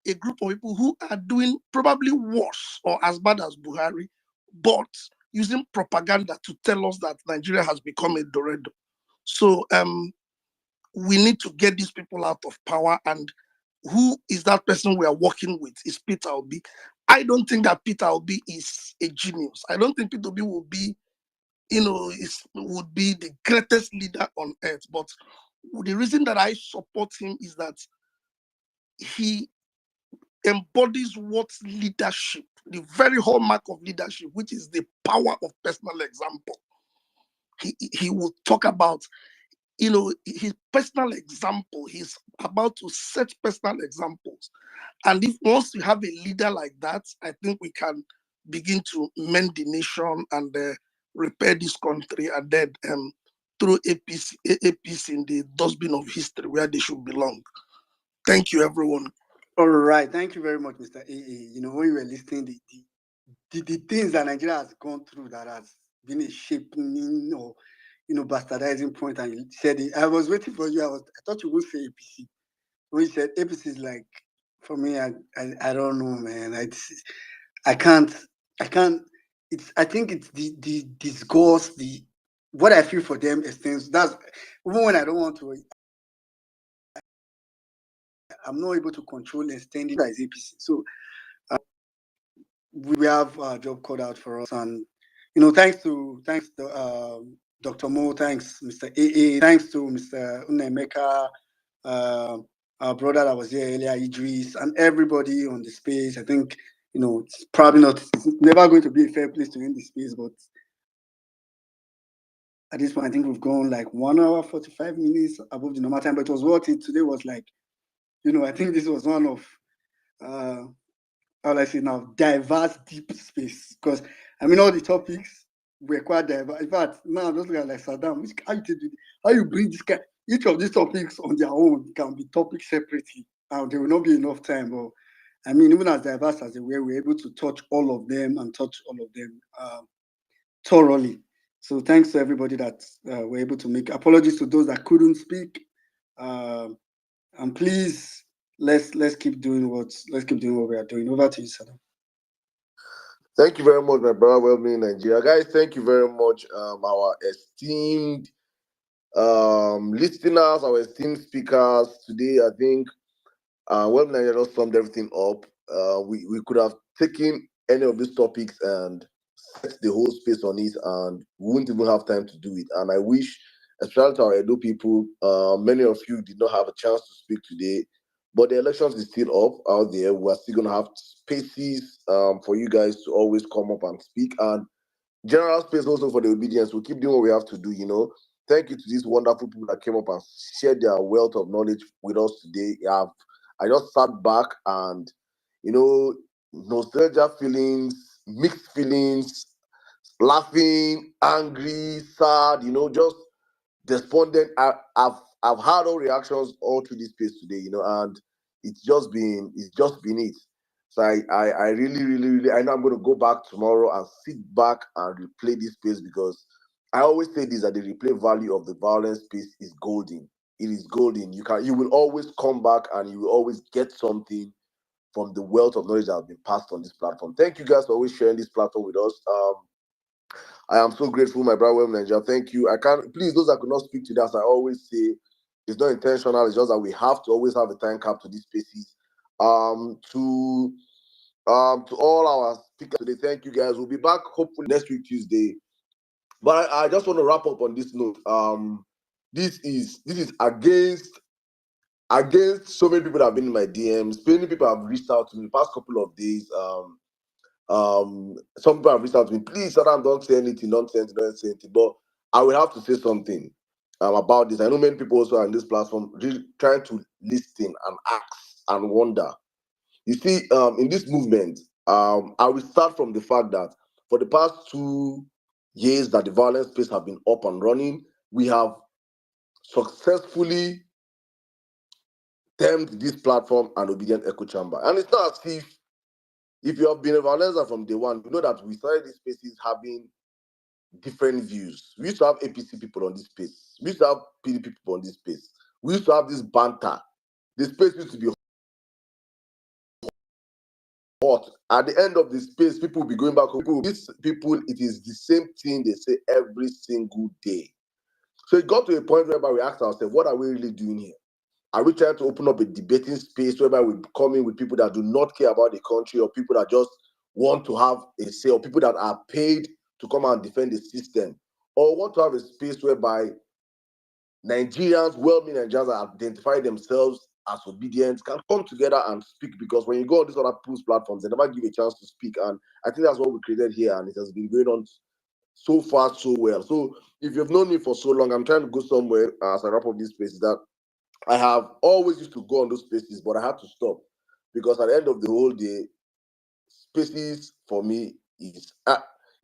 a group of people who are doing probably worse or as bad as Buhari, but using propaganda to tell us that Nigeria has become a Dorado. So we need to get these people out of power. And who is that person we are working with? Is Peter Obi. I don't think that Peter Obi is a genius. I don't think Peter Obi will be, would be the greatest leader on earth. But the reason that I support him is that he embodies what's leadership, the very hallmark of leadership, which is the power of personal example. He will talk about, his personal example. He's about to set personal examples. And if once you have a leader like that, I think we can begin to mend the nation and repair this country, and then throw APC in the dustbin of history where they should belong. Thank you, everyone. All right, thank you very much, Mr. AA. When you were listening, the things that Nigeria has gone through that has been a shaping or bastardizing point, and you said it. I was waiting for you. I thought you would say APC. When you said APC is like, for me, I don't know, man. I can't. I think it's the disgust, what I feel for them extends. That's even when I don't want to. I'm not able to control extending as APC. So we have our job called out for us, and thanks to Dr. Mo, thanks Mr. AA, thanks to Mr. Unemeka, our brother that was here earlier, Idris, and everybody on the space. I think it's probably it's never going to be a fair place to end the space, but at this point, I think we've gone like 1 hour 45 minutes above the normal time, but it was worth it. Today was like, I think this was one of how I say now, diverse, deep space. Because all the topics were quite diverse. In fact, now I'm just looking at like Saddam, how you bring this kind, each of these topics on their own can be topics separately. There will not be enough time. But even as diverse as they were, we're able to touch all of them thoroughly. So thanks to everybody that were able to make. Apologies to those that couldn't speak. And please, let's keep doing what we are doing. Over to you, Saddam. Thank you very much, my brother. Well-being Nigeria, guys. Thank you very much, our esteemed listeners, our esteemed speakers today. I think Well-being Nigeria just summed everything up. We could have taken any of these topics and set the whole space on it, and we wouldn't even have time to do it. And I wish, especially to our Edo people, many of you did not have a chance to speak today. But the elections is still up out there. We're still gonna have spaces for you guys to always come up and speak, and general space also for the obedience. We'll keep doing what we have to do. Thank you to these wonderful people that came up and shared their wealth of knowledge with us today. I just sat back and, nostalgia feelings, mixed feelings, laughing, angry, sad, just despondent. I've had all reactions all through this space today, and it's just been it. So I really, really, really, I know I'm going to go back tomorrow and sit back and replay this space, because I always say this, that the replay value of the violence space is golden. It is golden. You will always come back and you will always get something from the wealth of knowledge that has been passed on this platform. Thank you guys for always sharing this platform with us. I am so grateful, my brother, Nigeria. Thank you. I can't, please, those that could not speak to that, as I always say, it's not intentional. It's just that we have to always have a time cap to these spaces. To all our speakers today, thank you guys. We'll be back hopefully next week Tuesday. But I just want to wrap up on this note. This is against so many people that have been in my DMs. Many people have reached out to me the past couple of days. Some people have reached out to me. Please, Saddam, don't say anything, don't say anything. But I will have to say something about this. I know many people also are on this platform really trying to listen and ask and wonder. You see, in this movement, I will start from the fact that for the past 2 years that the violence space have been up and running, we have successfully termed this platform an obedient echo chamber. And it's not as if you have been a violencer from day one, you know that we started these spaces having different views. We used to have APC people on this space. We used to have PDP people on this space. We used to have this banter. The space used to be hot. At the end of the space, people will be going back home. These people, it is the same thing they say every single day. So it got to a point whereby we asked ourselves, what are we really doing here? Are we trying to open up a debating space whereby we come in with people that do not care about the country, or people that just want to have a say, or people that are paid to come and defend the system, or want to have a space whereby Nigerians, well-meaning Nigerians that identify themselves as obedient, can come together and speak? Because when you go on these other people's platforms, they never give a chance to speak. And I think that's what we created here, and it has been going on so far so well. So if you've known me for so long, I'm trying to go somewhere as I wrap up this space, that I have always used to go on those spaces, but I had to stop, because at the end of the whole day, spaces for me is,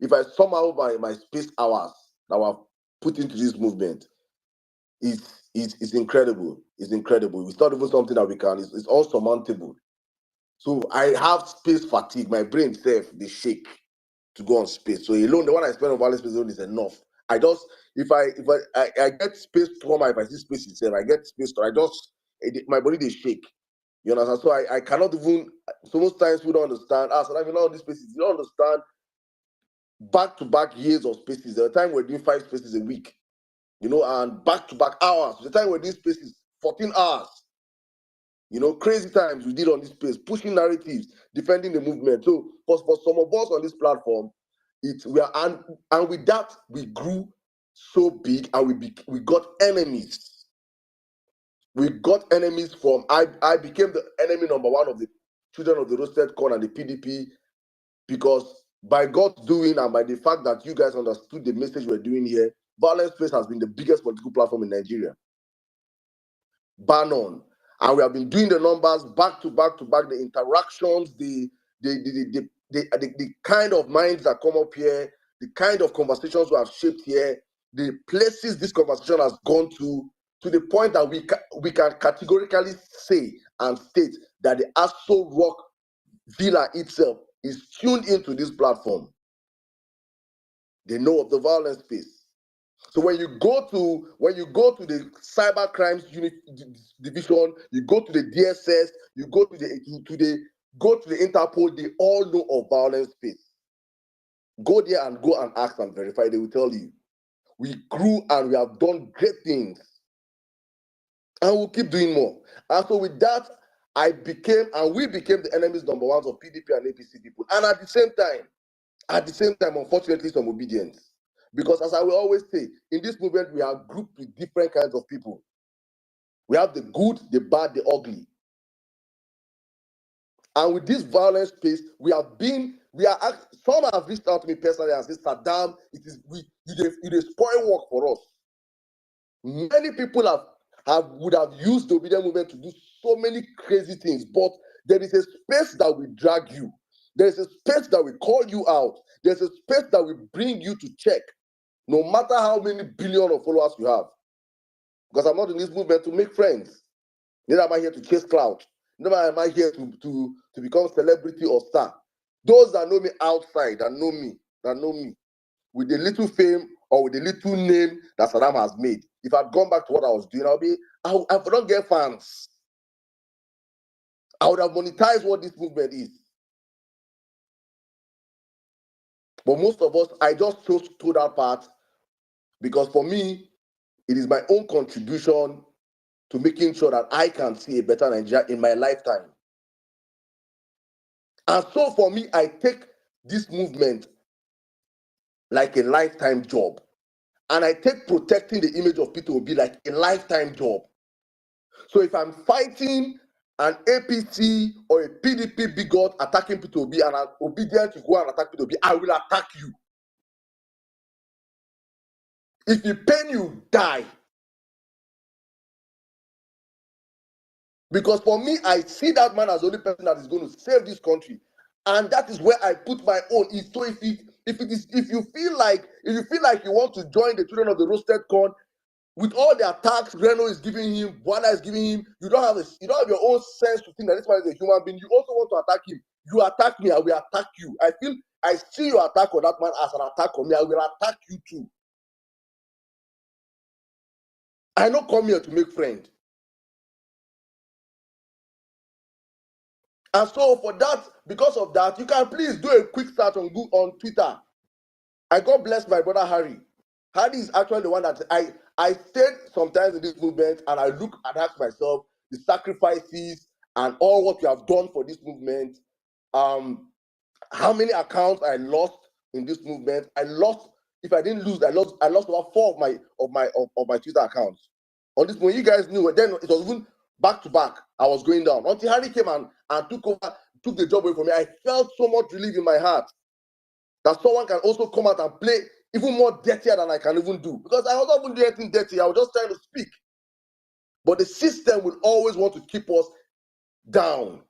if I somehow by my space hours that I've put into this movement, it's incredible. It's incredible. It's not even something that we can, it's unsurmountable. So I have space fatigue. My brain itself, they shake to go on space. So alone, the one I spend on violence space alone is enough. I just, if I get space trauma, if I see space itself, I get space to, my body, they shake. You understand? So I cannot even, so most times we don't understand. So I mean, all these spaces, you don't understand back-to-back years of spaces. There are time we're doing 5 spaces a week, and back-to-back hours. The time we're doing spaces, 14 hours. Crazy times we did on this space, pushing narratives, defending the movement. So for some of us on this platform, and with that we grew so big, and we got enemies. We got enemies from I became the enemy number one of the children of the roasted corn and the PDP, because by God's doing and by the fact that you guys understood the message we're doing here, Violence Space has been the biggest political platform in Nigeria. Bar none. And we have been doing the numbers back to back, the interactions, the kind of minds that come up here, the kind of conversations we have shaped here, the places this conversation has gone to the point that we can categorically say and state that the Aso Rock Villa itself is tuned into this platform. They know of the violence space. So when you go to the cyber crimes unit division, you go to the DSS, you go to the Interpol, they all know of violence space. Go there and go and ask and verify. They will tell you. We grew and we have done great things, and we'll keep doing more. And so with that, we became the enemies number ones of PDP and APC people. And at the same time, unfortunately, some obedience. Because as I will always say, in this movement, we are grouped with different kinds of people. We have the good, the bad, the ugly. And with this violence space, some have reached out to me personally and said, Saddam, it is spoil work for us. Many people would have used the obedient movement to do so many crazy things, but there is a space that will drag you. There is a space that will call you out. There's a space that will bring you to check, no matter how many billion of followers you have. Because I'm not in this movement to make friends. Neither am I here to chase clout. Neither am I here to become celebrity or star. Those that know me outside, that know me, with the little fame or with the little name that Saddam has made, if I'd gone back to what I was doing, I would not get fans. I would have monetized what this movement is. But most of us, I just chose to do that part because for me, it is my own contribution to making sure that I can see a better Nigeria in my lifetime. And so for me, I take this movement like a lifetime job. And I take protecting the image of Peter Obi like a lifetime job. So if I'm fighting an APC or a PDP bigot attacking Peter Obi and I'm obedient to go and attack Peter Obi, I will attack you. If you pain you, die. Because for me, I see that man as the only person that is going to save this country. And that is where I put my own. So if you feel like you want to join the children of the roasted corn, with all the attacks Reno is giving him, Bwana is giving him, you don't have your own sense to think that this man is a human being. You also want to attack him. You attack me, I will attack you. I see your attack on that man as an attack on me. I will attack you too. I don't come here to make friends. And so for that, because of that, you can please do a quick search on Twitter. I God bless my brother Harry. Harry is actually the one that I stayed sometimes in this movement and I look and ask myself the sacrifices and all what we have done for this movement. How many accounts I lost in this movement? If I didn't lose, I lost over 4 of my Twitter accounts. On this one, you guys knew then it was even back to back. I was going down until Harry came and took the job away from me. I felt so much relief in my heart that someone can also come out and play even more dirtier than I can even do. Because I was not even doing anything dirty. I was just trying to speak. But the system will always want to keep us down.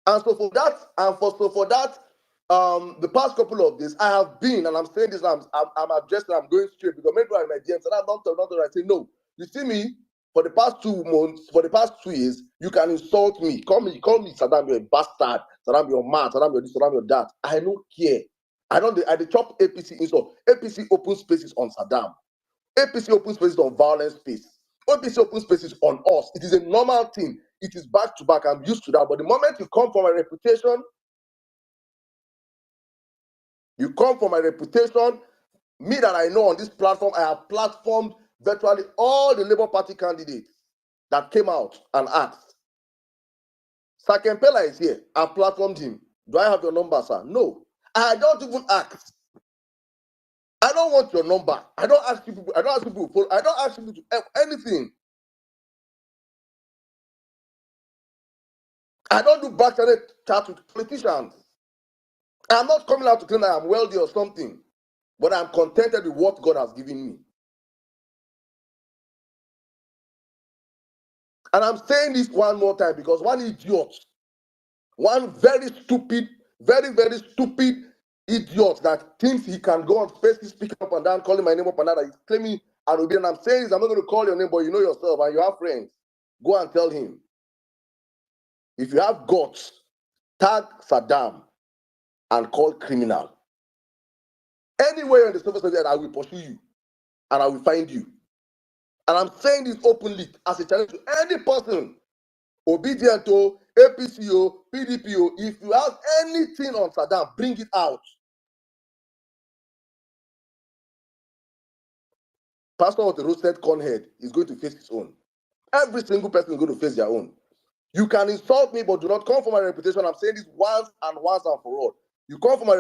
And so for that, the past couple of days, I have been, and I'm saying this, I'm addressing, I'm going straight because maybe I'm in my DMs and I'm not I say no. You see me for the past 2 months, for the past 2 years, you can insult me, call me Saddam, you're a bastard, Saddam, you're mad, Saddam, you're this, Saddam, you're that. I don't care. I chop APC insult. APC open spaces on Saddam. APC open spaces on VawulenceSpace. APC open spaces on us. It is a normal thing. It is back to back. I'm used to that. But the moment you come for my reputation, me that I know on this platform, I have platformed virtually all the Labour Party candidates that came out and asked. Sir Kempela is here. I platformed him. Do I have your number, sir? No. I don't even ask. I don't want your number. I don't ask people. I don't ask people to anything. I don't do back channel chat with politicians. I'm not coming out to claim that I'm wealthy or something, but I'm contented with what God has given me. And I'm saying this one more time because one idiot, one very stupid, very, very stupid idiot that thinks he can go on Facebook, speaking up and down, calling my name up and down, that he's claiming and obedient. I'm saying this, I'm not going to call your name, but you know yourself and you have friends. Go and tell him. If you have guts, tag Saddam and call criminal. Anywhere in the surface of the earth, I will pursue you and I will find you. And I'm saying this openly as a challenge to any person, obedient to APCO, PDPO. If you have anything on Saddam, bring it out. Pastor of the roasted cornhead is going to face his own. Every single person is going to face their own. You can insult me, but do not come for my reputation. I'm saying this once and for all. You come for my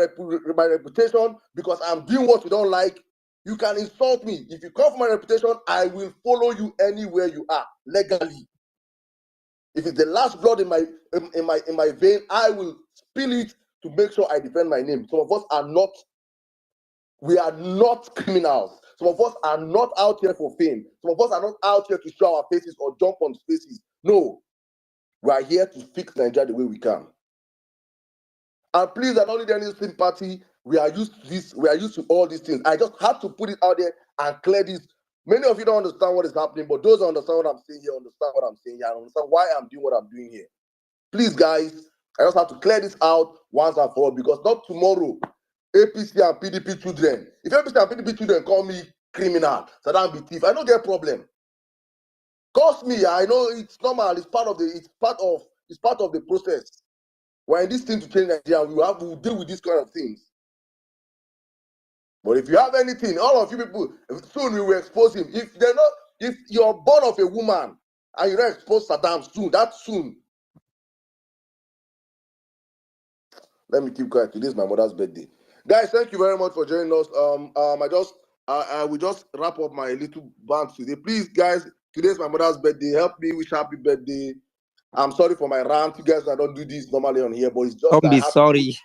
reputation because I'm doing what you don't like. You can insult me. If you come for my reputation, I will follow you anywhere you are legally. If it's the last blood in my vein, I will spill it to make sure I defend my name. Some of us are not We are not criminals. Some of us are not out here for fame. Some of us are not out here to show our faces or jump on spaces. No, we are here to fix Nigeria the way we can. And please, I don't need any sympathy. We are used to this. We are used to all these things. I just have to put it out there and clear this. Many of you don't understand what is happening, but those who understand what I'm saying here understand what I'm saying here. I understand why I'm doing what I'm doing here. Please, guys, I just have to clear this out once and for all, because not tomorrow, APC and PDP children. If APC and PDP children call me criminal, Saddam be thief, I don't get problem. Cost me, I know it's normal. It's part of the process. We're in this thing to change Nigeria. We'll deal with these kind of things. But if you have anything, all of you people, soon we will expose him. If you're born of a woman and you don't expose Saddam soon, that's soon. Let me keep quiet. Today is my mother's birthday. Guys, thank you very much for joining us. I will just wrap up my little band today. Please, guys, today is my mother's birthday. Help me wish happy birthday. I'm sorry for my rant. You guys, I don't do this normally on here, but it's just Don't that be sorry.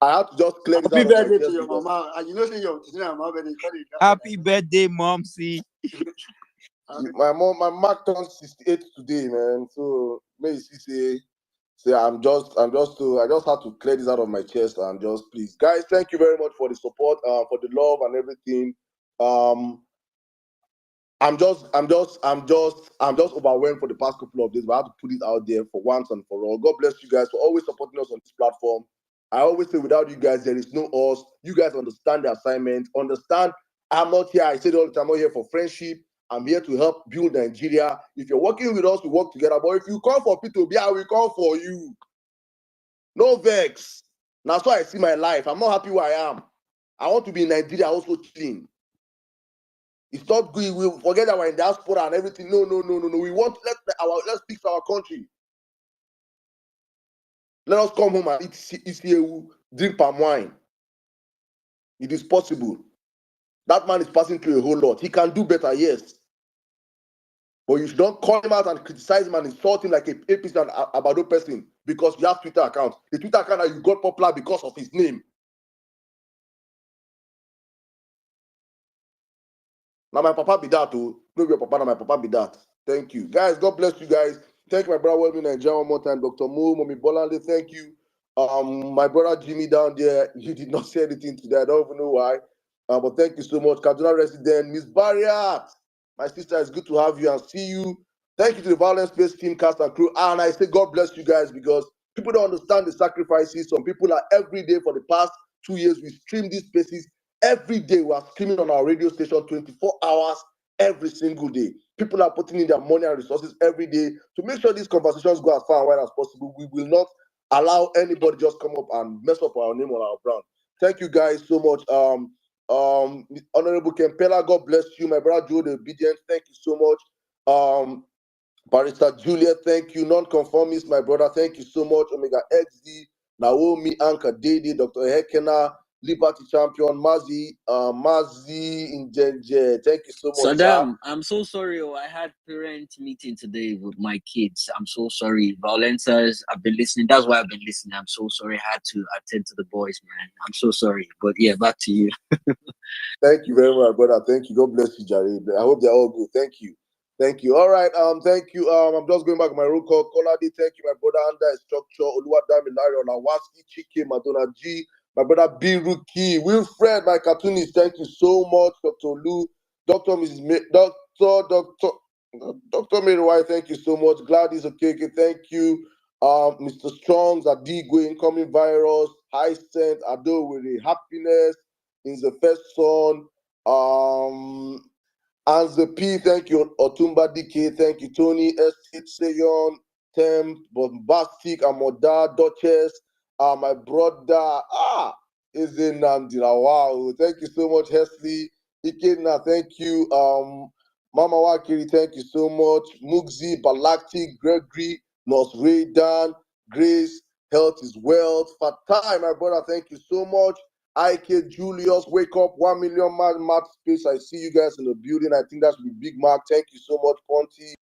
I have to just clear this Happy out of my birthday chest to your because mama. And you know, say your mama birthday. Happy birthday, Momsy. my mark turns 68 today, man. So may she say I just had to clear this out of my chest and just please, guys, thank you very much for the support, for the love and everything. I'm just overwhelmed for the past couple of days, but I have to put it out there for once and for all. God bless you guys for always supporting us on this platform. I always say, without you guys, there is no us. You guys understand the assignment. Understand, I'm not here. I say it all the time. I'm not here for friendship. I'm here to help build Nigeria. If you're working with us, we work together. But if you come for P2B, I will come for you. No vex. That's why I see my life. I'm not happy where I am. I want to be in Nigeria also chilling. It's not good. We forget that we're in diaspora and everything. No. We want let's fix our country. Let us come home and eat ECAU, drink palm wine. It is possible. That man is passing through a whole lot. He can do better, yes. But you should not call him out and criticize him and insult him like a APC and Abado person because you have Twitter account. The Twitter account that you got popular because of his name. Now my papa be that too. No, your papa, now my papa be that. Thank you. Guys, God bless you guys. Thank you, my brother Welby Nigeria one more time. Dr. Mo, Mommy Bolande, thank you. My brother Jimmy down there, he did not say anything today. I don't even know why. But thank you so much. Kaduna resident, Miss Barriat. My sister, it's good to have you and see you. Thank you to the VawulenceSpace team, cast and crew. And I say God bless you guys because people don't understand the sacrifices. Some people are every day for the past 2 years. We stream these spaces. Every day we are streaming on our radio station 24 hours every single day. People are putting in their money and resources every day to make sure these conversations go as far and wide as possible. We will not allow anybody just come up and mess up our name on our brand. Thank you guys so much. Honorable Kempela, God bless you. My brother Joe, the obedient, thank you so much. Barrister Julia, thank you. Non-conformist, my brother, thank you so much. Omega XD, Naomi, Anka Dede, Dr. Hekena, Liberty Champion, Mazi Injenje. Thank you so much, sir. Saddam, I'm so sorry. I had parent meeting today with my kids. I'm so sorry. Violencers, I've been listening. That's why I've been listening. I'm so sorry. I had to attend to the boys, man. I'm so sorry. But yeah, back to you. Thank you very much, brother. Thank you. God bless you, Jared. I hope they're all good. Thank you. Thank you. All right. Thank you. I'm just going back to my roll call. Kolade, thank you, my brother. Under structure. Oluwadami, Larry, Olawaski, Chike, Madonna G, my brother B. Rookie, Wilfred, my cartoonist. Thank you so much, Dr. Lou, Dr. Mary White. Thank you so much. Gladys Okeke. Thank you. Mr. Strong's Adigwe, incoming virus, high scent, Ado with the happiness in the first son. Anze P, thank you. Otumba DK, thank you. Tony Estate, Seyon, Tem, Bombastic, Amoda, Duchess, my brother, is in Nandila. Wow, thank you so much, Hesley. Ikena, thank you. Mama Wakiri, thank you so much. Mugzi, Balakti, Gregory, Nos Raydan, Grace, Health is Wealth. Fatai, my brother, thank you so much. IK Julius, wake up, 1 million man, Matt Space. I see you guys in the building. I think that should be Big Mark. Thank you so much, Ponty.